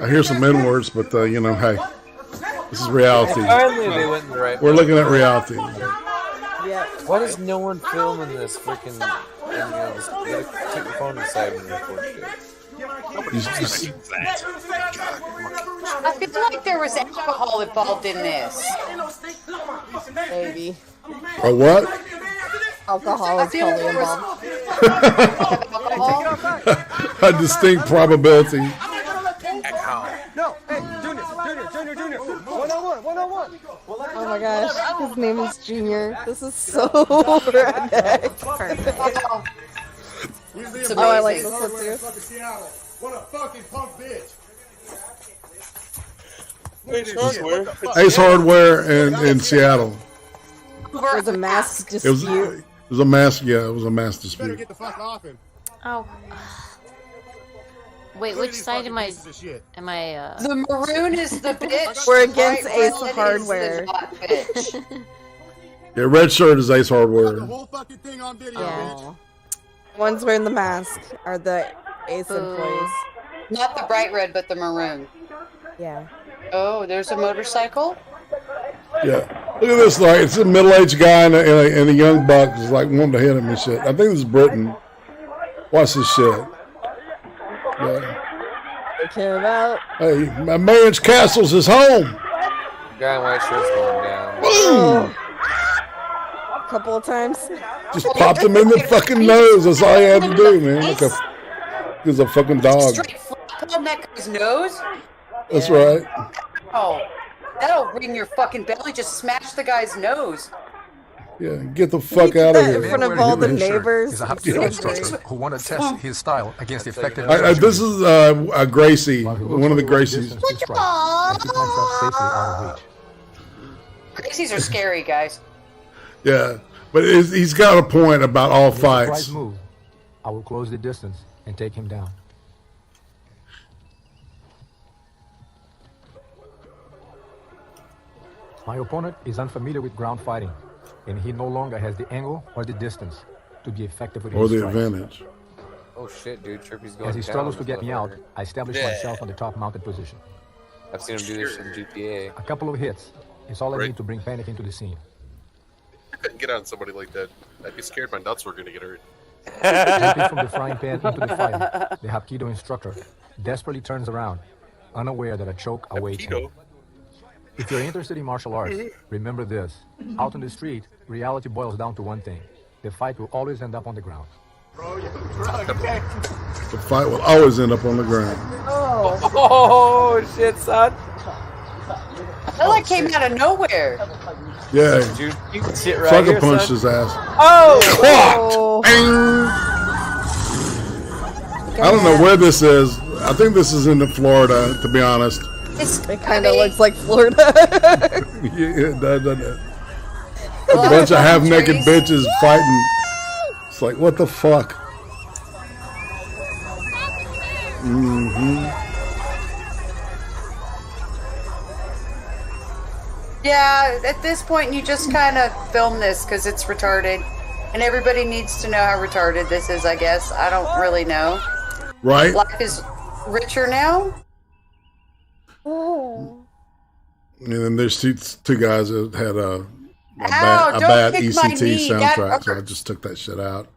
E: I hear some N words, but hey, this is reality.
I: Finally, they went in the right.
E: We're looking at reality.
O: Yeah.
I: Why does no one filming this freaking? Take the phone aside and record shit.
F: I feel like there was alcohol involved in this.
O: Maybe.
E: Or what?
O: Alcohol is probably involved.
E: A distinct probability.
Q: No, hey, Junior. One-on-one.
O: Oh my gosh, his name is Junior. This is so redneck.
F: It's
O: Oh, I like this
F: amazing.
O: one too.
Q: What a fucking punk bitch.
E: Ace Hardware in Seattle.
O: There was a mass
E: It was
O: dispute.
E: a mass. Yeah, it was a mass dispute.
Q: Get the fuck off him.
P: Oh. Wait, which side am I? Am I?
F: The maroon is the bitch.
O: We're against
F: White
O: Ace
F: red is
O: Hardware.
F: the not bitch.
E: Yeah, red shirt is Ace Hardware.
O: Yeah. Ones wearing the mask are the Ace employees.
F: Not the bright red, but the maroon.
O: Yeah.
F: Oh, there's a motorcycle.
E: Yeah, look at this. Like it's a middle-aged guy and a young buck is like wanting to hit him and shit. I think this is Britain. Watch this shit. Yeah.
O: They care about.
E: Hey, my marriage castle's his home.
I: Guy in white shirt's going down.
E: Boom!
O: A couple of times.
E: Just popped him in the fucking nose. That's all he had to do, man. Like he's a fucking dog.
F: Straight flat on that guy's nose.
E: That's right.
F: Oh, that'll ring your fucking belly. Just smash the guy's nose.
E: Yeah, get the fuck out of here.
O: In front of all the neighbors.
R: He's a Hapkido instructor who want to test his style against effective.
E: This is Gracie, one of the Gracies.
F: Crazies are scary, guys.
E: Yeah, but he's got a point about all
R: Right
E: fights.
R: move. I will close the distance and take him down. My opponent is unfamiliar with ground fighting, and he no longer has the angle or the distance to be effective with
E: Or
R: his
E: the
R: strikes.
E: advantage.
I: Oh shit, dude, Trippy's going
R: As he
I: down
R: struggles
I: on
R: to
I: this
R: get me out,
I: motherfucker.
R: I establish myself on the top mounted position.
I: I've seen him do this in GTA.
R: A couple of hits is all I need to bring panic into the scene.
H: I couldn't get on somebody like that. I'd be scared my nuts were going to get hurt.
R: Jumping from the frying pan into the fire, the Hapkido instructor desperately turns around, unaware that a choke awaits him. If you're interested in martial arts, remember this. Out on the street, reality boils down to one thing. The fight will always end up on the ground.
E: The fight will always end up on the ground.
I: Oh shit, son.
F: That like came out of nowhere.
E: Yeah.
I: Dude, you can sit right
E: Sucker
I: here,
E: punched
I: son.
E: his ass.
I: Oh!
E: I don't know where this is. I think this is in Florida, to be honest.
O: It kind of looks like Florida.
E: Yeah, a bunch of half-naked bitches fighting. It's like, what the fuck?
F: Yeah, at this point, you just kind of film this because it's retarded. And everybody needs to know how retarded this is, I guess. I don't really know.
E: Right?
F: Life is richer now?
O: Oh.
E: And then there's two guys that had a
F: Ow,
E: bad
F: don't kick my
E: ECT
F: knee, that
E: soundtrack, so I
F: hurts.
E: just took that shit out.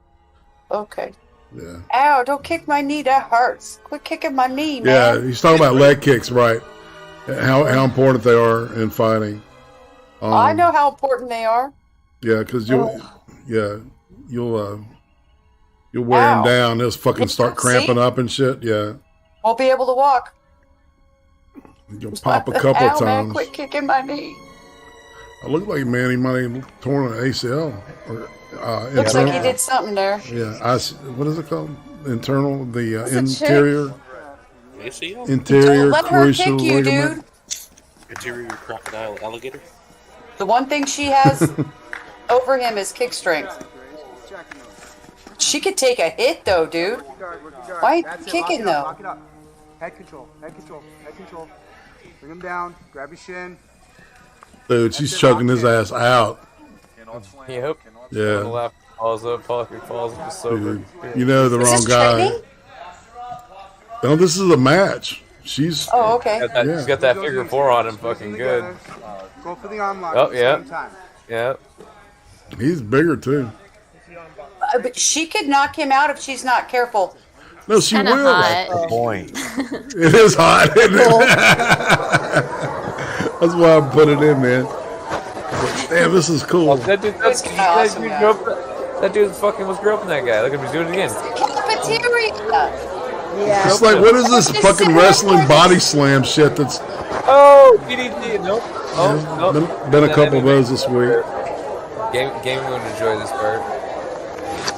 F: Okay.
E: Yeah.
F: Ow, don't kick my knee. That hurts. Quit kicking my knee,
E: Yeah,
F: man.
E: he's talking about leg kicks, right? How important they are in fighting.
F: I know how important they are.
E: Yeah, because you'll wear
F: Ow.
E: him down. He'll fucking start
F: See?
E: cramping up and shit. Yeah,
F: Won't be able to walk.
E: you'll pop a couple
F: Ow,
E: of
F: man,
E: times.
F: quit kicking my knee.
E: I look like, man, he might have torn an ACL or
F: Looks like he
E: internal-
F: did something there.
E: Yeah, what is it called? Internal, the
F: It's a chick.
E: interior.
H: ACL?
E: Interior
F: Don't let her
E: crucial
F: kick you,
E: ligament.
F: dude.
H: Interior crocodile alligator?
F: The one thing she has over him is kick strength. She could take a hit, though, dude. Why kicking, though?
Q: Lock it up. Head control. Head control. Head control. Bring him down. Grab your shin.
E: Dude, she's choking his ass out.
I: Yep.
E: Yeah.
I: On the left, falls up, falls up, sober.
E: Dude, you know the
F: Is
E: wrong
F: this
E: guy.
F: training?
E: No, this is a match. She's.
F: Oh, okay.
I: He's got that figure four on him, fucking good.
Q: Go for the arm lock
I: Oh
Q: at the
I: yeah,
Q: same time.
I: yeah.
E: He's bigger too.
F: But she could knock him out if she's not careful.
E: No, she
P: Kinda
E: will.
P: hot.
E: That's the point. It is hot, isn't it? That's why I put it in, man. Damn, this is cool.
I: That dude fucking was groping that guy. Look at him, he's doing it again.
F: Cafeteria.
O: Yeah.
E: It's like, what is this fucking wrestling body slam shit that's...
I: Oh, PDT, nope. Oh, nope.
E: Been a couple of those this week.
I: Gaming would enjoy this part.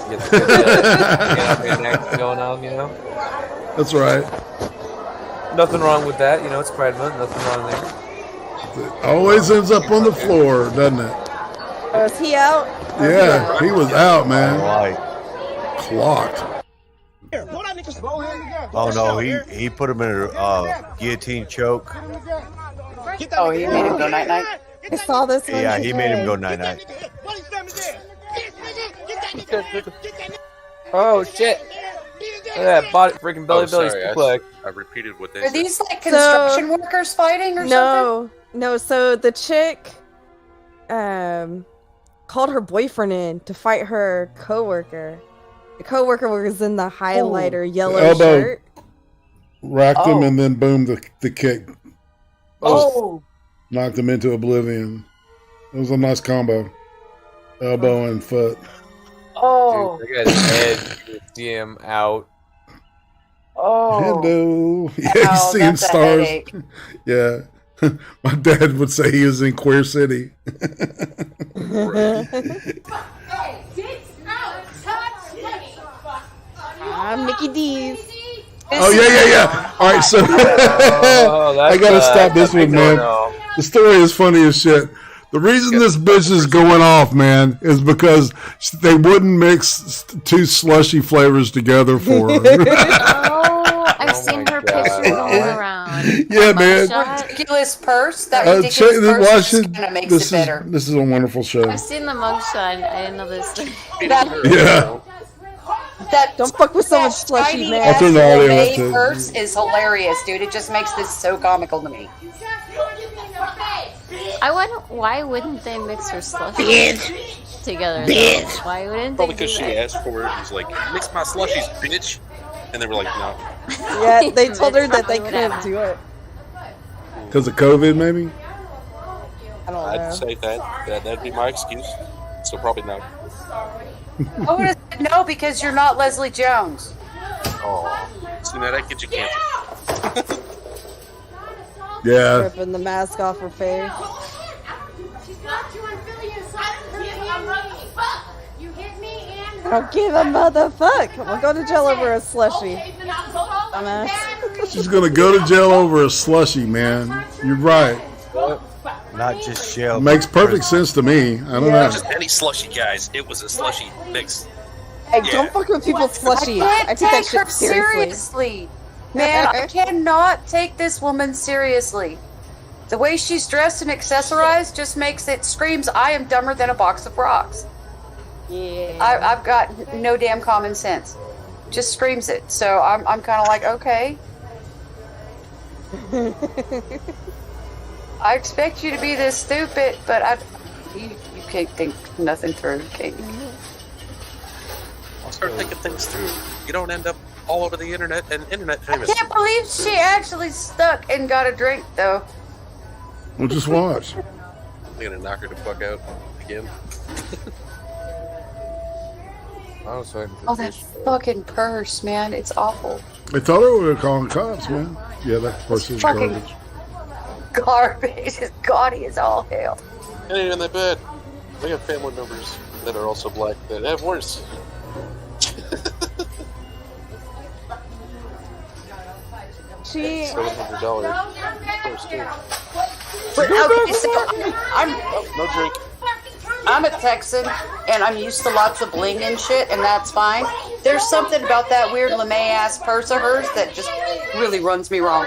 I: Get the action going on, you know?
E: That's right.
I: Nothing wrong with that, you know, it's Pride Month, nothing wrong there.
E: It always ends up on the floor, doesn't it?
O: Oh, is he out?
E: Yeah, he was out, man. Clocked.
N: Oh no, he put him in a guillotine choke.
F: Oh, he made him go night night.
O: I saw this one.
N: Yeah, he made him go night night.
I: Oh shit! Look at that body, freaking belly suplex.
H: I repeated what they
F: Are
H: said.
F: these like construction workers fighting or something?
O: No. So the chick, called her boyfriend in to fight her coworker. The coworker was in the highlighter yellow
E: Elbow.
O: shirt.
E: Racked him and then boom, the kick.
F: Oh.
E: Knocked him into oblivion. It was a nice combo. Elbow and foot.
F: Oh.
I: Dude, look at his head. See him out.
F: Oh.
E: Hello. Yeah,
F: Ow,
E: he's seeing
F: that's a
E: stars.
F: headache.
E: Yeah. My dad would say he was in Queer City.
O: I'm Mickey D's.
E: Oh, yeah. All right, so I got to stop this one, man. The story is funny as shit. The reason this bitch is going off, man, is because they wouldn't mix two slushy flavors together for her.
P: I've seen her pictures all around.
E: Yeah, man.
F: Ridiculous purse. That ridiculous
E: Check,
F: purse
E: watch
F: just
E: it.
F: kind of makes it better.
E: This is a wonderful show.
P: I've seen the mugshot. I didn't know this.
E: Yeah.
O: Don't fuck with so much slushy,
F: Tiny
O: man.
F: ass
E: turn the audio up,
F: gourmet
E: too.
F: purse is hilarious, dude. It just makes this so comical to me.
P: I wonder why wouldn't they mix her slushies together? though? Why wouldn't
H: Probably
P: they do
H: because she
P: that?
H: asked for it. He's like, mix my slushies, bitch. And they were like, no.
O: Yeah, they told her that they couldn't do it.
E: Because of COVID, maybe?
O: I don't know.
H: I'd say that'd be my excuse. So probably not.
F: I would have said no because you're not Leslie Jones.
H: Oh, see, now that gets you canceled.
E: Yeah.
O: Ripping the mask off her face. I don't give a motherfuck. We'll go to jail over a slushy. Dumbass.
E: She's going to go to jail over a slushy, man. You're right.
N: Not just jail.
E: Makes perfect sense to me. I don't know.
H: Not just any slushy, guys. It was a slushy mix.
O: Hey, don't fuck with people's slushies. I take that shit seriously.
F: Man, I cannot take this woman seriously. The way she's dressed and accessorized just makes it screams, I am dumber than a box of rocks.
O: Yeah.
F: I've got no damn common sense. Just screams it. So I'm kind of like, okay. I expect you to be this stupid, but you can't think nothing through, can you?
H: I'll start thinking things through. You don't end up all over the internet and internet famous.
F: I can't believe she actually stuck and got a drink, though.
E: We'll just watch.
H: I'm gonna knock her the fuck out again.
F: Oh, that fucking purse, man. It's awful.
E: They told her we were calling cops, man. Yeah, that purse is
F: Fucking
E: garbage.
F: garbage. It's gaudy as all hell.
H: It ain't in that bad. We have family members that are also black that have worse.
O: She.
H: $700 purse too.
F: Okay, so I'm
H: No drink.
F: I'm a Texan, and I'm used to lots of bling and shit, and that's fine. There's something about that weird LeMay ass purse of hers that just really runs me wrong.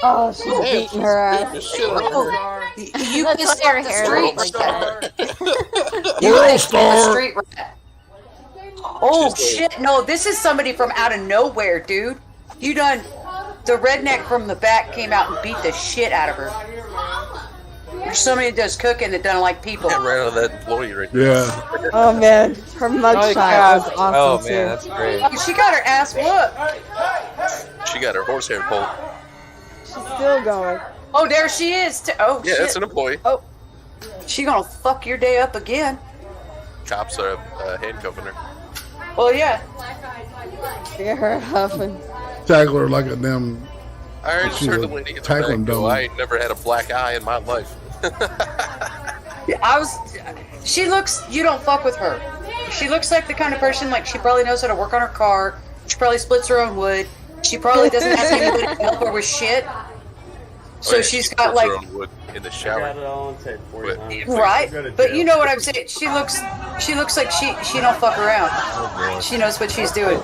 O: Oh, she's beating her ass.
F: You
P: That's
F: pissed
P: why her
F: off the
P: hair
F: street
P: looks like that.
F: You
E: World
F: pissed off the
E: star.
F: street rat. Oh shit! No, this is somebody from out of nowhere, dude. You done? The redneck from the back came out and beat the shit out of her. There's somebody that does cooking that doesn't like people.
H: Get rid of that employee right there.
E: Yeah.
O: Oh man, her mugshot was awesome
I: Oh
O: too.
I: man, that's great.
F: Oh, she got her ass whooped.
H: She got her horsehair pulled.
O: She's still going.
F: Oh, there she is. Oh,
H: Yeah,
F: shit.
H: that's an employee.
F: Oh, she gonna fuck your day up again.
H: Cops are handcuffing her.
F: Well, yeah.
O: Yeah, her huffing.
E: Tackle her like a damn.
H: I just
E: she
H: heard the
E: was
H: lady in the
E: tackling
H: back go,
E: dummy.
H: I ain't never had a black eye in my life.
F: She looks. You don't fuck with her. She looks like the kind of person like she probably knows how to work on her car. She probably splits her own wood. She probably doesn't ask anybody to help her with shit. So she's got
H: splits
F: like
H: her own wood in the shower.
F: right, but you know what I'm saying. She looks like she don't fuck around. She knows what she's doing.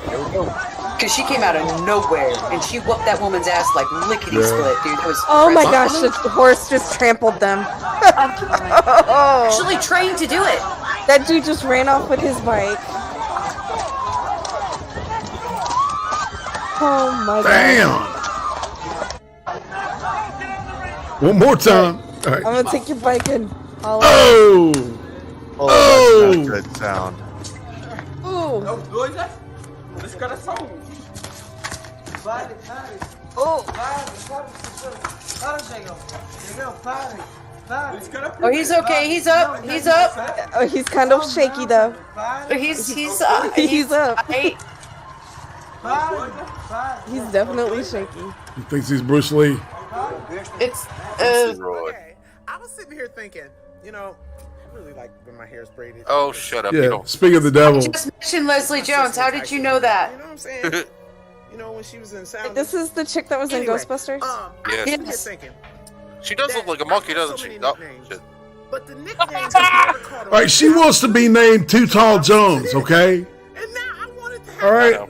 F: Cause she came out of nowhere and she whooped that woman's ass like lickety split, dude. It was
O: Oh my
F: impressive.
O: gosh, the horse just trampled them.
F: Actually trained to do it.
O: That dude just ran off with his bike. Oh my god.
E: Damn. One more time. All right.
O: I'm gonna take your bike and I'll
E: Oh.
N: Oh, that's not a good sound.
O: Ooh.
F: Oh, he's okay. He's up. He's up.
O: Oh, he's kind of shaky though.
F: He's
O: up. He's definitely shaky.
E: He thinks he's Bruce Lee.
F: It's
J: Okay. I was sitting here thinking, you know, I really like when my hair's braided.
H: Oh, shut up. You
E: Yeah.
H: don't.
E: Speak of the devil.
F: just mentioned Leslie Jones. How did you know that?
J: You know what I'm saying? You know, when she was in Sound.
O: This is the chick that was in Ghostbusters?
H: Yes.
J: I'm just thinking.
H: She does look like a monkey, doesn't she? Oh, shit.
J: But the nicknames have never caught
E: All right, she wants to be named Too Tall Jones, okay? All right.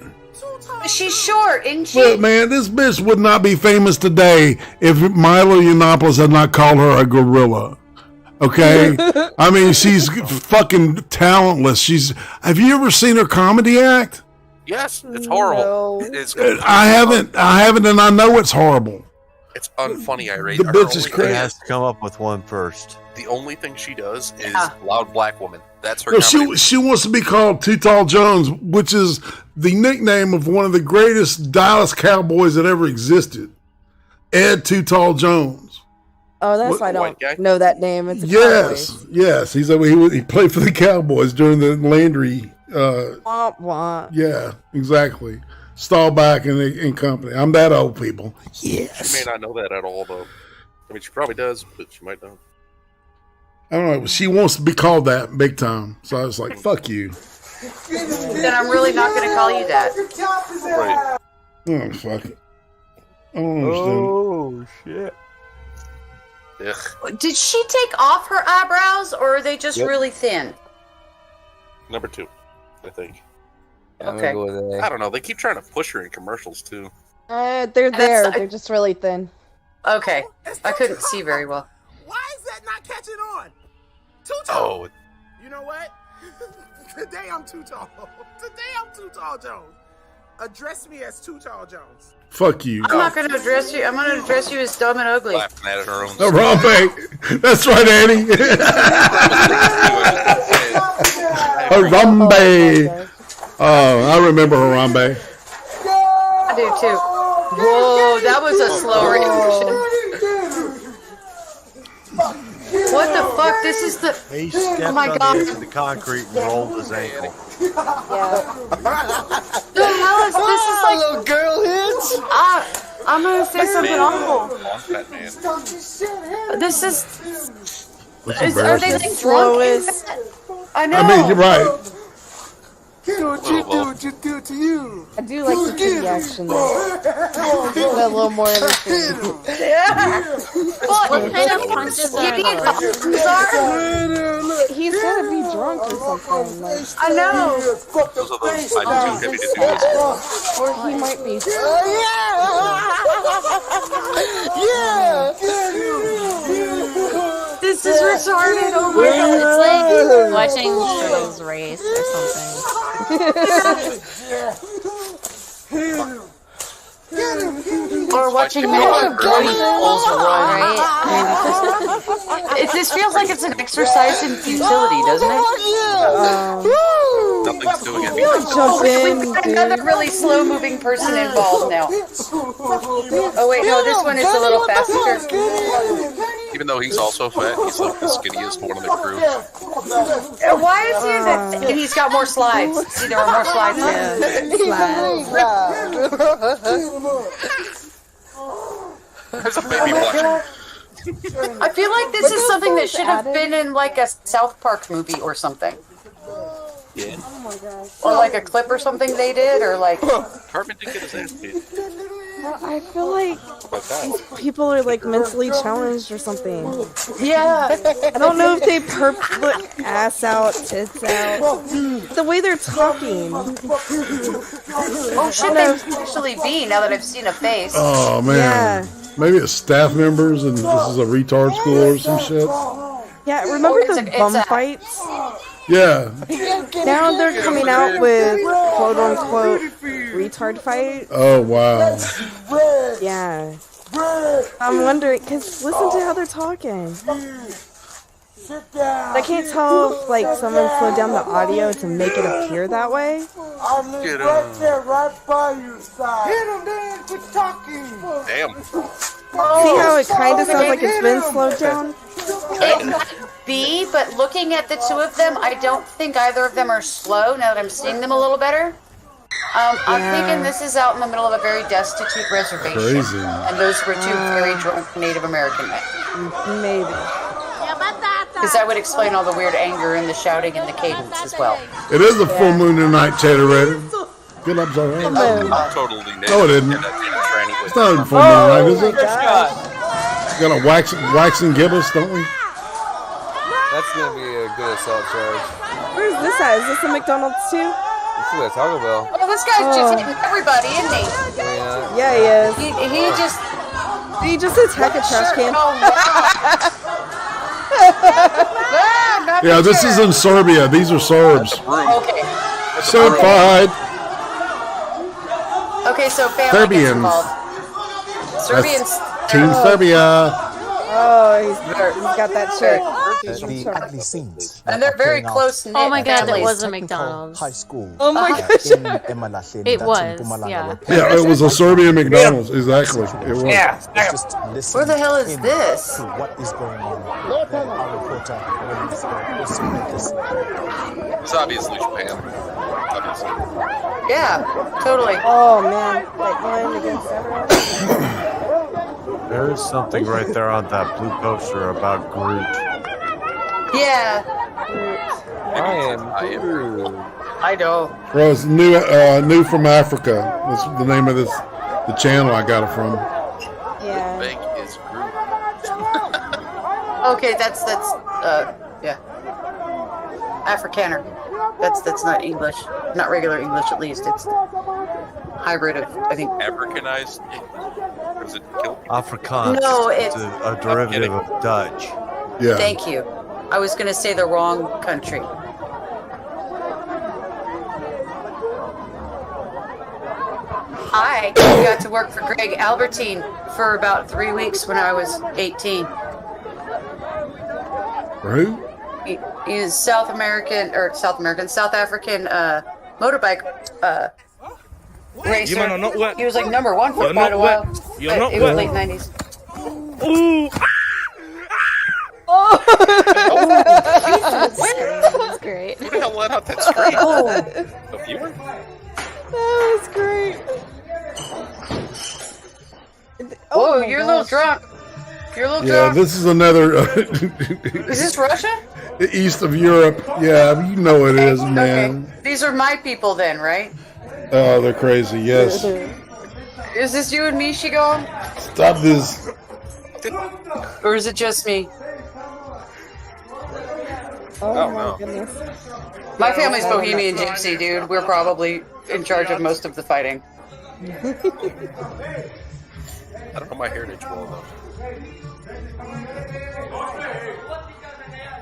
F: She's short, isn't she?
E: Look, man, this bitch would not be famous today if Milo Yiannopoulos had not called her a gorilla. Okay? I mean, she's fucking talentless. Have you ever seen her comedy act?
H: Yes, it's horrible. It's
E: I haven't, and I know it's horrible.
H: It's unfunny, irate.
E: The bitch is
N: He
E: crazy.
N: has to come up with one first.
H: The only thing she does is loud black woman. That's her
E: No,
H: comedy.
E: she wants to be called Too Tall Jones, which is the nickname of one of the greatest Dallas Cowboys that ever existed, Ed Too Tall Jones.
O: Oh, that's
E: What-
O: why I
E: white
O: don't know that name. It's a
E: Yes, yes. He played for the Cowboys during the Landry.
O: Womp womp.
E: Yeah, exactly. Staubach and company. I'm that old, people. Yes.
H: She may not know that at all, though. I mean, she probably does, but she might not.
E: I don't know. She wants to be called that big time. So I was like, fuck you.
F: Then I'm really not going to call you that.
H: Right.
E: Oh, fuck it. I don't understand.
N: Oh, shit.
H: Ugh.
F: Did she take off her eyebrows, or are they just
H: Yep.
F: really thin?
H: Number 2, I think.
I: I'm
F: Okay.
I: gonna go with A.
H: I don't know. They keep trying to push her in commercials, too.
O: They're
F: That's-
O: there. They're just really thin.
F: Okay, I couldn't see very well.
J: Why is that not catching on? Too tall.
H: Oh,
J: You know what? Today I'm too tall. Today I'm Too Tall Jones. Address me as Too Tall Jones.
E: Fuck you.
F: I'm not going to address you. I'm going to address you as dumb and ugly.
H: laughing at her own.
E: Harambe. That's right, Annie. Harambe. Oh, I remember Harambe.
F: I do too. Whoa, that was a slow reaction. What the fuck? This is the.
N: He stepped
F: Oh my
N: on
F: god.
N: the edge of the concrete and rolled his ankle.
F: The hell is this? Is like
J: little girl hits.
F: I'm gonna say something awful.
H: Fat man.
F: This is.
E: That's
F: Are they
E: embarrassing.
F: like drunk? I know.
E: I mean, you're right.
J: Do what you do, what you do to you.
O: I do like the kitty action though. A little more interesting.
P: What kind of punches are those?
O: He's gonna be drunk or something. Like,
F: I know.
H: Those are those. I'm too heavy to do this.
O: or he might be.
F: This is retarded. Oh my god.
P: It's like watching Turtles race or something.
F: Or watching Metal Bulls run. This feels like it's an exercise in futility, doesn't it?
H: No, Nothing's doing it.
O: Jump in,
F: We've got another really slow-moving person involved now. Oh wait, no, this one is a little faster.
H: Even though he's also fat, he's like the skinniest one of the crew.
F: Why is he that? And he's got more slides. See, there were more slides there.
H: There's a baby blushing.
F: I feel like this is something that should have been in like a South Park movie or something.
H: Yeah.
O: Oh my gosh.
F: Or like a clip or something they did, or like.
H: Cartman did get his ass beat.
O: I feel like these people are like mentally challenged or something.
F: Yeah.
O: I don't know if they look ass out, tits out. The way they're talking.
F: Oh shit, they actually be now that I've seen a face.
E: Oh man.
O: Yeah.
E: Maybe it's staff members and this is a retard school or some shit.
O: Yeah, remember the bum fights?
E: Yeah.
O: Now they're coming out with quote unquote retard fight.
E: Oh wow.
O: Yeah. I'm wondering, because listen to how they're talking. I can't tell if like someone slowed down the audio to make it appear that way.
H: Get
Q: right there, right by you, side. Hit him, then quit talking.
H: Damn.
O: See how it kind of sounds like it's been slowed down?
F: It might be, but looking at the two of them, I don't think either of them are slow now that I'm seeing them a little better. I'm thinking this is out in the middle of a very destitute reservation.
E: Crazy.
F: And those were two very drunk Native American men.
O: Maybe.
F: Because that would explain all the weird anger and the shouting and the cadence as well.
E: It is a full moon tonight, Tater Redder. Good observation.
H: Totally
E: No, it isn't. It's not even full moon tonight, is it? Got a wax and gibbous, don't we?
I: That's gonna be a good assault charge.
O: Where's this at? Is this a McDonald's too?
I: This is a Taco Bell.
F: Oh, this guy's just hitting everybody, isn't he?
O: Yeah, he is.
F: He
O: just attacked a trash can.
E: Yeah, this is in Serbia. These are Serbs.
F: Okay.
E: Certified.
F: Okay, so family
E: Serbians.
F: gets involved. Serbians.
E: That's Team Serbia.
O: Oh, he's got that chick.
F: And they're very close knit.
P: Oh my god,
F: families.
P: it was a McDonald's.
M: High school.
O: Oh my gosh.
P: It was, yeah.
E: Yeah, it was a Serbian McDonald's. Exactly. It was.
F: Yeah. Where the hell is this?
M: What is going on? Our reporter,
H: It's obviously Japan. Obviously.
F: Yeah, totally.
O: Oh man, like one against everyone.
N: There is something right there on that blue poster about Groot.
F: Yeah.
I: I am.
F: I know.
E: Bro, it's new from Africa. That's the name of the channel I got it from.
O: Yeah.
H: Big is Groot.
F: Okay, that's yeah. Afrikaner. That's not English. Not regular English, at least. It's hybrid of, I think.
H: Africanized? Or is it
N: Afrikaans.
F: No, it's
N: a derivative of Dutch.
E: Yeah.
F: Thank you. I was going to say the wrong country. I got to work for Greg Albertine for about 3 weeks when I was 18.
E: Who?
F: He is South African motorbike racer. He was like number one for quite a while. But it was late 90s.
H: Ooh!
P: Oh, that's great.
H: Who the hell let out that scream? A viewer?
O: That was great.
F: Oh, you're a little drunk. You're a little
E: Yeah,
F: drunk.
E: this is another.
F: Is this Russia?
E: East of Europe. Yeah, you know it is, man.
F: Okay. These are my people then, right?
E: Oh, they're crazy. Yes.
F: Is this you and me, Shigon?
E: Stop this.
F: Or is it just me?
O: Oh my goodness.
F: My family's Bohemian Gypsy, dude. We're probably in charge of most of the fighting.
H: I don't know my heritage well enough.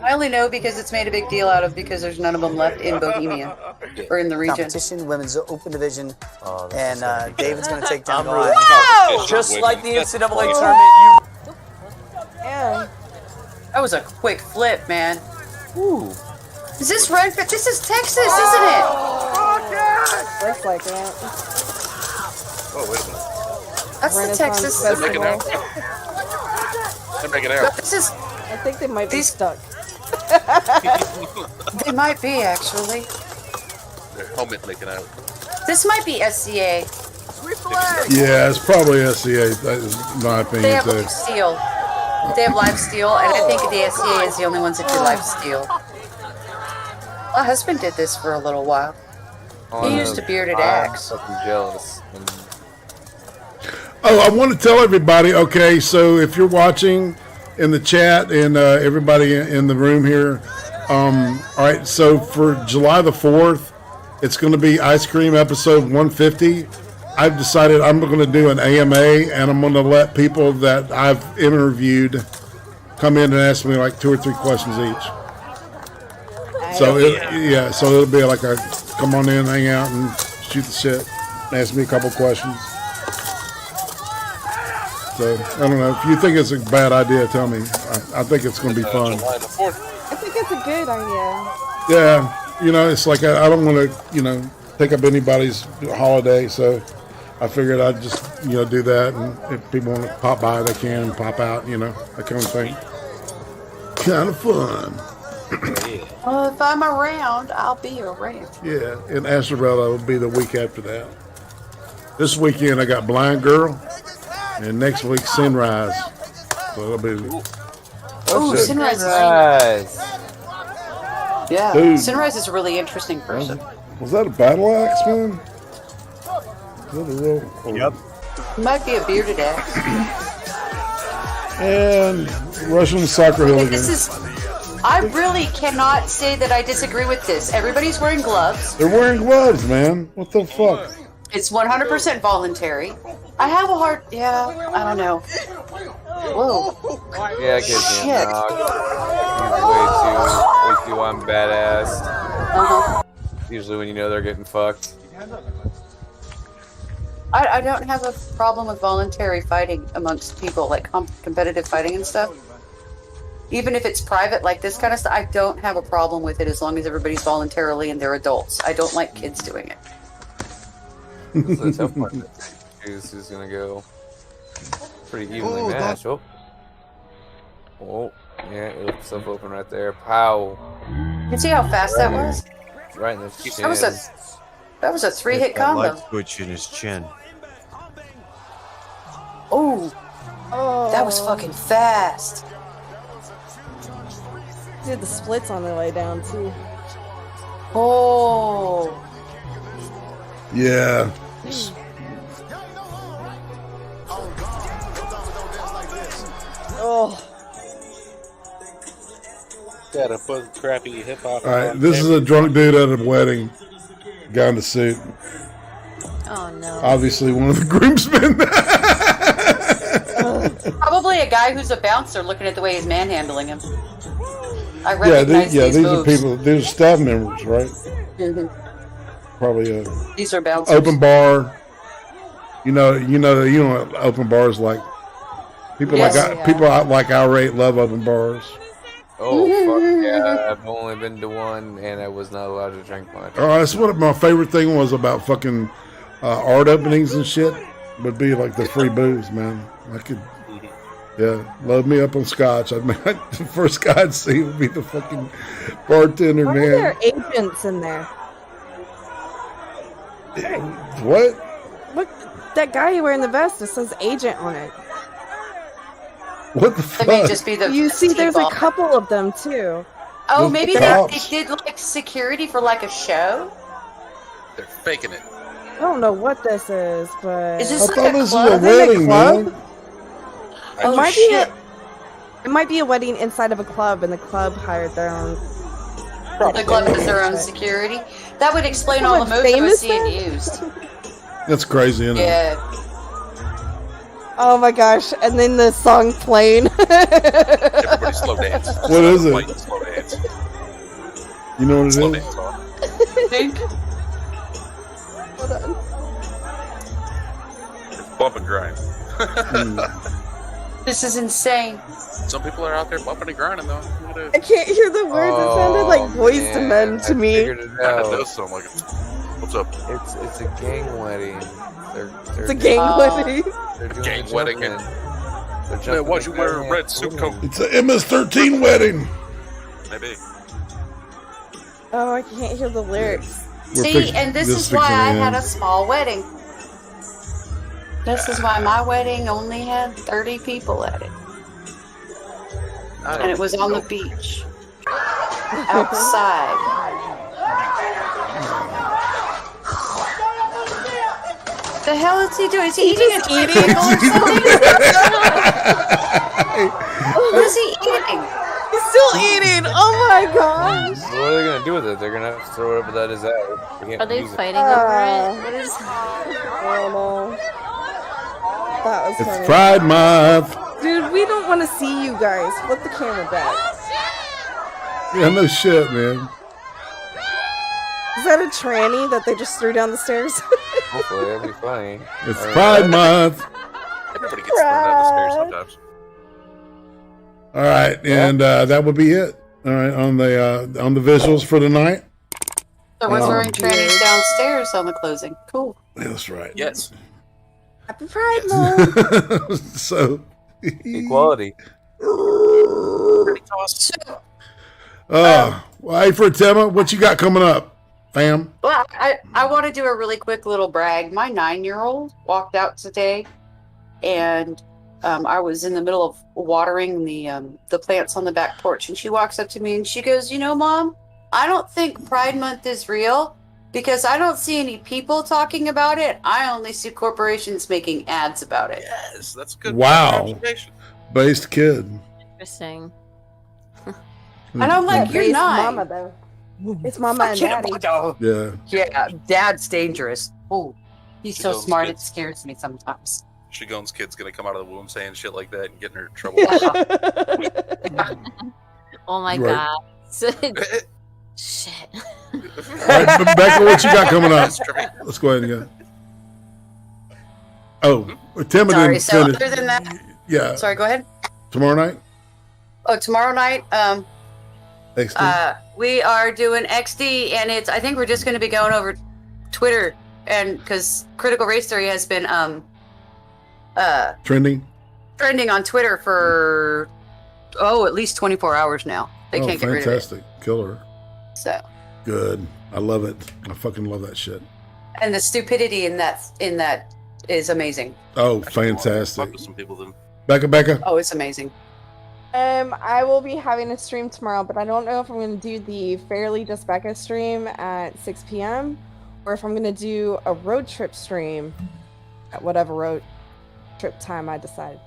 F: I only know because it's made a big deal out of because there's none of them left in Bohemia or in the region.
S: Competition, women's open division, and David's going to take down.
G: Wow! Just like the NCAA tournament,
O: Yeah.
F: That was a quick flip, man.
G: Ooh.
F: Is this Redford? This is Texas, isn't it?
O: Looks like it.
H: Oh, wait a minute.
F: That's the Texas.
H: They're making out. They're making out.
F: But this is.
O: I think they might be stuck.
F: They might be actually.
H: They're helmet making out.
F: This might be SCA.
E: Yeah, it's probably SCA. That is my opinion
F: They have
E: too.
F: live steel. They have live steel, and I think the SCA is the only ones that do live steel. My husband did this for a little while. He used a bearded axe.
I: I'm fucking jealous.
E: Oh, I want to tell everybody. Okay, so if you're watching in the chat and everybody in the room here, all right. So for July the 4th, it's going to be Ice Cream episode 150. I've decided I'm going to do an AMA, and I'm going to let people that I've interviewed come in and ask me like 2 or 3 questions each. So so it'll be like a come on in, hang out, and shoot the shit. Ask me a couple questions. So I don't know if you think it's a bad idea. Tell me. I think it's going to be fun.
H: July the 4th.
O: I think it's a good idea.
E: Yeah, it's like I don't want to take up anybody's holiday, so I figured I'd just do that, and if people want to pop by, they can pop out, that kind of thing. Kind of fun.
F: Well, if I'm around, I'll be around.
E: Yeah, and Asarella will be the week after that. This weekend I got Blind Girl, and next week Sunrise. So it'll be.
F: Oh, Sunrise. Yeah,
E: Dude.
F: Sunrise is a really interesting person.
E: Was that a battle axe, man?
N: Yep.
F: Might be a bearded axe.
E: And Russian soccer hooligan.
F: I really cannot say that I disagree with this. Everybody's wearing gloves.
E: They're wearing gloves, man. What the fuck?
F: It's 100% voluntary. I have a hard. Yeah, I don't know. Whoa.
I: Yeah, it gives me a
F: Shit.
I: knock. Way too I'm badass. Usually when they're getting fucked.
F: I don't have a problem with voluntary fighting amongst people, like competitive fighting and stuff. Even if it's private, like this kind of stuff, I don't have a problem with it as long as everybody's voluntarily and they're adults. I don't like kids doing it.
I: This is a tough one. Who's gonna go pretty evenly matched. Oh, yeah, it left itself open right there. Pow.
F: You can see how fast that was?
I: Right in the chin.
F: That was a 3-hit combo.
N: Light switch in his chin.
F: Oh, that was fucking fast.
O: Did the splits on their way down too.
F: Oh.
E: Yeah.
O: Oh.
H: Gotta put crappy hip hop.
E: All right, this is a drunk dude at a wedding. Guy in the suit.
P: Oh no.
E: Obviously one of the groomsmen.
F: Probably a guy who's a bouncer looking at the way he's manhandling him. I recognize
E: these
F: moves.
E: are people. These are staff members, right?
F: Mhm.
E: Probably
F: These are bouncers.
E: open bar. You know what open bars like. People people out like irate love open bars.
I: Oh fuck yeah! I've only been to one, and I was not allowed to drink much.
E: That's what my favorite thing was about fucking art openings and shit. Would be like the free booze, man. I could, load me up on scotch. The first guy I'd see would be the fucking bartender,
O: Why
E: man.
O: are there agents in there?
E: What?
O: Look, that guy wearing the vest, it says agent on it.
E: What the fuck?
F: It may just be the.
O: You see, there's a couple of them too.
F: Oh, maybe
E: The
F: they
E: cops.
F: did like security for like a show.
H: They're faking it.
O: I don't know what this is, but
F: Is this
E: I
F: like
E: thought
F: a
E: this
F: club?
E: was a wedding, man.
O: It might
F: shit.
O: It might be a wedding inside of a club, and the club hired their own.
F: The club has their own security. That would explain all the
O: Someone
F: moves I was
O: famous
F: seeing
O: there?
F: used.
E: That's crazy, isn't it?
F: Yeah.
O: Oh my gosh! And then the song playing.
H: Everybody slow dance.
E: What is it?
H: Like, slow dance.
E: You know what it
H: Slow
E: is?
H: dance off.
O: Hold on.
H: Bump and grind.
F: This is insane.
H: Some people are out there bumping and grinding though.
O: I can't hear the words. It sounded like Boys to Men to me.
H: It does sound like it. What's up?
I: It's a gang wedding.
O: It's a gang wedding.
I: They're doing
H: Gang
I: the
H: wedding.
I: jumping. They're
H: Man,
I: jumping
H: why'd
I: the
H: you wear a
I: gang.
H: red suit coat?
E: It's a MS-13 wedding.
H: Maybe.
O: Oh, I can't hear the lyrics.
F: See, and this is why I had a small wedding. This is why my wedding only had 30 people at it. And it was on the beach. Outside. The hell is he doing? Is he eating an apple or something? What is he eating?
O: He's still eating. Oh my gosh.
I: What are they gonna do with it? They're gonna have to throw whatever that is out.
P: Are they fighting over it? What is?
O: Oh no. That was
E: It's
O: funny.
E: Pride Month.
O: Dude, we don't want to see you guys. Flip the camera back.
E: Yeah, no shit, man.
O: Is that a tranny that they just threw down the stairs?
I: Hopefully, that'd be funny.
E: It's Pride Month.
H: Everybody gets thrown down the stairs sometimes.
E: All right, and that would be it. All right, on the visuals for tonight.
F: So we're throwing trannies downstairs on the closing. Cool.
E: That's right.
H: Yes.
O: Happy Pride Month.
E: So
I: equality.
E: Well, hey, for Tema, what you got coming up, fam?
F: Well, I want to do a really quick little brag. My 9-year-old walked out today, and I was in the middle of watering the plants on the back porch, and she walks up to me and she goes, "You know, Mom, I don't think Pride Month is real because I don't see any people talking about it. I only see corporations making ads about it."
H: Yes, that's good.
E: Wow.
H: observation.
E: Based kid.
P: Interesting.
F: And I'm like, "You're
O: It's
F: not."
O: Mama though. It's Mama and Daddy.
E: Yeah.
F: Yeah, Dad's dangerous. Oh, he's so
H: Those
F: smart
H: kids.
F: it scares me sometimes.
H: Shigon's kid's gonna come out of the womb saying shit like that and getting her in trouble.
P: Oh my
E: Right.
P: god. Shit.
E: All right, Becca, what you got coming up? Let's go ahead and go. Oh, Tim
F: Sorry.
E: didn't
F: So
E: finish.
F: other than that,
E: Yeah.
F: sorry. Go ahead.
E: Tomorrow night.
F: Oh, tomorrow night.
E: XD.
F: We are doing XD, and I think we're just going to be going over Twitter, and because Critical Race Theory has been
E: Trending.
F: trending on Twitter for at least 24 hours now. They can't get rid of it.
E: Fantastic. Killer.
F: So,
E: Good. I love it. I fucking love that shit.
F: and the stupidity in that is amazing.
E: Oh, fantastic.
H: Talk to some people then.
E: Becca.
F: Oh, it's amazing.
O: I will be having a stream tomorrow, but I don't know if I'm going to do the Fairly Just BECCA stream at 6 p.m. or if I'm going to do a road trip stream at whatever road trip time I decide.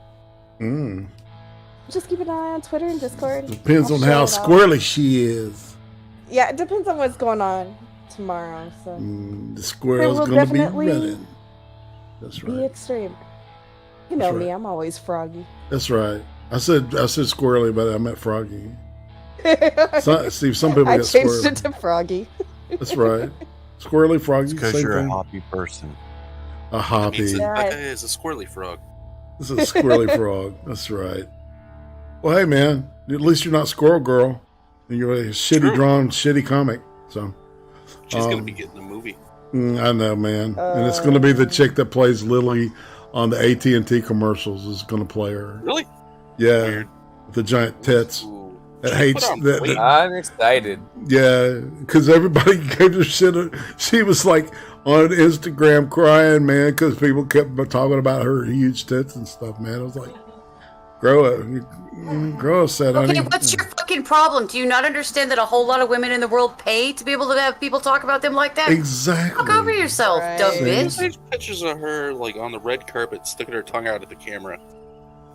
O: Just keep an eye on Twitter and Discord.
E: Depends
O: I'll
E: on
O: share
E: how
O: it all.
E: squirrely she is.
O: Yeah, it depends on what's going on tomorrow. So
E: The squirrel's
O: will
E: going to be
O: definitely
E: running. That's
O: be
E: right.
O: extreme. You know
E: That's
O: me,
E: right.
O: I'm always froggy.
E: That's right. I said squirrely, but I meant froggy. Steve, some people
O: I
E: get
O: changed
E: squirrely.
O: it to froggy.
E: That's right. Squirrely, froggy,
N: Because
E: same
N: you're
E: thing.
N: a hoppy person.
E: A
H: Means
E: hoppy.
H: that Becca is a squirrely frog.
E: This is a squirrely frog. That's right. Well, hey, man. At least you're not Squirrel Girl. And you're a shitty drawn, shitty comic. So
H: She's gonna be getting a movie.
E: I know, man. And it's going to be the chick that plays Lily on the AT&T commercials is going to play her.
H: Really?
E: Yeah. With the giant tits. That hates that.
I: I'm excited.
E: Yeah, because everybody gave her shit. She was like on Instagram crying, man, because people kept talking about her huge tits and stuff, man. I was like, grow a set, honey.
F: Okay, what's your fucking problem? Do you not understand that a whole lot of women in the world pay to be able to have people talk about them like that?
E: Exactly.
F: Fuck over yourself, dumb bitch.
H: There's pictures of her like on the red carpet sticking her tongue out at the camera.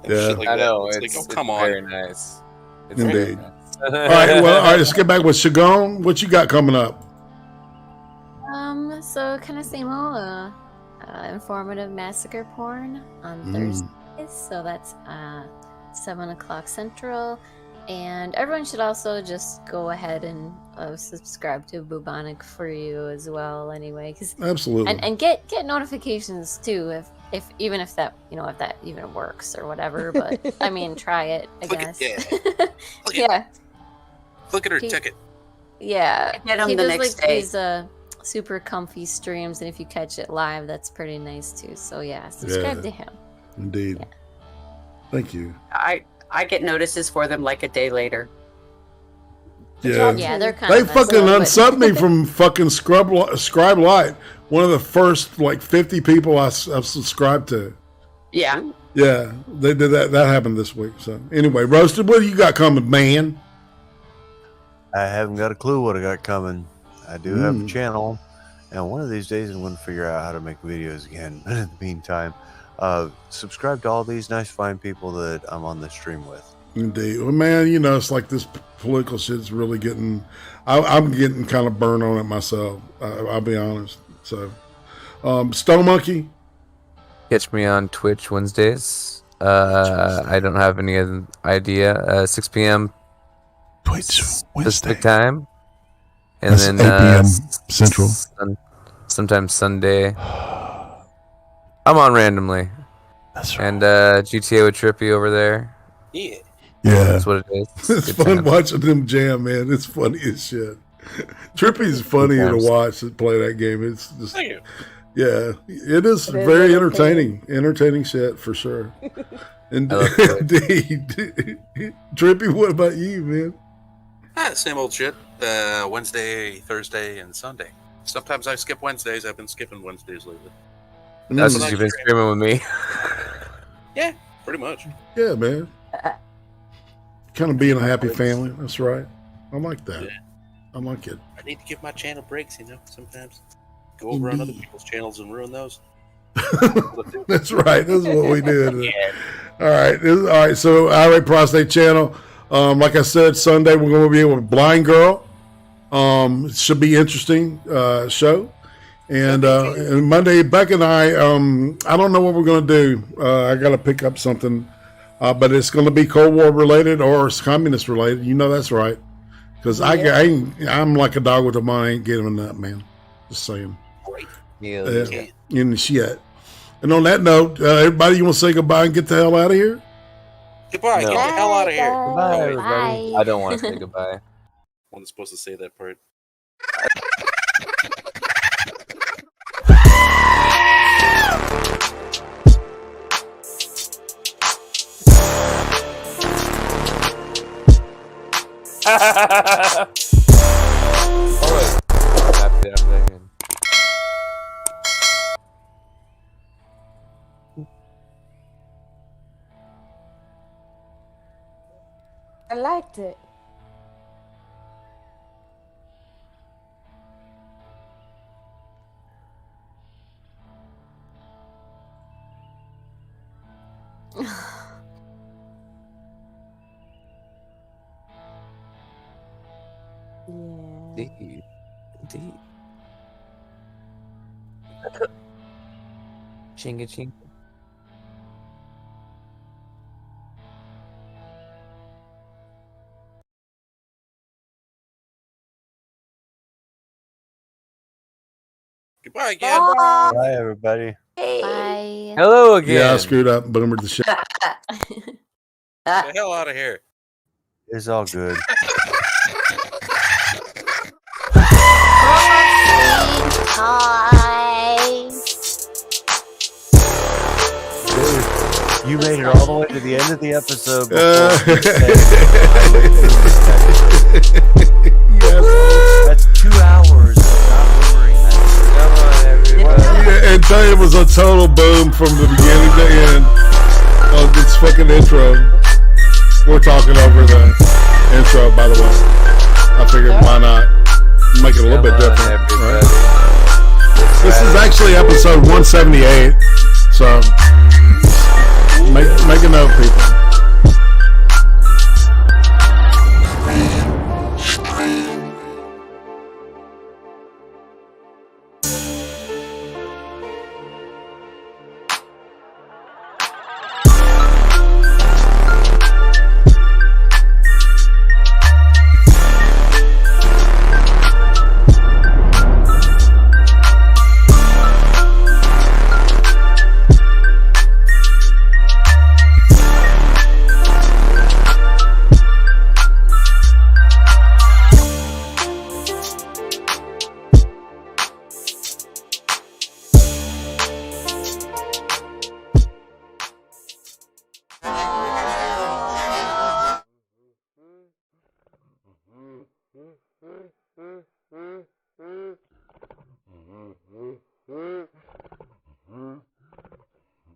H: And
E: Yeah.
H: shit like
I: I
H: that.
I: know.
H: It's
I: It's,
H: like, oh,
I: it's
H: come on.
I: very nice. It's
E: Indeed.
I: very nice.
E: All right, let's get back with Shagon. What you got coming up?
P: So kind of same old informative massacre porn on Thursdays. So that's 7 o'clock Central. And everyone should also just go ahead and subscribe to Bubonic for You as well, anyway.
E: Absolutely.
P: And get notifications too even if that if that even works or whatever. But I mean, try it. I guess. Yeah.
H: Click it or check it.
P: Yeah.
F: Get 'em
P: He
F: the
P: does
F: next
P: like
F: day.
P: these super comfy streams, and if you catch it live, that's pretty nice too. So yeah, subscribe to him.
E: Indeed. Thank you.
F: I get notices for them like a day later.
E: Yeah,
P: Yeah, they're kind
E: they
P: of
E: fucking
P: messed up,
E: unsubbed me from fucking Scribe Light. One of the first like 50 people I've subscribed to.
F: Yeah.
E: Yeah, they did that. That happened this week. So anyway, Roasted, what do you got coming, man?
N: I haven't got a clue what I got coming. I do have a channel, and one of these days I'm going to figure out how to make videos again. But in the meantime, subscribe to all these nice, fine people that I'm on the stream with.
E: Indeed. Well, man, you know, it's like this political shit's really getting... I'm getting kind of burned on it myself. I'll be honest. So, Stone Monkey?
I: Catch me on Twitch Wednesdays. I don't have any idea. 6 p.m.
E: Twitch
I: Pacific time. And
E: That's
I: then
E: 8 p.m. Central.
I: Sometimes Sunday. I'm on randomly.
E: That's right.
I: And GTA with Trippy over there.
H: Yeah.
E: Yeah.
I: That's what it is.
E: It's
I: Good
E: fun
I: time.
E: watching them jam, man. It's funny as shit. Trippy's funny to watch and play that game. It's just...
H: Thank you.
E: Yeah, it is very entertaining. Entertaining shit for sure. Indeed. Trippy, what about you, man?
H: Same old shit. Wednesday, Thursday, and Sunday. Sometimes I skip Wednesdays. I've been skipping Wednesdays lately.
I: That's because you've been streaming with me.
H: Yeah, pretty much.
E: Yeah, man. Kind of being a happy family. That's right. I like that.
H: Yeah.
E: I like it.
H: I need to give my channel breaks, sometimes. Go over on other people's channels and ruin those.
E: That's right. This is what we do. All right. All right. So, Irate Prostate channel. Like I said, Sunday we're going to be with Blind Girl. It should be interesting show. And Monday, Beck and I don't know what we're going to do. I got to pick up something, but it's going to be Cold War related or it's communist related. You know that's right. Because I'm like a dog with a bone. I ain't giving up, man. Just saying. In shit. And on that note, everybody, you want to say goodbye and get the hell out of here?
H: Goodbye.
I: No.
H: Get the hell out of here.
I: Goodbye, everybody. I don't want to say goodbye.
H: One that's supposed to say that part.
O: I liked it.
I: Indeed. Chinga chinga.
H: Goodbye again.
N: Bye, everybody.
P: Bye.
I: Hello again.
E: Yeah, I screwed up. Boomered the shit.
H: Get the hell out of here.
N: It's all good. Dude, you made it all the way to the end of the episode. That's 2 hours of not remembering that. Come on, everyone.
E: Yeah, and tell you it was a total boom from the beginning to end of this fucking intro. We're talking over the intro, by the way. I figured why not make it a little bit different. Right? This is actually episode 178, so make a note, people.